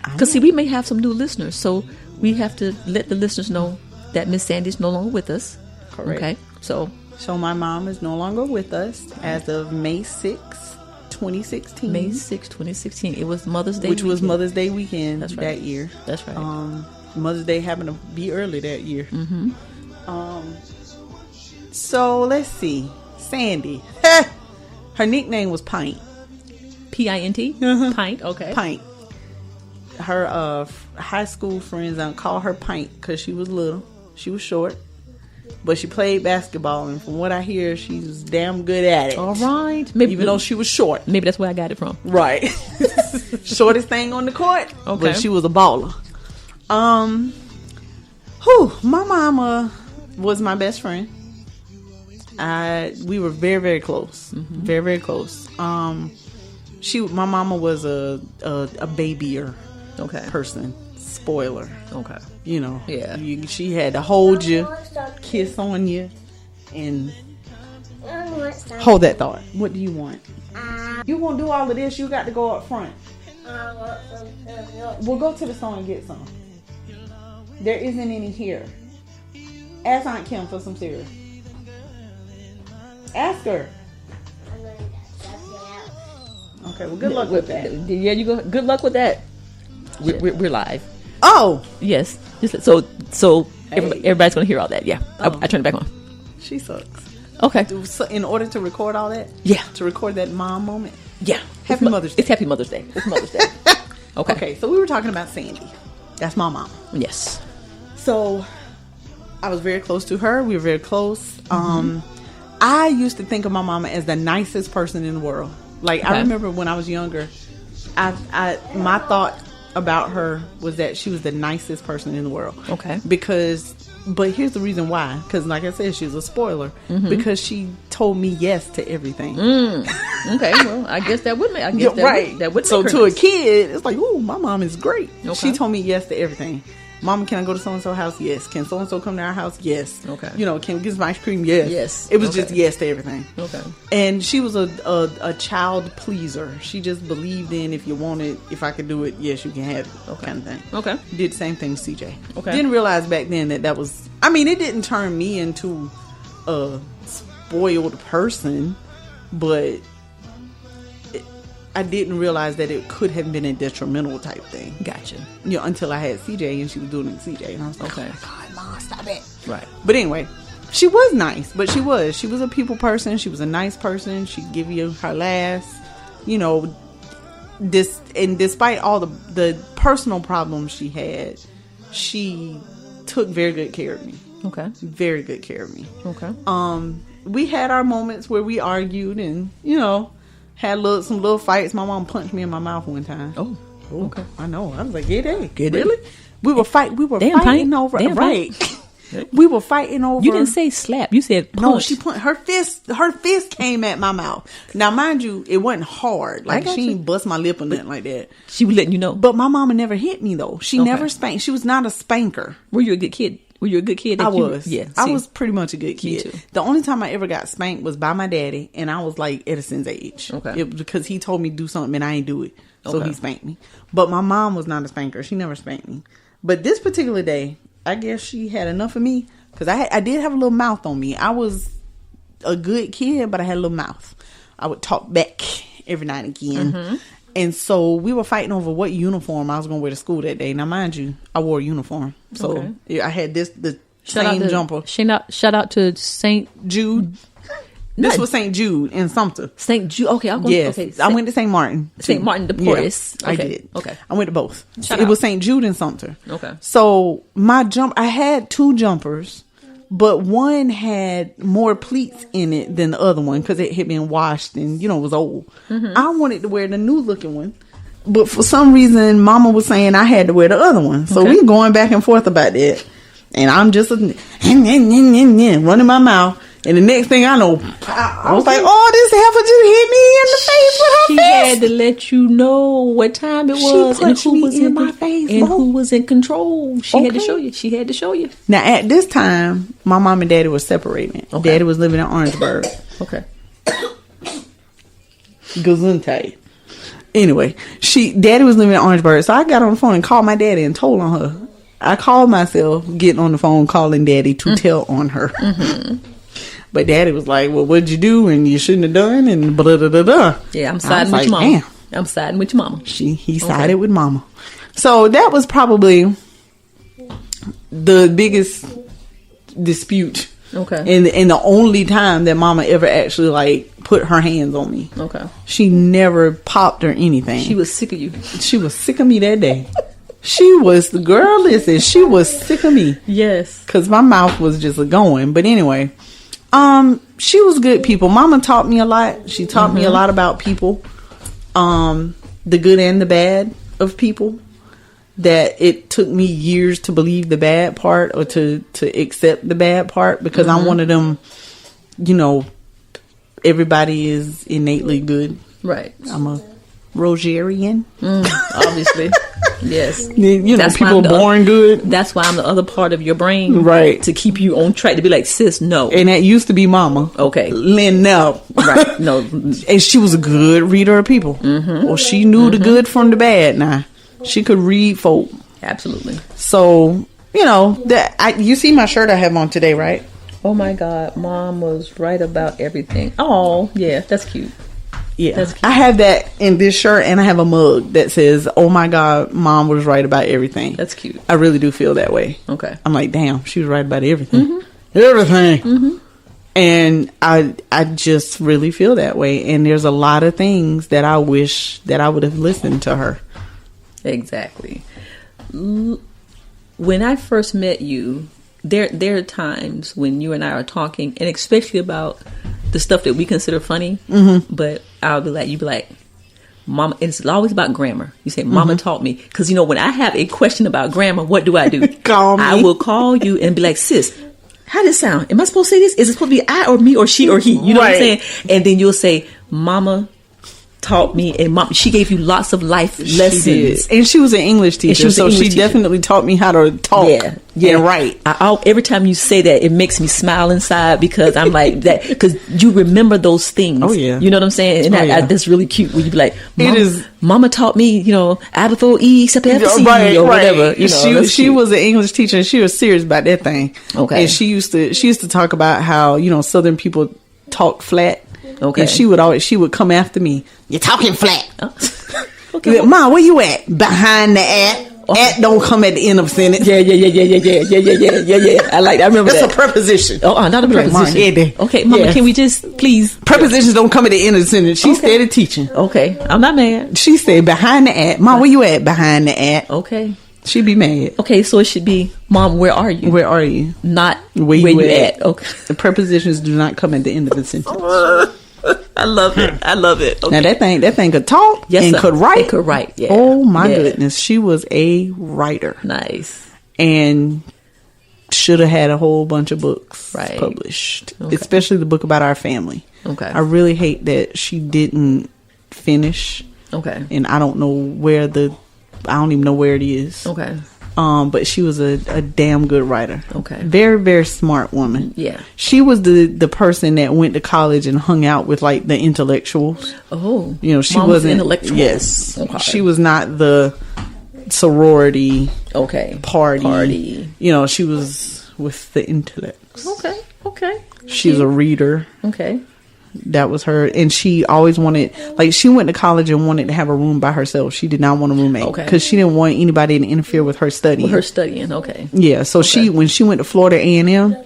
Because see, we may have some new listeners, so we have to let the listeners know that Miss Sandy's no longer with us. Correct. Okay. So my mom is no longer with us as of May 6th, 2016. May 6th, 2016. It was Mother's Day Which weekend. was Mother's Day weekend That's right. that year. That's right. Mother's Day happened to be early that year. So let's see. Sandy. Her nickname was Pint. P-I-N-T? Pint? Okay. Pint. Her high school friends don't call her Pint because she was little. She was short. But she played basketball, and from what I hear, she was damn good at it. All right. Maybe, even though she was short. Maybe that's where I got it from. Right. Shortest thing on the court. Okay. But she was a baller. My mama was my best friend. We were very, very close. Very, very close. My mama was a babyer person. Spoiler. Okay. You know. Yeah. She had to hold you, kiss on you, and hold that thought. What do you want? You won't do all of this. You got to go up front. We'll go to the store and get some. There isn't any here. Ask Aunt Kim for some cereal. Ask her. Okay, well, good luck with that. Yeah, you go. Good luck with that. We're live. Oh, yes. So Hey. everybody's gonna hear all that. Yeah, Oh. I turned it back on. she sucks. Okay. So in order to record all that, Yeah. to record that mom moment. Yeah. Happy Mother's Day. It's Happy Mother's Day. It's Mother's Day. Okay. Okay, so we were talking about Sandy. That's my mom. Yes. So I was very close to her. We were very close. I used to think of my mama as the nicest person in the world. Like, I remember when I was younger, my thought about her was that she was the nicest person in the world. Okay. But here's the reason why. Because, like I said, she was a spoiler. Because she told me yes to everything. Okay. Well, I guess that would make. That would. So make to her a nice. kid, it's like, ooh, my mom is great. Okay. She told me yes to everything. Mama, can I go to so-and-so house? Yes. Can so-and-so come to our house? Yes. Okay. Can we get some ice cream? Yes. Yes. It was Okay. just yes to everything. Okay. And she was a child pleaser. She just believed in, if I could do it, yes, you can have it, kind of thing. Okay. Did the same thing to CJ. Okay. Didn't realize back then that was, it didn't turn me into a spoiled person, but I didn't realize that it could have been a detrimental type thing. Gotcha. Until I had CJ and she was doing it to CJ. And I was like, Okay. oh my God, Mom, stop it. Right. But anyway, she was nice, but she was a people person. She was a nice person. She'd give you her last, despite all the personal problems she had, she took very good care of me. Okay. Very good care of me. Okay. We had our moments where we argued and, had some little fights. My mom punched me in my mouth one time. Oh. Okay. I know. I was like, get it. Really? We were fighting over Damn right. We were fighting over. You didn't say slap. You said punch. No, she punched her fist came at my mouth. Now, mind you, it wasn't hard. Like, she didn't bust my lip or nothing like that. She was letting you know. But my mama never hit me though. She never spanked. She was not a spanker. Were you a good kid? Were you a good kid? I was. Yeah. I was pretty much a good kid. Me too. The only time I ever got spanked was by my daddy, and I was like Edison's age. Okay. It was because he told me to do something and I ain't do it. So Okay. he spanked me. But my mom was not a spanker. She never spanked me. But this particular day, I guess she had enough of me. Because I did have a little mouth on me. I was a good kid, but I had a little mouth. I would talk back every now and again. And so we were fighting over what uniform I was going to wear to school that day. Now, mind you, I wore a uniform. So I had the same jumper. Shout out to St. Jude. This was St. Jude in Sumter. St. Jude. Okay, I'll go. Yes, Okay, I went to St. Martin. St. Martin de Portis. Yeah, I Okay, did. okay. I went to both. Shout It out. was St. Jude in Sumter. Okay. So I had 2 jumpers, but one had more pleats in it than the other one because it had been washed and it was old. I wanted to wear the new looking one, but for some reason, Mama was saying I had to wear the other one. So we going back and forth about that, and I'm just running my mouth. And the next thing I know, I was like, "Oh, this heifer just hit me in the face with her She fist." had to let you know what time it was and punched who me was in my face, and Mom. who was in control. She had to Okay. show you. She had to show you. Now, at this time, my mom and daddy were separated. Okay. Daddy was living in Orangeburg. Okay. Gesundheit. Anyway, daddy was living in Orangeburg, so I got on the phone and called my daddy and told on her. I called myself getting on the phone calling daddy to tell on her. But daddy was like, "Well, what'd you do? And you shouldn't have done." And blah, blah, blah, blah. Yeah, I'm I was siding with like, your mama. "Damn." I'm siding with your mama. He sided with mama. So that was probably the biggest dispute. Okay. And the only time that mama ever actually like put her hands on me. Okay. She never popped or anything. She was sick of you. She was sick of me that day. She was the girl. Listen, she was sick of me. Yes. Cause my mouth was just going. But anyway, she was good people. Mama taught me a lot. She taught me a lot about people, the good and the bad of people. That it took me years to believe the bad part or to accept the bad part because I'm one of them. Everybody is innately good. Right. I'm a Rogerian. Obviously. Yes. That's people born good. That's why I'm the other part of your brain. Right. To keep you on track, to be like, sis, no. And that used to be mama. Okay. Lynn, no. Right. No. And she was a good reader of people. Well, she knew the good from the bad now. She could read folk. Absolutely. So, you see my shirt I have on today, right? Oh my God. Mom was right about everything. Oh, yeah. That's cute. Yeah. That's cute. I have that in this shirt and I have a mug that says, "Oh my God, Mom was right about everything." That's cute. I really do feel that way. Okay. I'm like, damn, she was right about everything. Everything. And I just really feel that way. And there's a lot of things that I wish that I would have listened to her. Exactly. When I first met you, there are times when you and I are talking, and especially about the stuff that we consider funny. But you'd be like, "Mama," it's always about grammar. You say, "Mama taught me," because when I have a question about grammar, what do? Call me. I will call you and be like, "Sis, how does it sound? Am I supposed to say this? Is it supposed to be I or me or she or he?" You know what I'm saying? And then you'll say, "Mama taught me," and Mom, she gave you lots of life lessons. She did. And she was an English teacher, so she definitely taught me how to talk and write. Every time you say that, it makes me smile inside because I'm like that, because you remember those things. Oh yeah, you know what I'm saying, and that's really cute. When you be like, Mama taught me, Abathor E except or whatever. She was an English teacher, and she was serious about that thing. Okay, and she used to talk about how Southern people talk flat. Okay, and she would come after me. "You're talking flat." Okay, "Mom, where you at?" "Behind the at." At don't come at the end of sentence. Yeah. I remember That's that. a preposition. Oh, not a preposition. Okay, Mama, yes. Can we just please? Prepositions don't come at the end of the sentence. She started teaching. Okay, I'm not mad. She said behind the at. "Mom, where you at?" "Behind the at." Okay. She'd be mad. Okay, so it should be, "Mom, where are you?" Where are you? Not where you at. Okay. The prepositions do not come at the end of the sentence. I love it. Okay. Now that thing could talk and sir. could write. It could write. Yeah. Oh my goodness, she was a writer. Nice. And should have had a whole bunch of books published, especially the book about our family. Okay. I really hate that she didn't finish. Okay. And I don't know where I don't even know where it is. Okay. But she was a damn good writer. Okay. Very, very smart woman. Yeah. She was the person that went to college and hung out with like the intellectuals. Oh. She Mom wasn't intellectual. Yes. Okay. She was not the sorority party. She was with the intellects. Okay. She's a reader. Okay. That was her, and she always wanted, she went to college and wanted to have a room by herself. She did not want a roommate because she didn't want anybody to interfere with her studying. Okay. Yeah, so when she went to Florida A&M,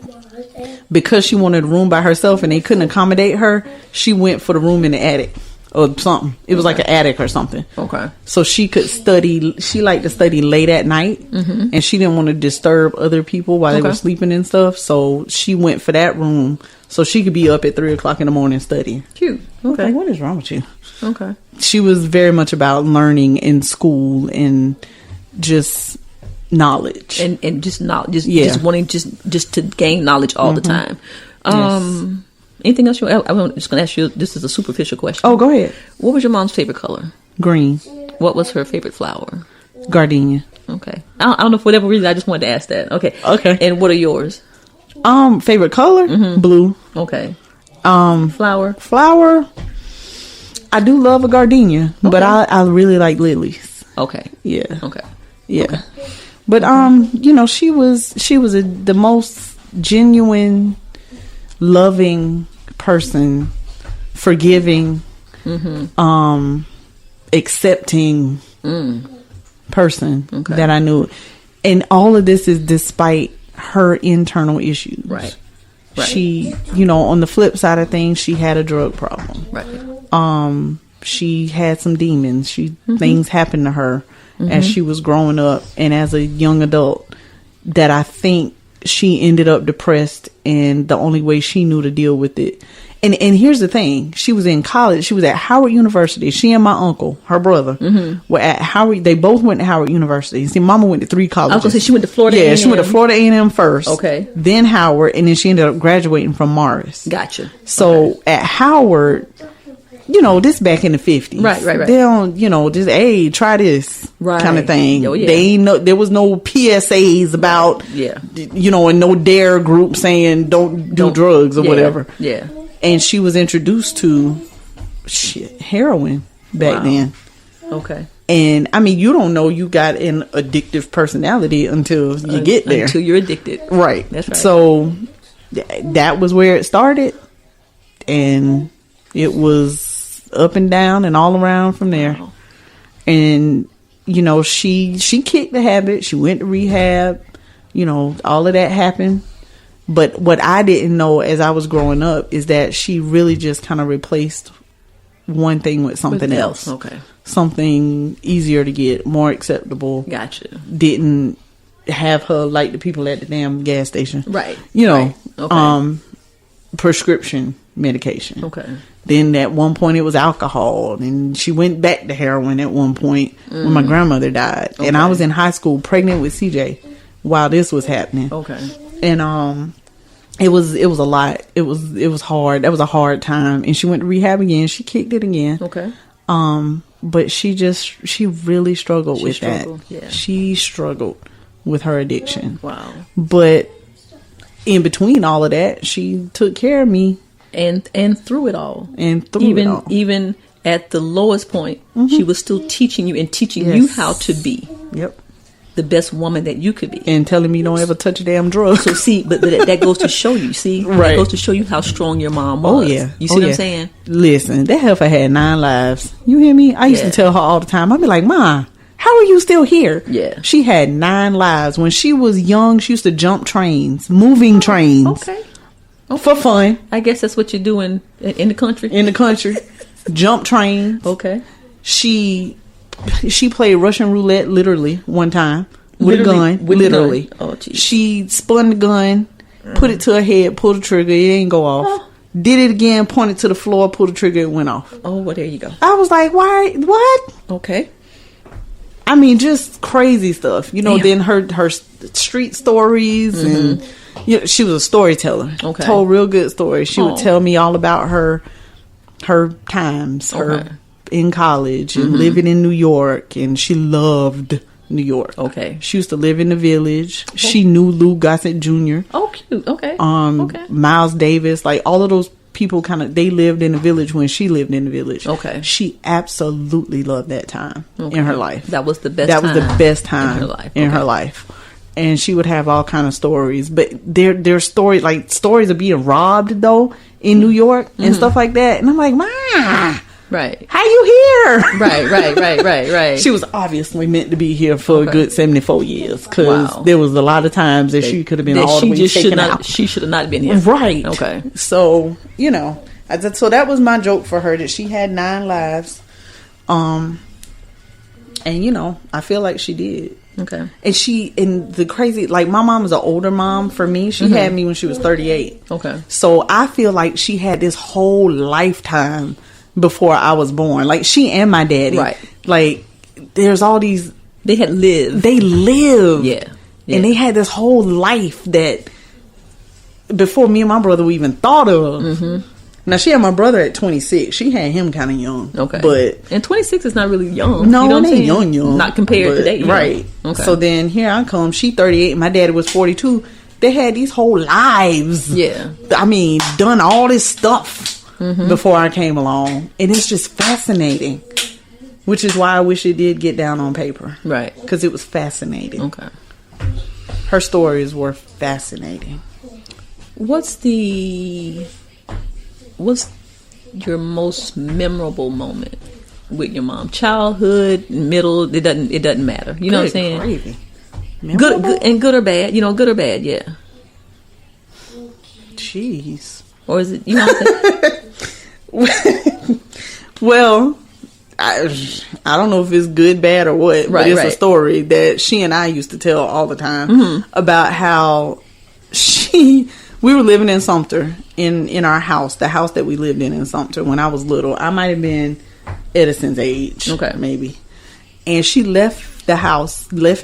because she wanted a room by herself and they couldn't accommodate her, she went for the room in the attic or something. It was like an attic or something. Okay. So she could study. She liked to study late at night, and she didn't want to disturb other people while they were sleeping and stuff. So she went for that room so she could be up at 3 o'clock in the morning studying. Cute. Okay. Like, what is wrong with you? Okay. She was very much about learning in school and just knowledge and just knowledge, just wanting just to gain knowledge all the time. Anything else I'm just gonna ask you, this is a superficial question. Oh, go ahead. What was your mom's favorite color? Green. What was her favorite flower? Gardenia. Okay. I don't know, for whatever reason, I just wanted to ask that. Okay. And what are yours? Favorite color? Blue. Okay. Flower, I do love a gardenia, but I really like lilies. Okay. Yeah. Okay. Yeah. Okay. But she was the most genuine, loving person, forgiving, accepting person that I knew. And all of this is despite her internal issues. Right. She, on the flip side of things, she had a drug problem. Right. She had some demons. Things happened to her as she was growing up and as a young adult that I think she ended up depressed, and the only way she knew to deal with it. And here's the thing. She was in college. She was at Howard University. She and my uncle, her brother, were at Howard. They both went to Howard University. See, Mama went to 3 colleges. I was going to say she went to Florida A&M. Yeah, she went to Florida A&M first. Okay. Then Howard, and then she ended up graduating from Morris. Gotcha. So at Howard, this back in the 50s. Right. They don't, just, hey, try this kind of thing. Oh, yeah. They ain't there was no PSAs about, and no dare group saying don't do drugs or whatever. Yeah. And she was introduced to heroin back then. Okay. And I mean, you don't know you got an addictive personality until you get there. Until you're addicted. Right. That's right. So that was where it started. And it was up and down and all around from there. Wow. And, she kicked the habit. She went to rehab. All of that happened. But what I didn't know as I was growing up is that she really just kind of replaced one thing with something else. Okay. Something easier to get, more acceptable. Gotcha. Didn't have her like the people at the damn gas station. Right. Right. Okay. Prescription medication. Okay. Then at one point it was alcohol, and she went back to heroin at one point when my grandmother died. And I was in high school pregnant with CJ while this was happening. Okay. And it was a lot. It was hard. That was a hard time. And she went to rehab again. She kicked it again. Okay. But she really struggled with that. Yeah. She struggled with her addiction. Wow. But in between all of that, she took care of me. And through it all. Even at the lowest point, she was still teaching you and teaching you how to be. Yep. The best woman that you could be. And telling me don't ever touch a damn drug. So see, but that goes to show you, right. That goes to show you how strong your mom was. Oh yeah. You see what I'm saying? Listen, that heifer had 9 lives. You hear me? I used to tell her all the time. I'd be like, Ma, how are you still here? Yeah. She had 9 lives. When she was young, she used to jump trains, moving trains. Okay. For fun. I guess that's what you're doing in the country. In the country. Jump trains. Okay. She played Russian roulette literally one time. With a gun. Literally. Oh, geez. She spun the gun, put it to her head, pulled the trigger, it didn't go off. Oh. Did it again, pointed to the floor, pulled the trigger, it went off. Oh, well, there you go. I was like, why? What? Okay. I mean, just crazy stuff. Damn. Then her street stories and she was a storyteller. Okay. Told real good stories. She would tell me all about her times, her in college and living in New York, and she loved New York. Okay. She used to live in the Village. Oh. She knew Lou Gossett Jr. Oh, cute. Okay. Miles Davis, like all of those people they lived in the Village when she lived in the Village. Okay. She absolutely loved that time in her life. That was the best time in her life. In her life. And she would have all kind of stories. But their stories, like stories of being robbed though in New York and stuff like that. And I'm like, Ma, Right. How you here? Right. She was obviously meant to be here for a good 74 years because there was a lot of times that she could have been all the way taken out. She should have not been here. Right. Okay. So, so that was my joke for her, that she had 9 lives. And, I feel like she did. Okay. And the crazy, like, my mom is an older mom for me. She had me when she was 38. Okay. So I feel like she had this whole lifetime before I was born. Like, she and my daddy. Right. Like, there's all these. They had lived. They lived. Yeah. And they had this whole life that before me and my brother we even thought of. Mm-hmm. Now, she had my brother at 26. She had him kind of young. Okay. And 26 is not really young. No, you know it ain't young. Not compared to that. Right. Okay. So then here I come. She 38 and my daddy was 42. They had these whole lives. Yeah. I mean, done all this stuff before I came along. And it's just fascinating. Which is why I wish it did get down on paper. Right. Because it was fascinating. Okay. Her stories were fascinating. What's your most memorable moment with your mom? Childhood, middle, it doesn't matter. You know what I'm saying? Crazy. Good or bad. Good or bad, yeah. Jeez. Or is it, you know what I'm saying? Well, I don't know if it's good, bad, or what, but it's a story that she and I used to tell all the time about how we were living in Sumter in our house, the house that we lived in Sumter when I was little. I might have been Edison's age, maybe. And she left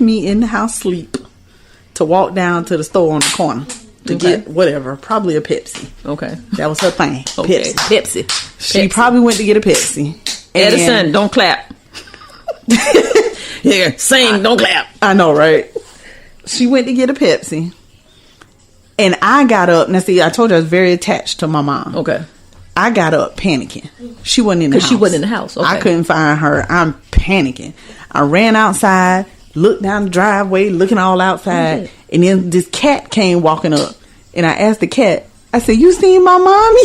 me in the house sleep to walk down to the store on the corner to get whatever, probably a Pepsi. Okay. That was her thing. Okay. Pepsi. She probably went to get a Pepsi. Edison, don't clap. Here, sing, don't clap. I know, right? She went to get a Pepsi. And I got up. Now, see, I told you I was very attached to my mom. Okay. I got up panicking. She wasn't in the house. Because she wasn't in the house. Okay. I couldn't find her. I'm panicking. I ran outside, looked down the driveway, looking all outside. And then this cat came walking up. And I asked the cat, I said, "You seen my mommy?"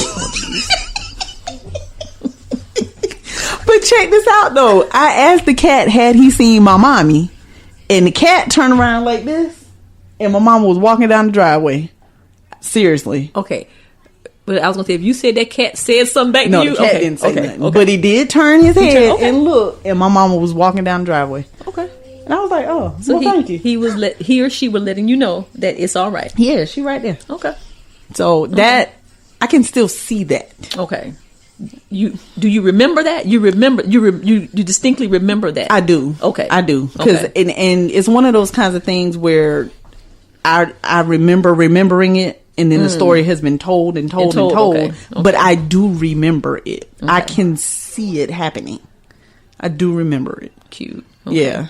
But check this out, though. I asked the cat, had he seen my mommy? And the cat turned around like this. And my mama was walking down the driveway. Seriously. Okay. But I was going to say, if you said that cat said something back to you. No, the cat didn't say nothing. Okay. But he did turn his head and look. And my mama was walking down the driveway. Okay. And I was like, oh, so thank you. He or she was letting you know that it's all right. Yeah, she right there. Okay. So that, I can still see that. Okay. Do you remember that? You distinctly remember that? I do. Okay. I do. Because and it's one of those kinds of things where I remember remembering it, and then the story has been told and told and told. Okay. But I do remember it. Okay. I can see it happening. I do remember it. Cute. Okay. Yeah.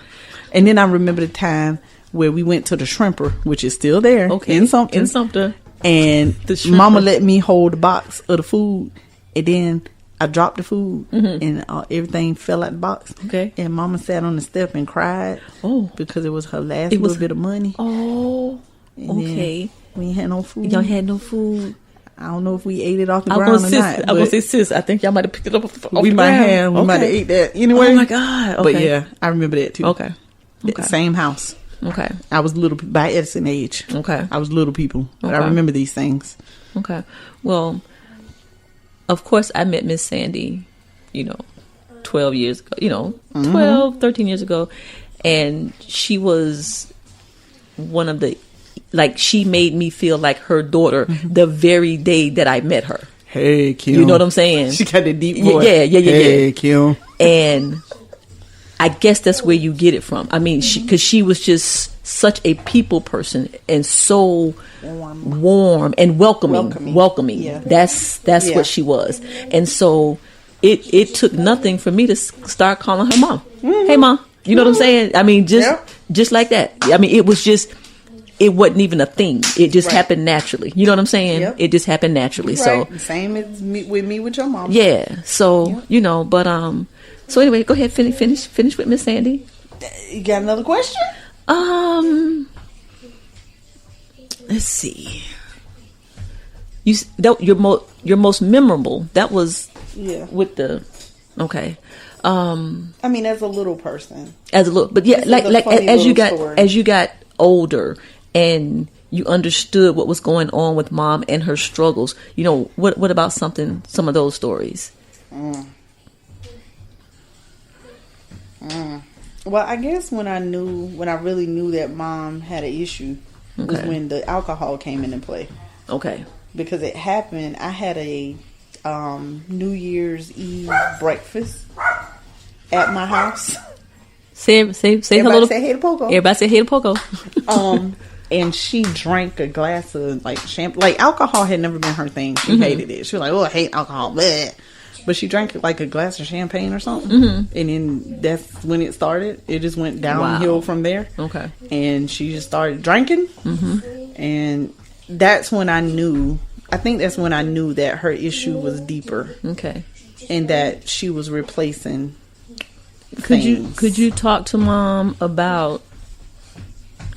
And then I remember the time where we went to the Shrimper, which is still there in Sumter. And Mama let me hold the box of the food, and then I dropped the food, and everything fell out the box. Okay. And Mama sat on the step and cried. Oh, because it was her last little bit of money. Oh, okay. We ain't had no food. Y'all had no food. I don't know if we ate it off the ground or not. I was gonna say, sis, I think y'all might have picked it up off the ground. We might have ate that anyway. Oh my God. Okay. But yeah, I remember that too. Okay. Same house. Okay. I was little by Edison age. Okay. I was little people, but I remember these things. Okay. Well, of course, I met Miss Sandy, 12 years ago, 12, 13 years ago. And she was one of the, she made me feel like her daughter the very day that I met her. Hey, Kim. You know what I'm saying? She got the deep voice. Yeah. Hey, Kim. And I guess that's where you get it from. I mean, because she was just such a people person and so warm and welcoming. Yeah. That's what she was. And so it took nothing for me to start calling her mom. Mm-hmm. Hey, Mom. You know what I'm saying? I mean, just like that. I mean, it wasn't even a thing. It just happened naturally. You know what I'm saying? Yep. It just happened naturally. Right. So same as with me with your mom. Yeah. So but so anyway, go ahead, finish with Miss Sandy. You got another question? Let's see. Your most memorable. That was with the Okay. I mean, as a little person. As a little, but yeah, This like is a funny as you little got story. older and you understood what was going on with mom and her struggles. You know, what about some of those stories? Well, I guess when I really knew that mom had an issue was when the alcohol came into play. Okay. Because it happened, I had a New Year's Eve breakfast at my house. Say hello. Everybody say hey to Poco. Everybody say hey to Poco. And she drank a glass of like champagne. Like alcohol had never been her thing. She hated it. She was like, "Oh, I hate alcohol." Bleh. But she drank like a glass of champagne or something, and then that's when it started. It just went downhill from there. Okay. And she just started drinking, and that's when I knew. I think that's when I knew that her issue was deeper. Okay. And that she was replacing. Could you talk to mom about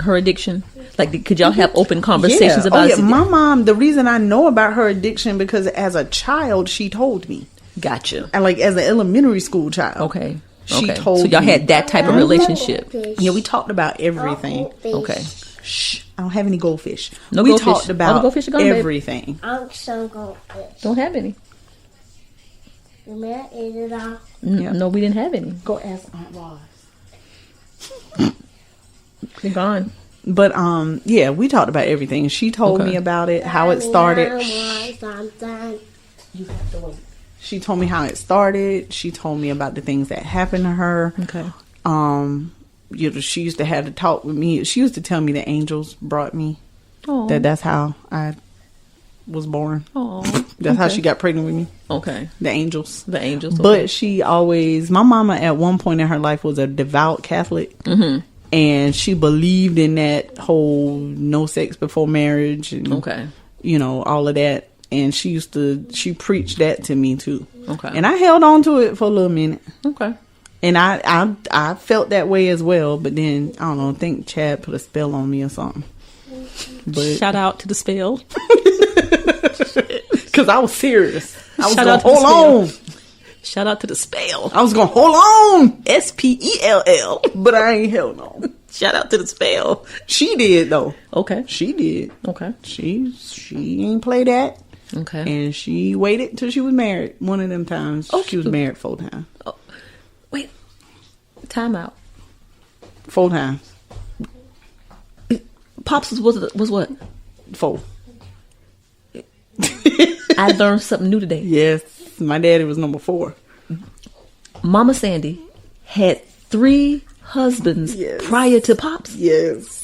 her addiction? Like, could y'all have open conversations about it? My mom, the reason I know about her addiction because as a child she told me. Gotcha. And like as an elementary school child. Okay. She told so y'all me. had that type of relationship. Yeah, we talked about everything. Okay. Shh, I don't have any goldfish. No we goldfish. talked All the about goldfish are gone, babe. everything. I'm so goldfish. Don't have any. You may I eat it all? No, we didn't have any. Go ask Aunt Roz. They're gone. But yeah, we talked about everything. She told me about it, how it started. You have to wait. She told me how it started. She told me about the things that happened to her. Okay. You know, she used to have to talk with me. She used to tell me that angels brought me. Oh. That's how I was born. Oh. That's how she got pregnant with me. Okay. The angels. The angels. But she always, my mama at one point in her life was a devout Catholic. Mm-hmm. And she believed in that whole no sex before marriage. And, you know, all of that. And she preached that to me too. Okay. And I held on to it for a little minute. Okay. And I felt that way as well. But then, I don't know, I think Chad put a spell on me or something. But shout out to the spell. Because I was serious. I was Shout going out to to the hold on. Shout out to the spell. I was going to hold on. SPELL. But I ain't held on. Shout out to the spell. She did, though. Okay. She did. Okay. She ain't play that. Okay. And she waited till she was married. One of them times. Oh, she was married 4 times. Oh. Wait. Time out. 4 times. Pops was what? 4. I learned something new today. Yes. My daddy was number 4. Mama Sandy had 3 husbands prior to Pops. Yes.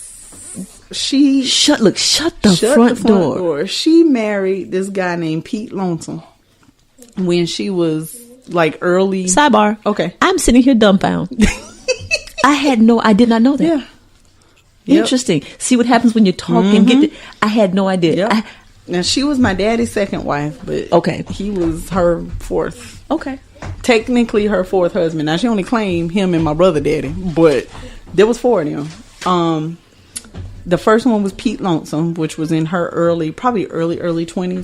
She shut the front door. She married this guy named Pete Lonesome when she was like early. Sidebar. Okay. I'm sitting here dumbfounded. I did not know that. Yeah. Interesting. See what happens when you talk and get I had no idea. Yep. Now she was my daddy's second wife, but he was her 4th. Okay. Technically her 4th husband. Now she only claimed him and my brother daddy, but there was 4 of them. The first one was Pete Lonesome, which was in her early 20s.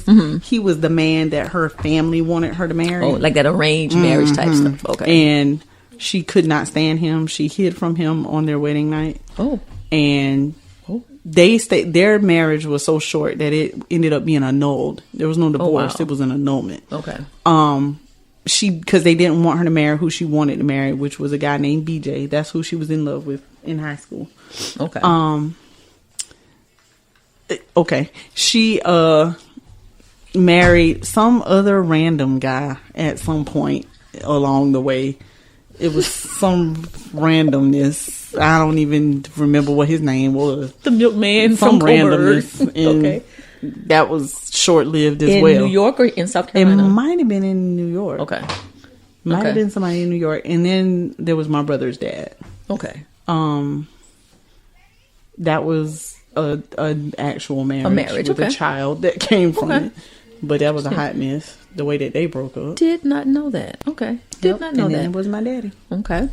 Mm-hmm. He was the man that her family wanted her to marry. Oh, like that arranged marriage type stuff. Okay. And she could not stand him. She hid from him on their wedding night. Oh. And their marriage was so short that it ended up being annulled. There was no divorce. It was an annulment. Okay. Because they didn't want her to marry who she wanted to marry, which was a guy named BJ. That's who she was in love with in high school. Okay. Okay. She married some other random guy at some point along the way. It was some randomness. I don't even remember what his name was. The milkman some from randomness. Okay. That was short-lived as in well. In New York or in South Carolina? It might have been in New York. Okay. Might have been somebody in New York. And then there was my brother's dad. Okay. That was an actual marriage with a child that came from it. But that was a hot mess, the way that they broke up. Did not know that. Okay. Did not know and that. then it was my daddy. Okay.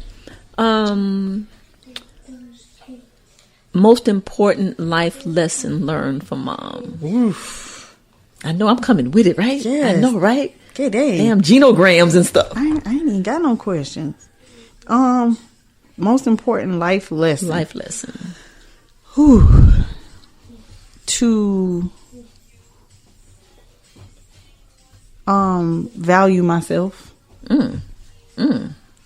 Most important life lesson learned from mom. Oof. I know I'm coming with it, right? Yes. I know, right? Okay, dang. Damn genograms and stuff. I ain't ain't got no questions. Most important life lesson. Life lesson. To value myself.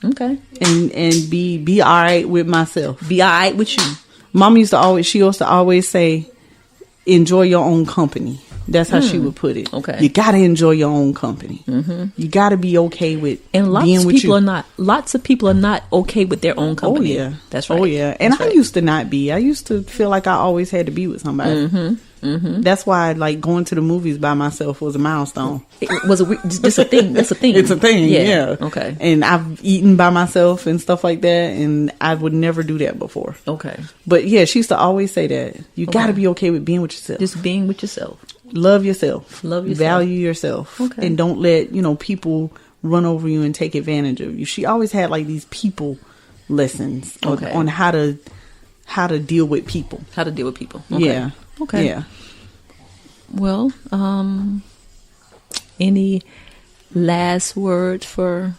Okay. And be all right with myself. Be all right with you. Mom used to always say, enjoy your own company. That's how she would put it. Okay. You got to enjoy your own company. Mm-hmm. You got to be okay with and being with you. Lots of people are not okay with their own company. Oh, yeah. That's right. Oh, yeah. And I used to not be. I used to feel like I always had to be with somebody. Mm-hmm. Mm-hmm. That's why, like, going to the movies by myself was a milestone. It was just a thing. That's a thing. It's a thing, yeah. Okay. And I've eaten by myself and stuff like that, and I would never do that before. Okay. But, yeah, she used to always say that. You got to be okay with being with yourself. Just being with yourself. Love yourself. Love yourself. Value yourself. Okay. And don't let, people run over you and take advantage of you. She always had, like, these people lessons on how to deal with people. How to deal with people. Okay. Yeah. Okay. Yeah. Well, any last words for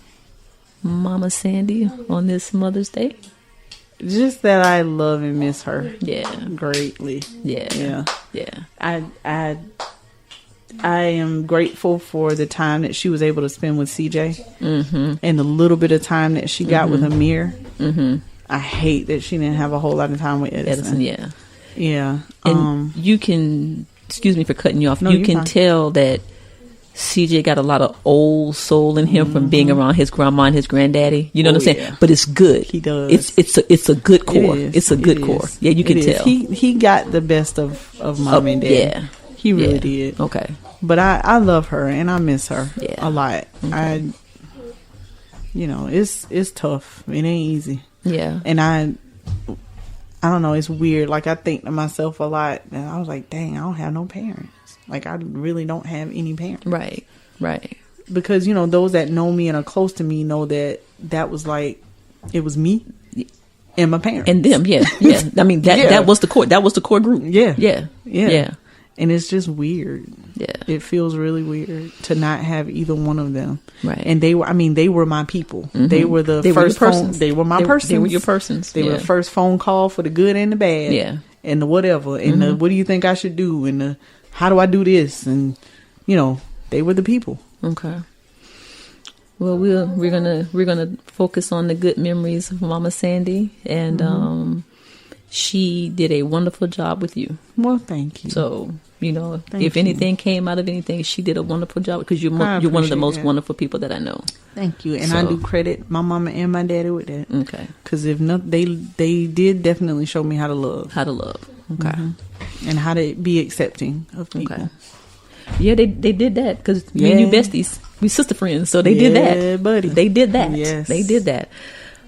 Mama Sandy on this Mother's Day? Just that I love and miss her. Yeah. Greatly. Yeah. Yeah. Yeah. I am grateful for the time that she was able to spend with CJ and the little bit of time that she got with Amir. Mm-hmm. I hate that she didn't have a whole lot of time with Edison. Yeah. Yeah. And you can, excuse me for cutting you off, no, you can fine. tell that CJ got a lot of old soul in him from being around his grandma and his granddaddy. You know what I'm saying? Yeah. But it's good. He does. It's a good core. It's a good core. Yeah, you can tell. He got the best of mom and dad. Yeah. He really did. Okay. But I love her and I miss her a lot. Okay. It's tough. It ain't easy. Yeah. And I don't know, it's weird. Like, I think to myself a lot, and I was like, dang, I don't have no parents. Like, I really don't have any parents. Right. Because, those that know me and are close to me know that was like, it was me and my parents. And them, yeah. I mean, that was the core. That was the core group. Yeah. Yeah. And it's just weird. Yeah. It feels really weird to not have either one of them. Right. And they were my people. Mm-hmm. They were the first phone. They were my persons. They were your persons. They were the first phone call for the good and the bad. Yeah. And the whatever. And the what do you think I should do? And the how do I do this? And they were the people. Okay. Well, we're gonna focus on the good memories of Mama Sandy, and she did a wonderful job with you. Well, thank you. So if anything came out of anything, she did a wonderful job because you're one of the most wonderful people that I know. Thank you, and I do credit my mama and my daddy with that. Okay. Because if not, they did definitely show me how to love. Okay. And how to be accepting of people. Okay. Yeah, they did that because me and you besties, we sister friends, so they did that. Yeah, buddy. They did that. Yes. They did that.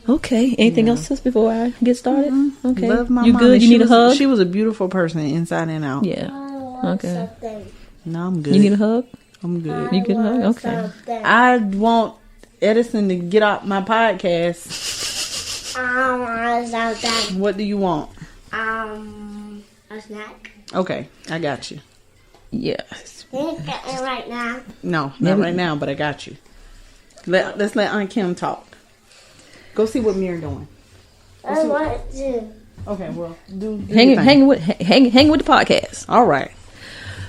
Okay. Anything else, sis, before I get started? Okay. Love my you mama. good? You need a hug? She was a beautiful person inside and out. Yeah. Okay. No, I'm good. You need a hug? I'm good. You get a hug? Okay. I want Edison to get out my podcast. I want something. What do you want? A snack. Okay, I got you. Yes. You ain't get it right now. No, not right now, but I got you. Let's let Aunt Kim talk. Go see what Mir doing. I want to. Okay, well, hang with the podcast. All right.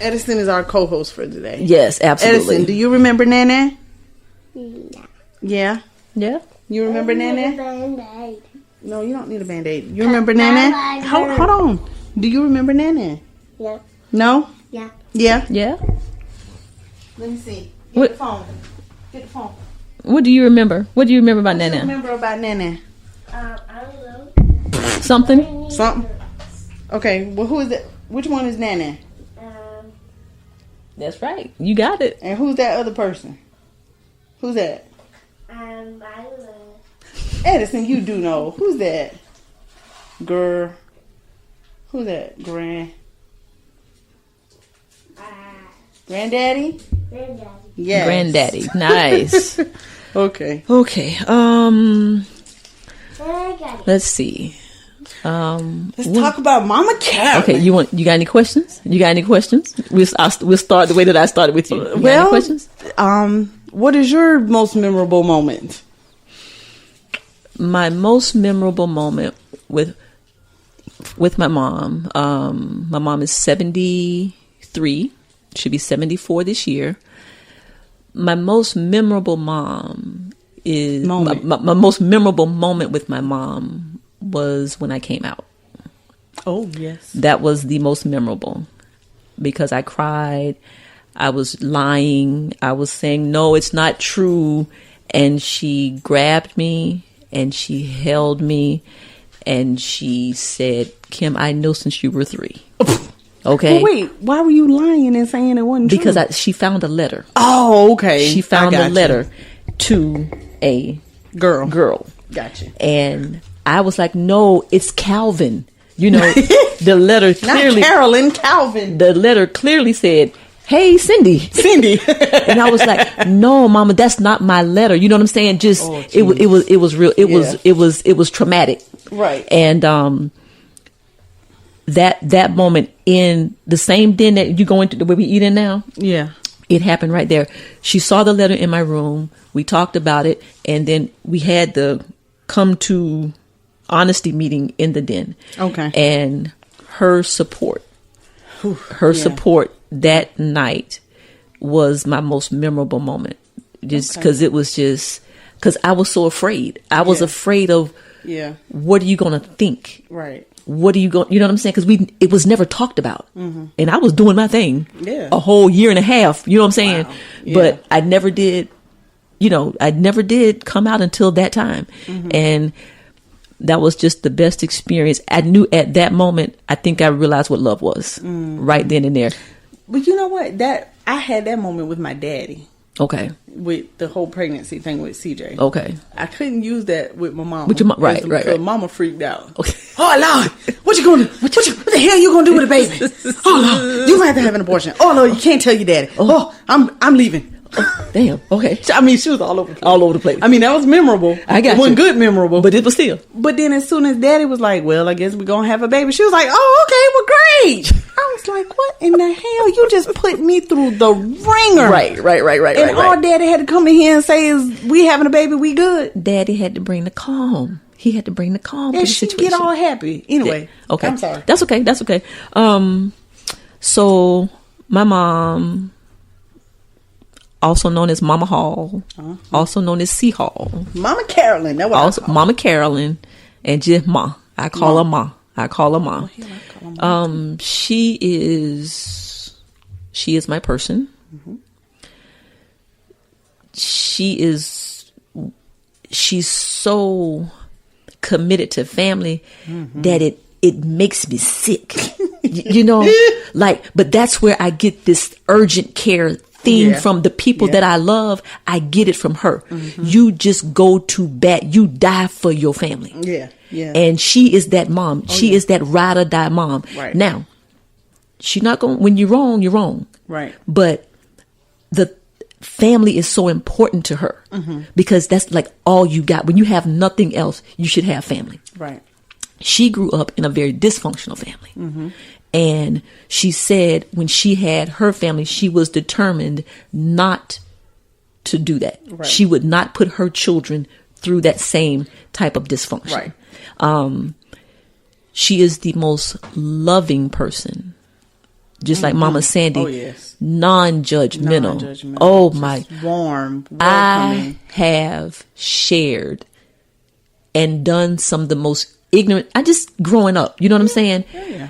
Edison is our co-host for today. Yes, absolutely. Edison, do you remember Nana? Yeah. Yeah. Yeah. You remember Nana? Band-Aid. No, you don't need a Band-Aid. You remember Nana? Hold on. Do you remember Nana? Yeah. No? Yeah. Yeah? Yeah. Let me see. What- Get the phone. Get the phone. What do you remember? What do you remember about What do you Nana? remember about Nana? I don't know. Something? Something? Okay, well, who is it? Which one is Nana? That's right. You got it. And who's that other person? Who's that? I don't know. Edison, you do know. Who's that? Girl. Who's that? Granddaddy? Granddaddy. Yes. Granddaddy. Nice. Okay. Okay. I got it. Let's see. Let's talk about Mama Carol. Okay, you got any questions? You got any questions? We'll start the way that I started with you. You got any Well, questions? what is your most memorable moment? My most memorable moment with my mom. My mom is 73. She'll be 74 this year. My most memorable my most memorable moment with my mom was when I came out. Oh, yes. That was the most memorable because I cried. I was lying. I was saying, no, it's not true. And she grabbed me and she held me and she said, Kim, I know since you were 3. Okay. Well, wait, why were you lying and saying it wasn't true? Because she found a letter. Oh, okay. She found a letter to a girl. Gotcha. And I was like, no, it's Calvin. You know, the letter clearly... Not Carolyn, Calvin. The letter clearly said, hey, Cindy. And I was like, no, Mama, that's not my letter. You know what I'm saying? Just, it was real. It was traumatic. Right. And, that moment in the same den that you go into where we eat in now. Yeah. It happened right there. She saw the letter in my room. We talked about it. And then we had the come to honesty meeting in the den. Okay. And her support, support that night was my most memorable moment. Just because it was because I was so afraid. I was afraid of what are you going to think? Right. What are you going, you know what I'm saying? Because it was never talked about. Mm-hmm. And I was doing my thing a whole year and a half, you know what I'm saying? Wow. Yeah. But I never did, come out until that time. Mm-hmm. And that was just the best experience. I knew at that moment, I think I realized what love was right then and there. But you know what? I had that moment with my daddy. Okay. With the whole pregnancy thing with CJ. Okay. I couldn't use that with my mama. With your mom, right. Because mama freaked out. Okay. Oh, Lord. What you gonna do? What the hell you gonna do with a baby? Oh, Lord. You gonna have to have an abortion. Oh, no, you can't tell your daddy. Oh, I'm leaving. Oh, damn. Okay. I mean, she was all over the place. All over the place. I mean, that was memorable. I got it. It wasn't good memorable. But it was still. But then as soon as daddy was like, well, I guess we're going to have a baby. She was like, oh, okay, well, great. I was like, what in the hell? You just put me through the ringer. Right. And all daddy had to come in here and say is, we having a baby, we good. Daddy had to bring the calm. He had to bring the calm to the situation. Get all happy. Anyway. Yeah. Okay. I'm sorry. That's okay. So my mom, also known as Mama Hall, also known as C Hall. Mama Carolyn. That was also Mama Carolyn, and just Ma. I call her Ma. She is my person. Mm-hmm. She's so committed to family that it makes me sick. You know, but that's where I get this urgent care theme from the people that I love. I get it from her. Mm-hmm. You just go to bat. You die for your family. Yeah. And she is that mom. She is that ride or die mom. Right. Now, she's not going, when you're wrong, you're wrong. Right. But the family is so important to her because that's like all you got. When you have nothing else, you should have family. Right. She grew up in a very dysfunctional family. Mm-hmm. And she said when she had her family, she was determined not to do that. Right. She would not put her children through that same type of dysfunction. Right. She is the most loving person. Just like Mama Sandy. Oh, yes. Non-judgmental. Oh, my. Warm. Welcoming. I have shared and done some of the most ignorant. I just growing up. You know what I'm saying? Yeah.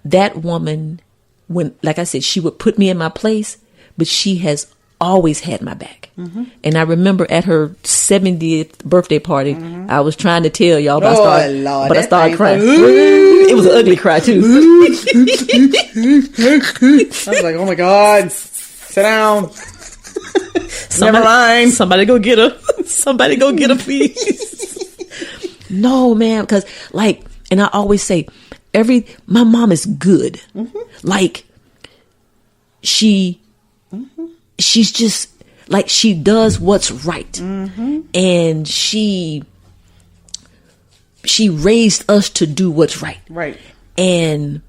That woman, when, like I said, she would put me in my place, but she has always had my back. Mm-hmm. And I remember at her 70th birthday party, I was trying to tell y'all, but I started crying. It was an ugly cry too. I was like, oh my God, sit down. Never mind. Somebody go get her. Somebody go get her, please. No, man, because and I always say, my mom is good. Mm-hmm. Like she's just like, she does what's right. Mm-hmm. And she raised us to do what's right. Right. And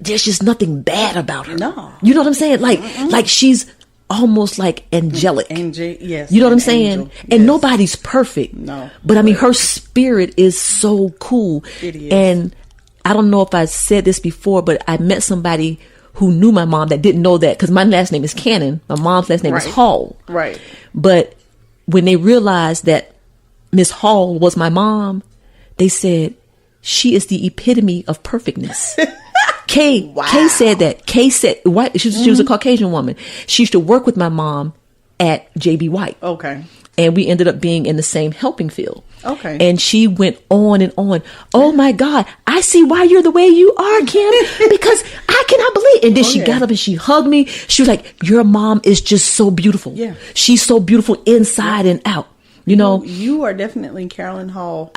there's just nothing bad about her. No. You know what I'm saying? Like she's almost like angelic. Yes. You know what I'm saying? Angel. And Yes. nobody's perfect. No. But I mean, her spirit is so cool. It is. And I don't know if I said this before, but I met somebody who knew my mom that didn't know that, because my last name is Cannon. My mom's last name is Hall. Right. But when they realized that Miss Hall was my mom, they said, she is the epitome of perfectness. Kay said that. Kay said, she was a Caucasian woman. She used to work with my mom at JB White. Okay. And we ended up being in the same helping field. Okay. And she went on and on. Oh my God, I see why you're the way you are, Kim, because I cannot believe. And then she got up and she hugged me. She was like, your mom is just so beautiful. Yeah. She's so beautiful inside and out. You know, you are definitely Carolyn Hall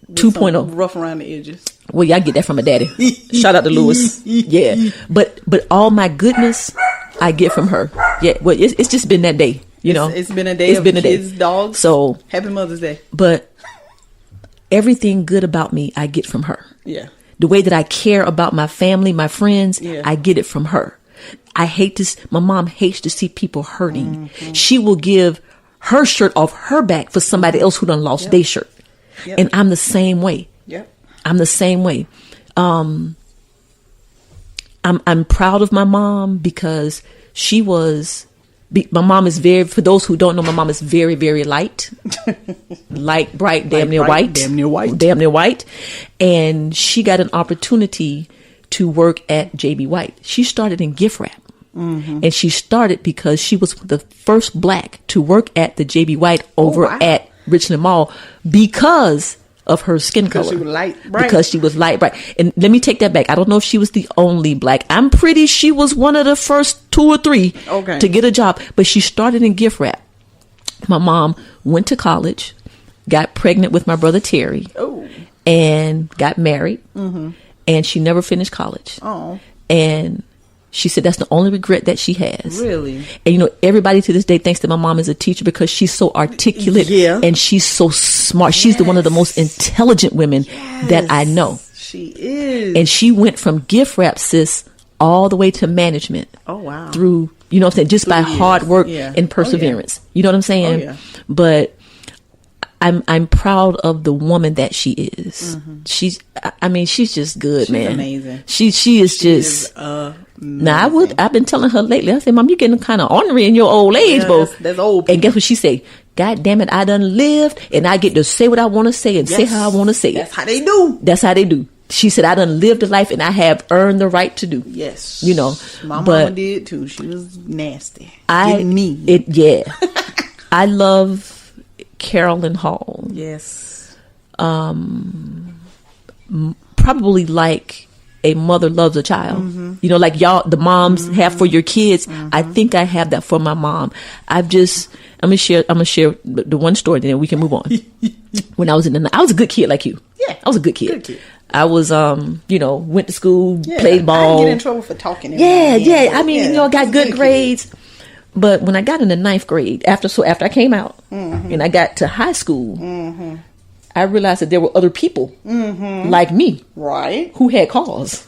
2.0. Rough around the edges. Well, yeah, I get that from my daddy. Shout out to Lewis. Yeah. But all my goodness, I get from her. Yeah. Well, it's just been that day. You know, it's been a day. It's been a kids, day. Dogs. So happy Mother's Day. But everything good about me, I get from her. Yeah. The way that I care about my family, my friends, I get it from her. My mom hates to see people hurting. Mm-hmm. She will give her shirt off her back for somebody else who done lost their shirt. Yep. And I'm the same way. Yep. I'm the same way. I'm proud of my mom because my mom is for those who don't know, my mom is very, very light. Light, bright, damn near white. Damn near white. Damn near white. And she got an opportunity to work at JB White. She started in gift wrap. Mm-hmm. And she started because she was the first black to work at the JB White over at Richland Mall because of her skin color. She was light, bright. Because she was light, bright. And let me take that back. I don't know if she was the only black. I'm pretty she was one of the first 2 or 3 to get a job. But she started in gift wrap. My mom went to college, got pregnant with my brother Terry, and got married. Mm-hmm. And she never finished college. Oh. And she said that's the only regret that she has. Really? And you know, everybody to this day thinks that my mom is a teacher because she's so articulate and she's so smart. She's one of the most intelligent women that I know. She is. And she went from gift wrap, sis, all the way to management. Oh, wow. Through, you know what I'm saying, just by hard work and perseverance. You know what I'm saying? Oh, yeah. But I'm proud of the woman that she is. Mm-hmm. She's just good, man. She's amazing. She is just now I've been telling her lately, I say, Mom, you're getting kind of ornery in your old age, bro. That's old people. And guess what she say? God damn it, I done lived and I get to say what I want to say and say how I want to say it. That's how they do. That's how they do. She said, I done lived a life and I have earned the right to do. Yes. You know. My mama did too. She was nasty. I love Carolyn Hall. Yes. Probably like a mother loves a child. Mm-hmm. You know, like y'all, the moms have for your kids. Mm-hmm. I think I have that for my mom. I'm gonna share the one story, then we can move on. When I was I was a good kid like you. Yeah. I was a good kid. Good kid. I was, went to school, played ball. I get in trouble for talking. Yeah. I mean, I got good grades. Kid. But when I got in the 9th grade, after I came out and I got to high school, I realized that there were other people like me, right, who had cars.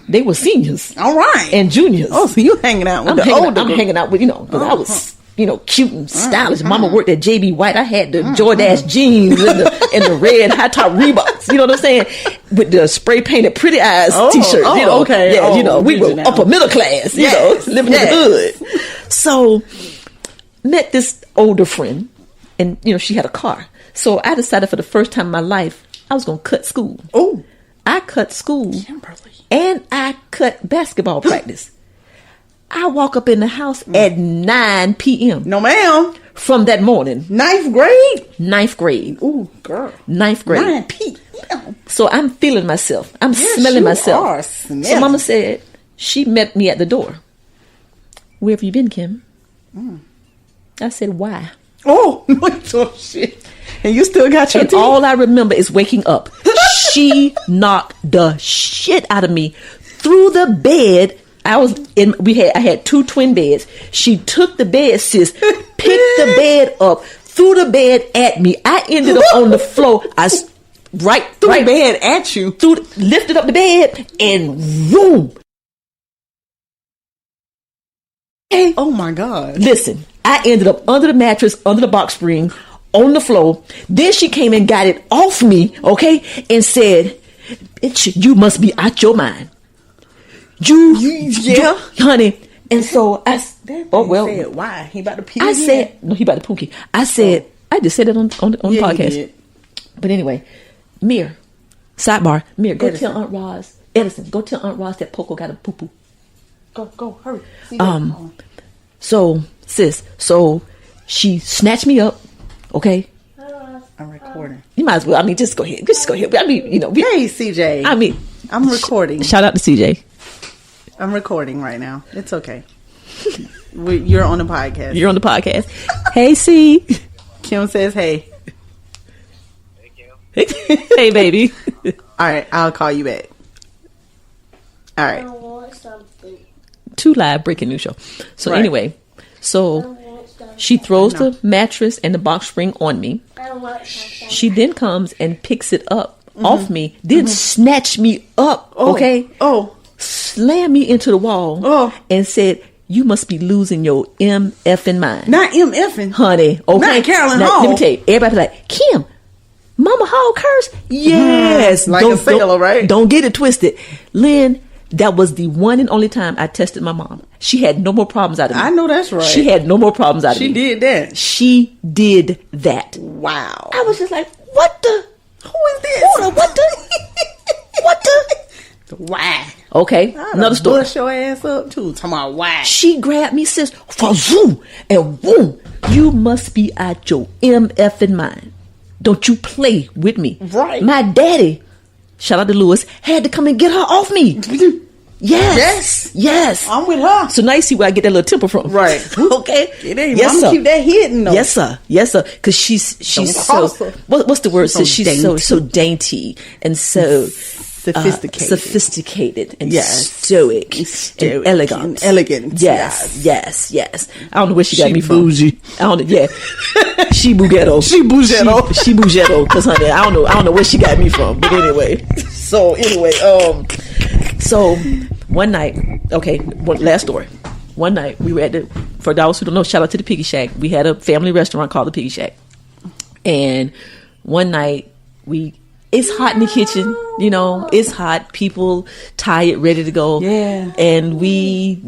They were seniors, all right, and juniors. Oh, so you hanging out with the older? I'm hanging out with because I was cute and stylish. Mama worked at JB White. I had the Jordache jeans and the red high top Reeboks. You know what I'm saying? With the spray painted pretty eyes t-shirt. Okay. Yeah, we were upper middle class. Living in the hood. So met this older friend, and she had a car. So I decided for the first time in my life I was gonna cut school. Oh, I cut school, Kimberly, and I cut basketball practice. I walk up in the house at 9 p.m. No, ma'am. From that morning. 9th grade? 9th grade. Ooh, girl. 9th grade. 9 p.m. So I'm feeling myself. I'm smelling myself. So Mama said, she met me at the door. Where have you been, Kim? I said, why? Oh, shit. And you still got your teeth? All I remember is waking up. She knocked the shit out of me through the bed. I had 2 twin beds. She took the bed, sis, picked the bed up, threw the bed at me. I ended up on the floor. The bed at you. Lifted up the bed and boom. Okay. Oh my God. Listen, I ended up under the mattress, under the box spring, on the floor. Then she came and got it off me, okay, and said, "You must be out your mind." Yeah, honey. And so I said, why? He about to pee I again? said, no, he about to pookie. I said, I just said it on the podcast. You did. But anyway, Mir, sidebar, Mir, go Edison. tell Aunt Roz, Edison, go tell Aunt Roz that Poco got a poo-poo. Go, hurry. So, sis, she snatched me up, okay? I'm recording. You might as well, just go ahead. Just go ahead. I mean, Hey, CJ. I'm recording. Shout out to CJ. I'm recording right now. It's okay. You're on the podcast. You're on the podcast. Hey, C. Kim says, hey. Hey, baby. All right, I'll call you back. All I right. want something. 2 live breaking news show. So Right. anyway, she throws the mattress and the box spring on me. I want something. She then comes and picks it up off me, then snatch me up, okay? Oh. Slam me into the wall and said, "You must be losing your MFing mind." Not MFing. Honey, okay? Not Carolyn now, Hall. let me tell you, everybody like, "Kim, Mama Hall curse?" Yes. Like a sailor, right? Don't get it twisted. Lynn, that was the one and only time I tested my mom. She had no more problems out of me. I know that's right. She had no more problems out of me. She did that. She did that. Wow. I was just like, what the? Who is this? What the? What the? Why? Okay, another story. Bust your ass up too. Talking about why? She grabbed me, sis, for zoom and boom. You must be out your MFing mind. Don't you play with me. Right. My daddy, shout out to Lewis, had to come and get her off me. Yes. I'm with her. So now you see where I get that little temper from. Right. Okay. It ain't. Yes, Mama sir. keep that hidden though. Yes, sir. Because she's so. cross her. What's the word? So She's so dainty and so sophisticated and stoic and elegant. Yes. I don't know where she got me from. Bougie. I don't know. Yeah, she bougetto. She bougetto. She bougetto. Because honey, I don't know where she got me from. But anyway, so one night, last story. One night we were for those who don't know, shout out to the Piggy Shack. We had a family restaurant called the Piggy Shack, and one night it's hot in the kitchen, it's hot. People tired, ready to go. Yeah. And me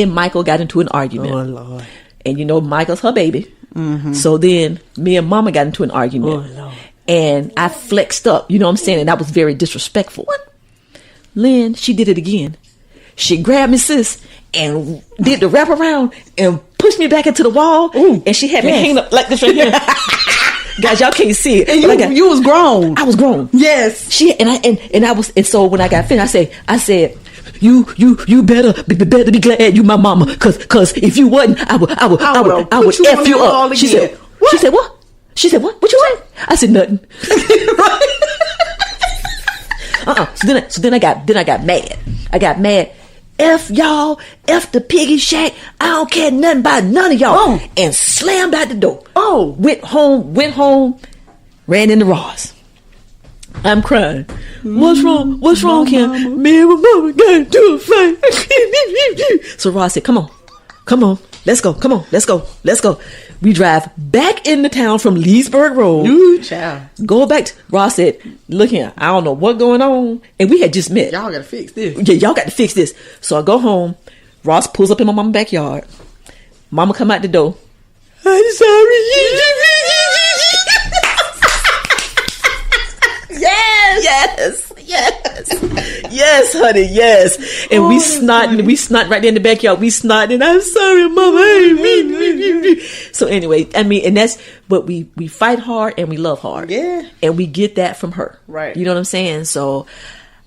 and Michael got into an argument. Oh, Lord. And Michael's her baby. Mm-hmm. So then me and Mama got into an argument. Oh, Lord. And I flexed up, you know what I'm saying? And that was very disrespectful. What? Lynn, she did it again. She grabbed me, sis, and did the wraparound and pushed me back into the wall. Ooh, and she had me hanging up like this right here. Guys, y'all can't see it. And you was grown. I was grown. Yes. So when I got finished, I said, you better be glad you my mama, cause if you wasn't, I would F you up. She said, what? She said, what? What you say? I said nothing. So then I got mad. I got mad. F y'all, F the Piggy Shack. I don't care nothing about none of y'all. And slammed out the door. Went home, ran into Ross. I'm crying. What's wrong? What's wrong, Kim? Me and my mama got into a fight. So Ross said, come on. Let's go. Come on. Let's go. We drive back into town from Leesburg Road. Ooh, child. Go back. Ross said, look here, I don't know what's going on. And we had just met. Y'all got to fix this. Yeah, y'all got to fix this. So I go home. Ross pulls up in my mama's backyard. Mama come out the door. I'm sorry. Yes, honey, yes. And we snot right there in the backyard. We snot, and I'm sorry, Mama. Hey, So anyway, and that's, but we fight hard and we love hard. Yeah. And we get that from her. Right. You know what I'm saying? So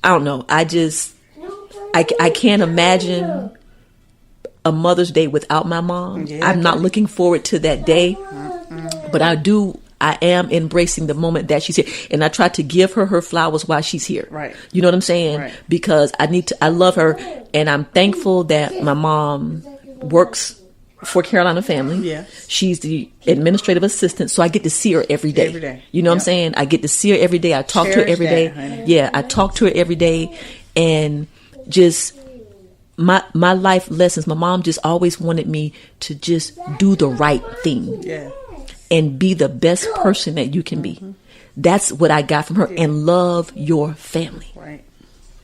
I don't know. I can't imagine a Mother's Day without my mom. Yeah, I'm not looking forward to that day, but I am embracing the moment that she's here, and I try to give her flowers while she's here. Right. You know what I'm saying? Right. Because I love her, and I'm thankful that my mom works for Carolina Family. Yeah. She's the administrative assistant, so I get to see her every day. Every day. You know what I'm saying? I get to see her every day. I talk to her Cherish every that, day. honey. Yeah, I talk to her every day, and just my life lessons, my mom just always wanted me to just do the right thing. Yeah. And be the best person that you can be. That's what I got from her. And love your family. Right.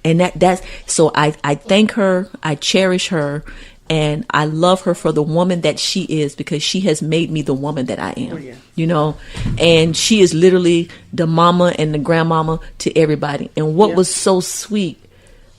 And that's so I thank her, I cherish her, and I love her for the woman that she is, because she has made me the woman that I am. yeah. You know, and she is literally the mama and the grandmama to everybody. And what was so sweet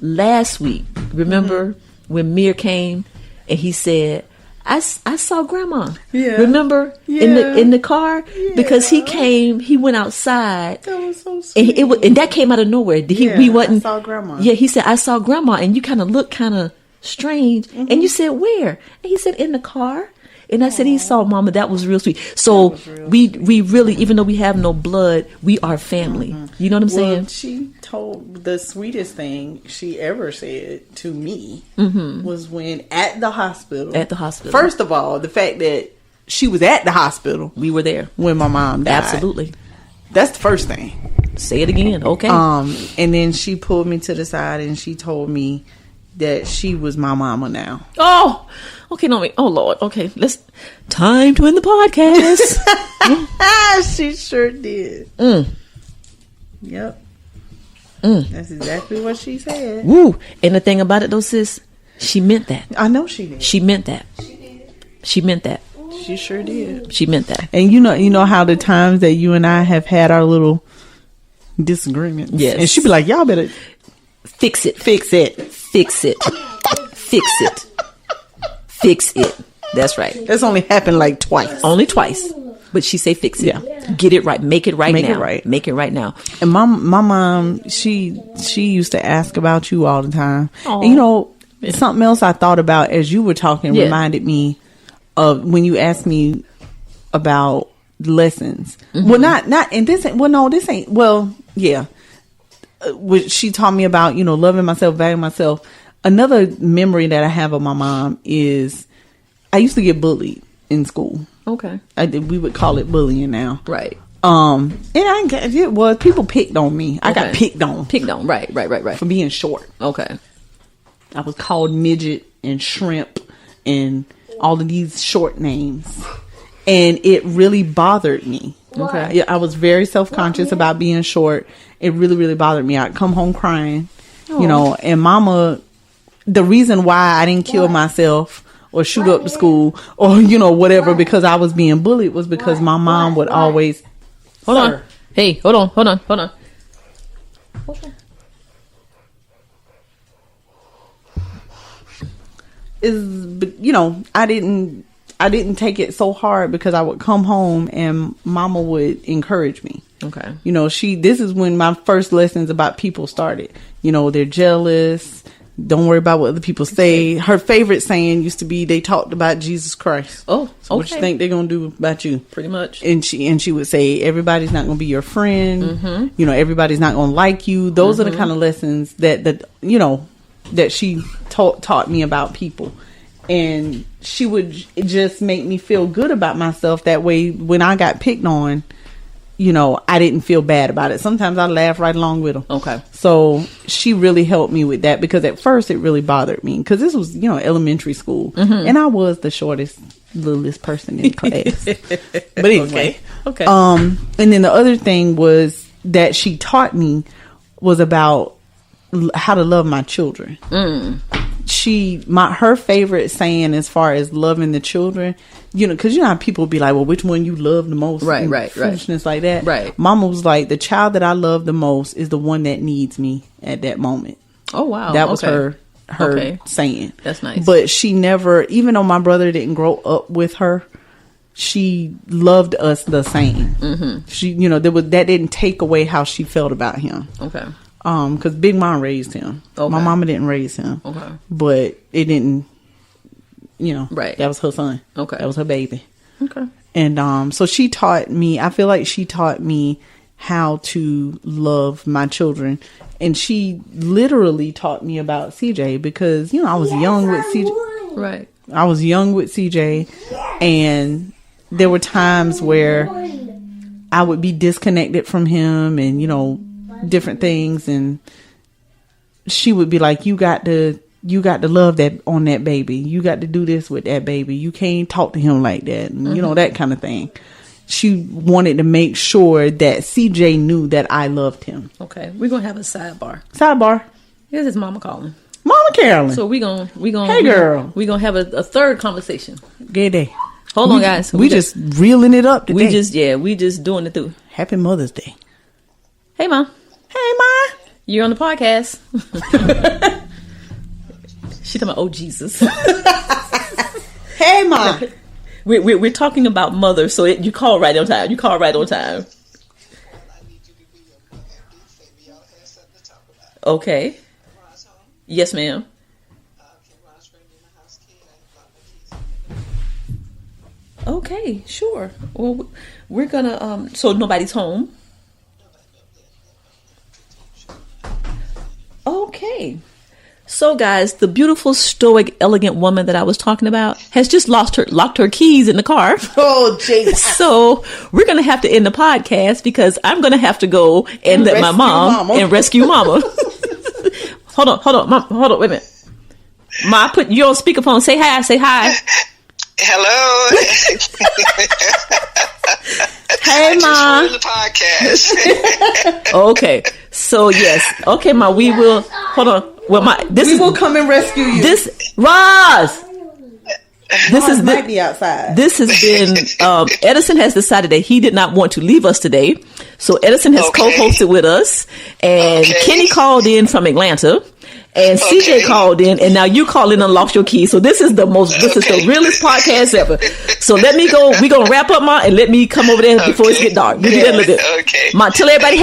last week, remember when Mir came and he said, I saw grandma. Yeah. Remember in the car, because he came, he went outside. That was so sweet. And that came out of nowhere. We wasn't. I saw grandma. Yeah, he said I saw grandma, and you kind of looked kind of strange. And you said where? And he said in the car. And I said he saw mama. That was real sweet. So we really, even though we have no blood, we are family. You know what I'm saying? She told the sweetest thing she ever said to me was when at the hospital. At the hospital. First of all, the fact that she was at the hospital. We were there when my mom died. Absolutely. That's the first thing. Say it again. Okay. And then she pulled me to the side and she told me that she was my mama now. Oh, okay. No, wait. Oh Lord. Okay. Time to end the podcast. She sure did. Yep. That's exactly what she said. Woo. And the thing about it though, sis, she meant that. I know she did. She meant that. She meant that. She sure did. She meant that. And you know how the times that you and I have had our little disagreements. Yes. And she'd be like, y'all better fix it. Fix it. Fix it. Fix it. Fix it. That's right. That's only happened like twice. Only twice. But she say fix it. Yeah. Get it right. Make it right now. Make it right. Make it right now. And my mom, she used to ask about you all the time. Aww. And you know, something else I thought about as you were talking reminded me of when you asked me about lessons. Well, not, and this ain't, well, no, this ain't, well, yeah. Which she taught me about, loving myself, valuing myself. Another memory that I have of my mom is I used to get bullied in school. Okay. We would call it bullying now. Right. And it was people picked on me. I got picked on. Picked on. Right. For being short. Okay. I was called midget and shrimp and all of these short names. And it really bothered me. Okay. Yeah, I was very self-conscious about being short. It really, really bothered me. I'd come home crying, and mama, the reason why I didn't kill myself or shoot up the school or, whatever, because I was being bullied was because my mom would always... Hold on. Hey, hold on. I didn't take it so hard because I would come home and mama would encourage me. Okay. This is when my first lessons about people started. They're jealous. Don't worry about what other people say. Her favorite saying used to be, they talked about Jesus Christ. Oh, so what you think they're going to do about you? Pretty much. And she would say, everybody's not going to be your friend. Mm-hmm. Everybody's not going to like you. Those are the kind of lessons that she taught me about people. And she would just make me feel good about myself. That way, when I got picked on, I didn't feel bad about it. Sometimes I laugh right along with them. Okay. So she really helped me with that, because at first it really bothered me, because this was, elementary school. Mm-hmm. And I was the shortest, littlest person in class. But anyway. Okay. And then the other thing was that she taught me was about how to love my children. Her favorite saying as far as loving the children, because how people be like, well, which one you love the most? Right. Foolishness like that. Right. Mama was like, the child that I love the most is the one that needs me at that moment. Oh, wow. That was her saying. That's nice. But she never, even though my brother didn't grow up with her, she loved us the same. Mm-hmm. She, that didn't take away how she felt about him. Okay. Because Big Mom raised him. Okay. My mama didn't raise him. Okay. But it didn't, right. That was her son. Okay. That was her baby. Okay. And so she taught me, I feel like she taught me how to love my children. And she literally taught me about CJ, because, I was young with CJ. Right. I was young with CJ. And there were times where I would be disconnected from him and, different things, and she would be like, you got to you got to love that on that baby. You got to do this with that baby. You can't talk to him like that. And, you know, that kind of thing. She wanted to make sure that CJ knew that I loved him. Okay, we're gonna have a sidebar. Sidebar. Here's his mama calling. Mama Carolyn. So we gonna Hey girl. we gonna have a third conversation. Good day. Hold on, guys. We just reeling it up today. We just doing it through. Happy Mother's Day. Hey, Mom. Hey, Ma. You're on the podcast. She talking about, oh Jesus. Hey, Ma. We're talking about mother, so you call right on time. You call right on time. Okay. Yes, ma'am. Okay, sure. Well, we're gonna. So nobody's home. Okay. So, guys, the beautiful, stoic, elegant woman that I was talking about has just locked her keys in the car. Oh, Jesus. So we're going to have to end the podcast because I'm going to have to go and let my mom and rescue Mama. Hold on, Mom, hold on, wait a minute. Ma, put you on speakerphone. Say hi. Say hi. Hello. Hey, Ma. The podcast. Okay. So yes. Okay, Ma. We will. Hold on. Well, we will come and rescue you. Roz. This might be outside. This has been. Edison has decided that he did not want to leave us today, so Edison has co-hosted with us, and Kenny called in from Atlanta. And CJ called in, and now you called in and lost your key. So this is the realest podcast ever. So let me go. We're gonna wrap up, Ma, and let me come over there before it gets dark. We'll do that a little bit. Okay. Ma, tell everybody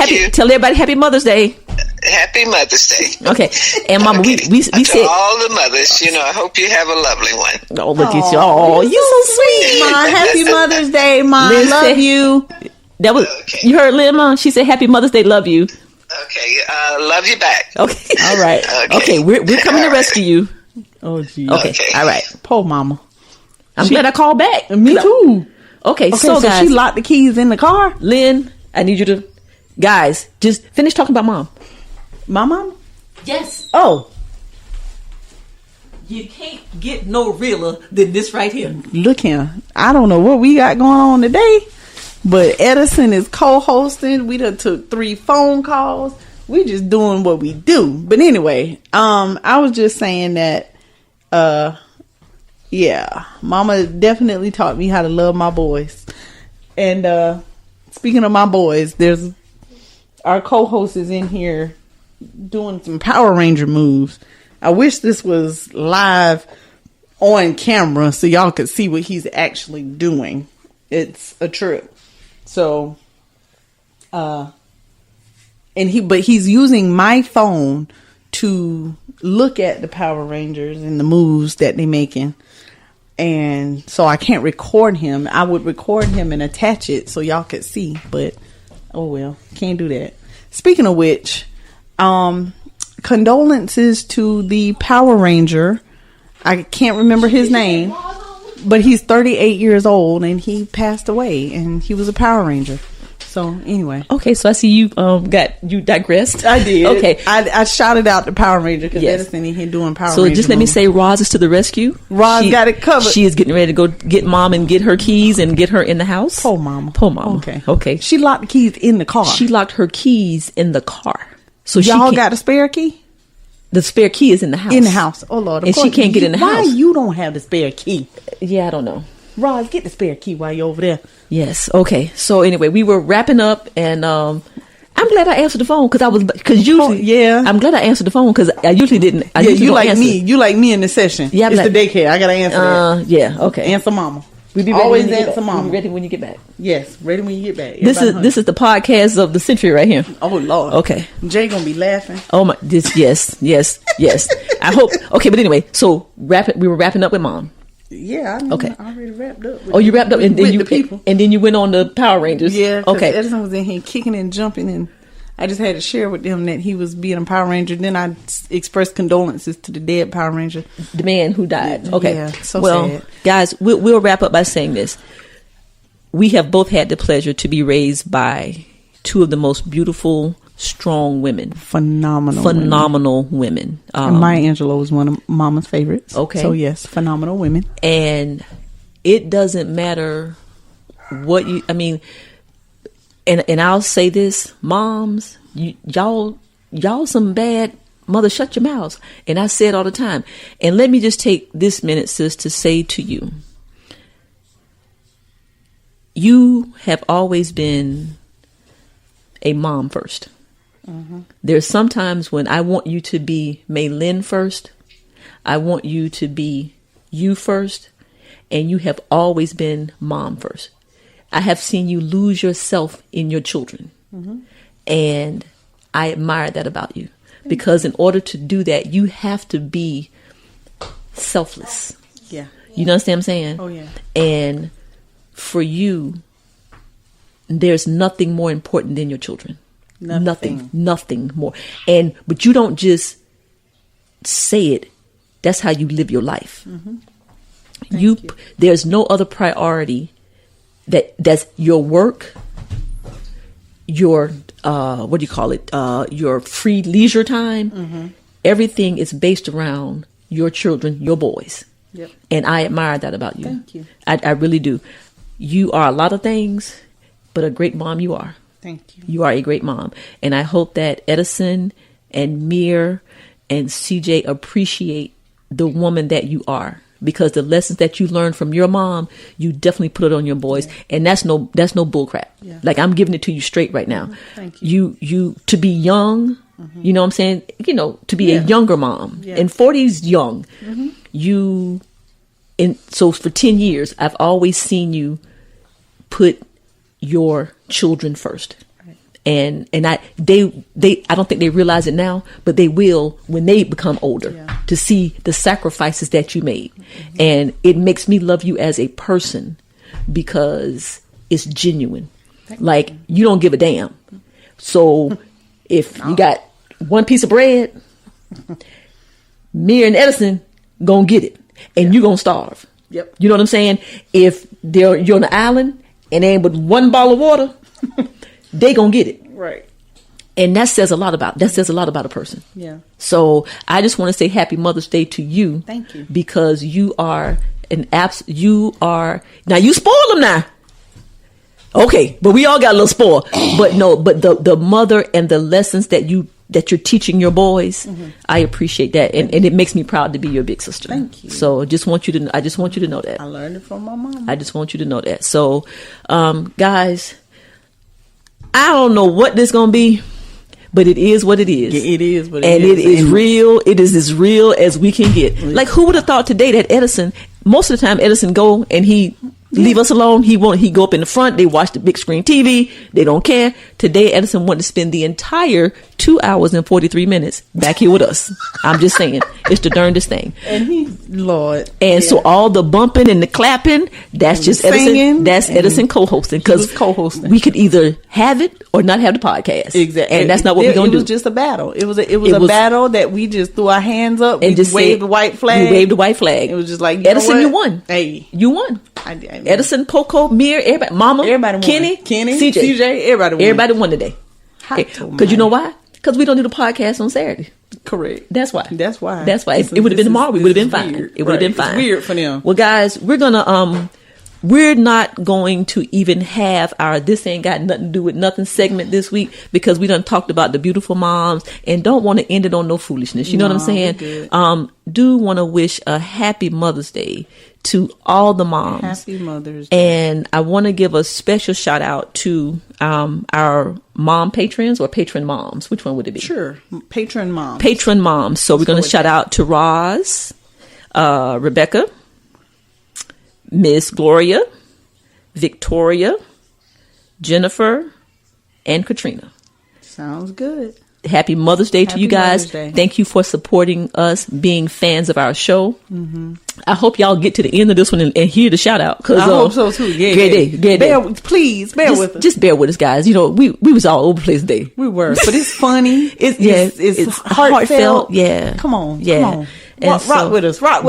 happy Mother's Day. Happy Mother's Day. Okay. And Mama, we to said all the mothers, I hope you have a lovely one. Oh, look at you. Oh, you so sweet, Ma. Happy Mother's Day, Ma. Liz Love said, you. That was you heard Lynn, Ma? She said happy Mother's Day, love you. Okay, love you back. Okay, all right. Okay, we're coming to rescue you. Oh, geez. Okay, all right. Poor Mama. I'm glad I called back. Me too. Okay, so guys, she locked the keys in the car. Lynn, I need you to, guys, just finish talking about Mom. My mom? Yes. Oh. You can't get no realer than this right here. Look here. I don't know what we got going on today. But Edison is co-hosting. We done took 3 phone calls. We just doing what we do. But anyway, I was just saying that, yeah, Mama definitely taught me how to love my boys. And speaking of my boys, there's our co-host is in here doing some Power Ranger moves. I wish this was live on camera so y'all could see what he's actually doing. It's a trip. So, but he's using my phone to look at the Power Rangers and the moves that they're making. And so I can't record him. I would record him and attach it so y'all could see, but oh well, can't do that. Speaking of which, condolences to the Power Ranger. I can't remember his name. But he's 38 years old and he passed away and he was a Power Ranger. So anyway. Okay, so I see you digressed. I did. Okay. I shouted out the Power Ranger because Edison in here doing Power Ranger. So just let me say Roz is to the rescue. Roz got it covered. She is getting ready to go get Mom and get her keys and get her in the house. Poor Mama. Okay. She locked the keys in the car. She locked her keys in the car. So y'all got a spare key? The spare key is in the house. In the house. Oh, Lord. And she can't get in the house. Why you don't have the spare key? Yeah, I don't know. Roz, get the spare key while you're over there. Yes. Okay. So anyway, we were wrapping up and I'm glad I answered the phone because usually, I'm glad I answered the phone because I usually didn't. You like me. You like me in the session. Yeah, it's the daycare. I got to answer that. Yeah. Okay. Answer Mama. We be always answer Mama. Ready when you get back. Yes, ready when you get back. This is the podcast of the century right here. Oh Lord. Okay. Jay gonna be laughing. Oh my! Yes. I hope. Okay, but anyway, so we were wrapping up with Mom. Yeah. I already wrapped up. You wrapped up, and then the people. And then you went on the Power Rangers. Yeah. Okay. Edison was in here kicking and jumping, and I just had to share with them that he was being a Power Ranger. Then I expressed condolences to the dead Power Ranger, the man who died. Okay. Yeah. So sad. Guys, we'll wrap up by saying this. We have both had the pleasure to be raised by 2 of the most beautiful, strong women. Phenomenal women. And Maya Angelou was one of Mama's favorites. Okay. So yes, phenomenal women. And it doesn't matter what you, I mean, and I'll say this, moms, y'all some bad mothers, shut your mouths. And I say it all the time. And let me just take this minute, sis, to say to you, you have always been a mom first. Mm-hmm. There's sometimes when I want you to be Maylin first. I want you to be you first. And you have always been mom first. I have seen you lose yourself in your children. Mm-hmm. And I admire that about you. Because in order to do that, you have to be selfless. Yeah. You understand what I'm saying? Oh, yeah. And for you, there's nothing more important than your children. Nothing more. But you don't just say it. That's how you live your life. Mm-hmm. You. There's no other priority that's your work, your what do you call it? Your free leisure time. Mm-hmm. Everything is based around your children, your boys. Yep. And I admire that about you. Thank you. I really do. You are a lot of things, but a great mom you are. Thank you. You are a great mom. And I hope that Edison and Mir and CJ appreciate the woman that you are. Because the lessons that you learned from your mom, you definitely put it on your boys. Yeah. And that's no bull crap. Yeah. Like, I'm giving it to you straight right now. Thank you. You to be young, mm-hmm. You know what I'm saying? You know, to be a younger mom. Yeah. And 40's young. Mm-hmm. So for 10 years, I've always seen you put your children first. And I don't think they realize it now, but they will when they become older to see the sacrifices that you made. Mm-hmm. And it makes me love you as a person because it's genuine. Like, you don't give a damn. So if you got one piece of bread, me and Edison gonna get it, and you're gonna starve. Yep. You know what I'm saying? If you're on the island and ain't but one bottle of water, they gonna get it. Right. And that says a lot about a person. Yeah. So I just want to say Happy Mother's Day to you. Thank you. Because you are now you spoil them now. Okay, but we all got a little spoil. but the mother and the lessons that you're teaching your boys, mm-hmm. I appreciate that, and it makes me proud to be your big sister. Thank you. So I just want you to know that. I learned it from my mom. I just want you to know that. So, guys, I don't know what this gonna be, but it is what it is. Yeah, it is what it and is. And it is real. It is as real as we can get. Like, who would have thought today that Edison, most of the time Edison go and he leave us alone. He go up in the front. They watch the big screen TV. They don't care. Today, Edison wanted to spend the entire 2 hours and 43 minutes back here with us. I'm just saying, it's the darndest thing. And Lord. And so all the bumping and the clapping, that's and just Edison. That's Edison co-hosting, because we could either have it or not have the podcast. Exactly. And that's not what we're going to do. It was just a battle. It was a battle that we just threw our hands up and just waved the white flag. We waved the white flag. It was just like, Edison, you won. Hey, you won. I Edison, Poco, Mir, everybody, Mama, everybody won. Kenny, CJ, everybody won today. Because you know why? Because we don't do the podcast on Saturday. Correct. That's why. If it would have been tomorrow, we would have been fine. It would have been fine. It's weird for them. Well, guys, we're not going to even have our "This Ain't Got Nothing to Do with Nothing" segment this week, because we done talked about the beautiful moms and don't want to end it on no foolishness. You know what I'm saying? Do want to wish a happy Mother's Day to all the moms. Happy Mother's Day. And I want to give a special shout out to our mom patrons or patron moms. Which one would it be? Sure. Patron moms. Patron moms. So we're going to shout out to Roz, Rebecca, Miss Gloria, Victoria, Jennifer, and Katrina. Sounds good. Happy Mother's Day to you guys. Thank you for supporting us, being fans of our show. Mm-hmm. I hope y'all get to the end of this one and hear the shout out. I hope so too. Yeah, great day. Please bear with us. Just bear with us, guys. You know, we was all over the place today. We were, but it's funny. It's heartfelt. Yeah. Come on. Rock with us. Rock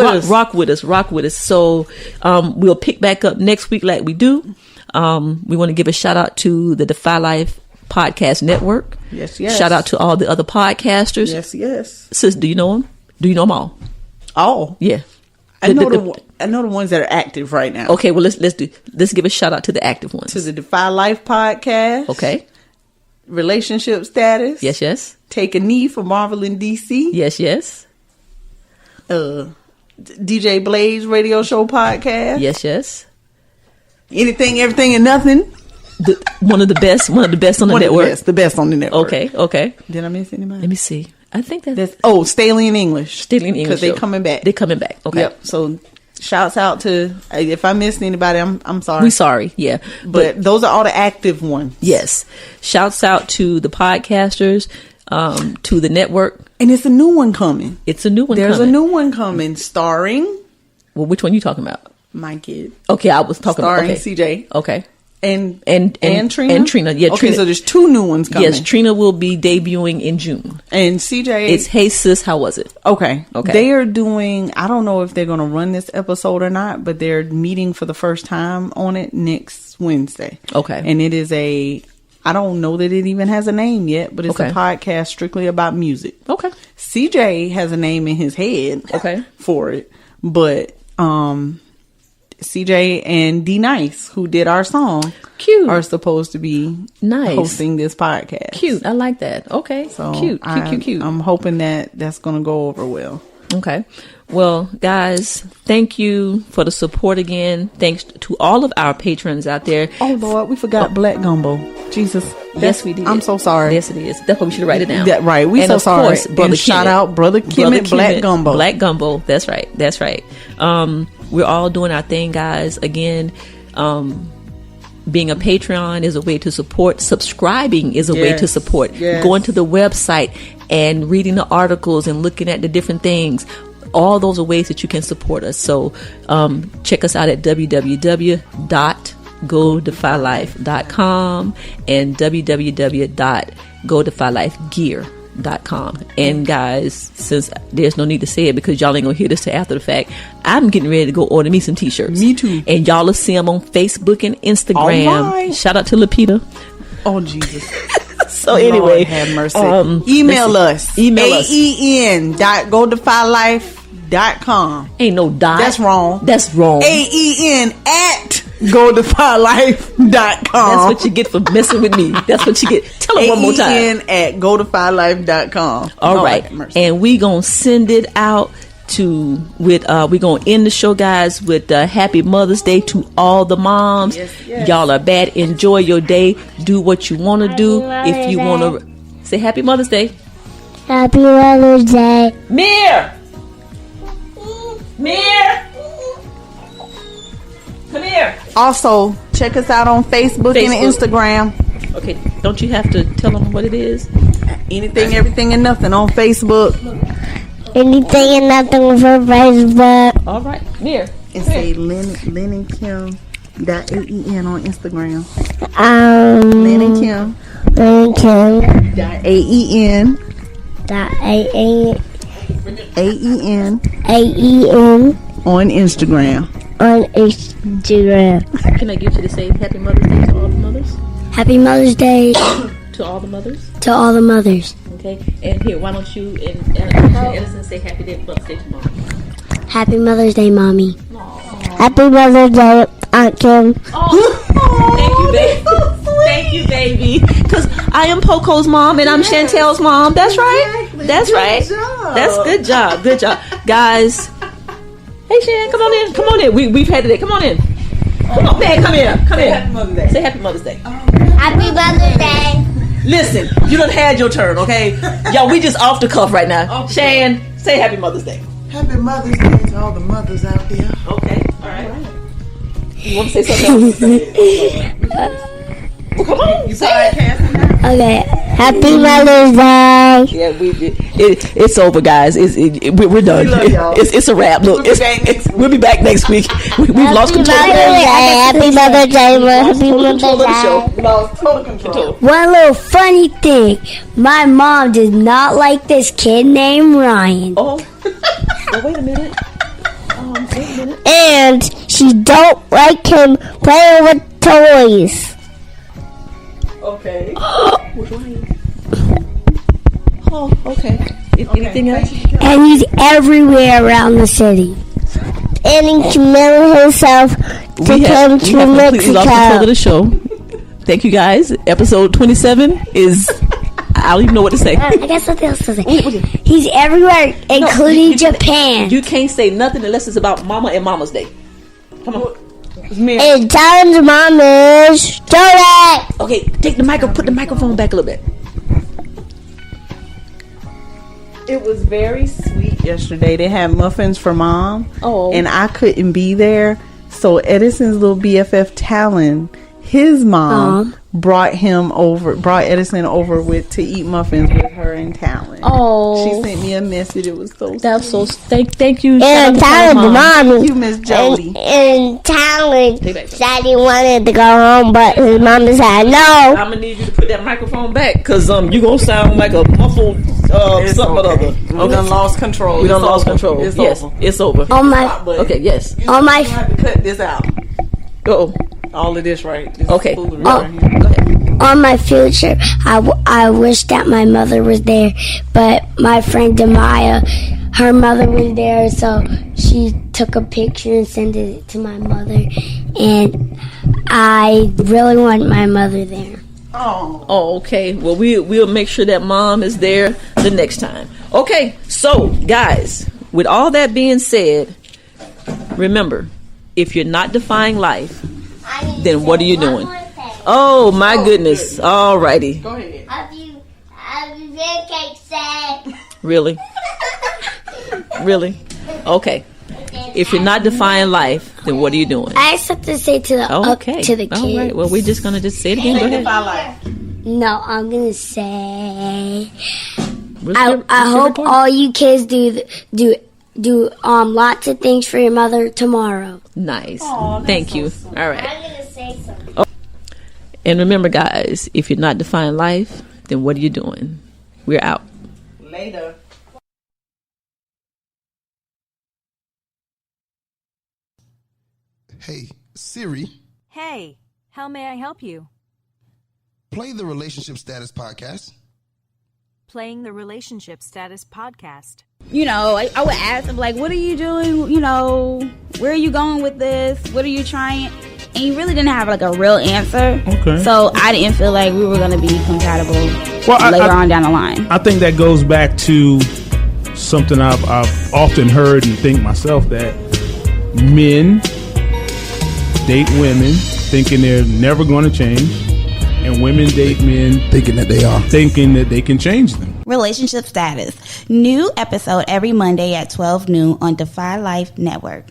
with us. So we'll pick back up next week like we do. We want to give a shout out to the Defy Life Podcast Network. Yes, yes. Shout out to all the other podcasters. Yes, yes. Sis, do you know them? Do you know them all? Oh, Yeah. I know the ones that are active right now. Okay, well let's give a shout out to the active ones. To the Defy Life podcast. Okay. Relationship Status. Yes, yes. Take a Knee for Marvel and DC. Yes, yes. DJ Blaze Radio Show podcast. Yes, yes. Anything, Everything, and Nothing. One of the best on the network. The best on the network. Okay. Did I miss anybody? Let me see. I think that's Staley in English. Because they're coming back. They're coming back. Okay. Yep. So shouts out to, if I missed anybody, I'm sorry. We sorry. Yeah. But those are all the active ones. Yes. Shouts out to the podcasters, to the network. And it's a new one coming. It's a new one There's a new one coming starring. Well, which one you talking about? My kid. Okay, I was talking starring about CJ. Okay. And Trina? And Trina. Yeah, okay, Trina. So there's 2 new ones coming. Yes, Trina will be debuting in June. And CJ. It's Hey Sis, how was it? Okay. They are doing, I don't know if they're going to run this episode or not, but they're meeting for the first time on it next Wednesday. Okay. And it is I don't know that it even has a name yet, but it's a podcast strictly about music. Okay. CJ has a name in his head. Okay. For it. But, CJ and D Nice, who did our song, cute, are supposed to be hosting this podcast. Cute, I like that. Okay, so cute. I'm hoping that's going to go over well. Okay, well, guys, thank you for the support again. Thanks to all of our patrons out there. Oh Lord, we forgot Black Gumbo. Jesus, yes, we did. I'm so sorry. Yes, it is. That's why we should write it down. Right, we so sorry. Course, Brother shout out Brother Kemet, Black Gumbo. Black Gumbo. That's right. We're all doing our thing, guys. Again, being a Patreon is a way to support. Subscribing is a way to support. Yes. Going to the website and reading the articles and looking at the different things. All those are ways that you can support us. So check us out at www.godefylife.com and www.godefylifegear.com. And guys, since there's no need to say it because y'all ain't gonna hear this till after the fact, I'm getting ready to go order me some t-shirts. Me too. And y'all will see them on Facebook and Instagram. All right. Shout out to Lapita. Oh Jesus. So anyway, Lord have mercy. Email us. aen.godefylife.com. Ain't no dot. That's wrong. aen@godefylife.com. That's what you get for messing with me. That's what you get. Tell them one more time. aen@godefylife.com. All right. And we gonna send it out we gonna end the show, guys, with Happy Mother's Day to all the moms. Yes. Y'all are bad. Enjoy your day. Do what you want to do. If you want to say Happy Mother's Day. Happy Mother's Day. Mir! Come here. Also, check us out on Facebook. And Instagram. Okay, don't you have to tell them what it is? Anything, Everything, and Nothing on Facebook. Anything and Nothing for Facebook. All right, Mir. And say LenonKim.aen on Instagram. LenonKim. LenonKim.aen. AEN on Instagram. Can I get you to say Happy Mother's Day to all the mothers? Happy Mother's Day to all the mothers. To all the mothers. Okay, and here, why don't you and Edison say Happy Mother's Day to Mom? Happy Mother's Day, Mommy. Aww. Happy Mother's Day, Aunt Kim. Thank you, baby. Thank you, baby. Because I am Poco's mom and I'm Chantel's mom. That's right. Exactly. That's good right. Job. That's good job. Good job, guys. Hey, Shan, come on in. Come on in. We've had it. Come on in. Come on, man. Come here. Come here. Happy Mother's Day. Say Happy Mother's Day. Happy Mother's Day. Listen, you done had your turn, okay? Y'all, we just off the cuff right now. Shan, say Happy Mother's Day. Happy Mother's Day to all the mothers out there. Okay, all right. You want to say something else? Well, come on. You podcasting now? Okay. Happy Mother's Day. Yeah, it's over, guys. We're done. We love y'all. It's a wrap. Look, we'll be back next week. We've lost control. Happy Mother's Day. Happy Mother's Day. Lost total control. One little funny thing. My mom did not like this kid named Ryan. Oh, wait a minute. And she don't like him playing with toys. Okay. Oh, okay. Anything else? And he's everywhere around the city. And he committed himself to come We to have completely lost control of Mexico. the show. Thank you, guys. Episode 27 is... I don't even know what to say. I got something else to say. He's everywhere, including Japan. You can't say nothing unless it's about Mama and Mama's Day. Come on. And times Mom is donut. Okay, put the microphone back a little bit. It was very sweet yesterday. They had muffins for Mom. Oh. And I couldn't be there. So Edison's little BFF Talon, his mom brought Edison over to eat muffins with her and Talon. Oh. She sent me a message. It was so sweet. That's so... Thank you. And Talon's mom. You, Miss Jody. And Talon said he wanted to go home, but his mom said no. I'm gonna need you to put that microphone back, because you gonna sound like a muffled something or other. We done lost control. We done lost control. It's yes, over. it's over. On my Okay, yes. on my have to cut this out. Oh, All of this, right? This okay. foolery Go right here. ahead. on my field trip, I wish that my mother was there, but my friend Demaya, her mother was there, so she took a picture and sent it to my mother, and I really want my mother there. Oh, okay. Well, we'll make sure that Mom is there the next time. Okay, so guys, with all that being said, remember, if you're not defying life, then what are you doing? Oh my goodness! Alrighty. Go ahead. Happy pancake say. Really? Really? Okay. If you're not defying life, then what are you doing? I have something to say to the to the kids. All right. Well, we're just gonna just say it again. Go ahead. No, I'm gonna say. What's I your hope report? all you kids do lots of things for your mother tomorrow. Nice. Thank you. All right. I'm gonna say something. And remember, guys, if you're not defying life, then what are you doing? We're out. Later. Hey, Siri, Hey, how may I help you? play the Relationship Status Podcast. Playing the Relationship Status Podcast. You know, I would ask him, like, what are you doing? You know, where are you going with this? What are you trying? And he really didn't have, like, a real answer. Okay. So I didn't feel like we were going to be compatible later on down the line. I think that goes back to something I've often heard and think myself, that men date women thinking they're never going to change, and women date men Thinking that they are. thinking that they can change them. Relationship Status. New episode every Monday at 12 noon on Defy Life Network.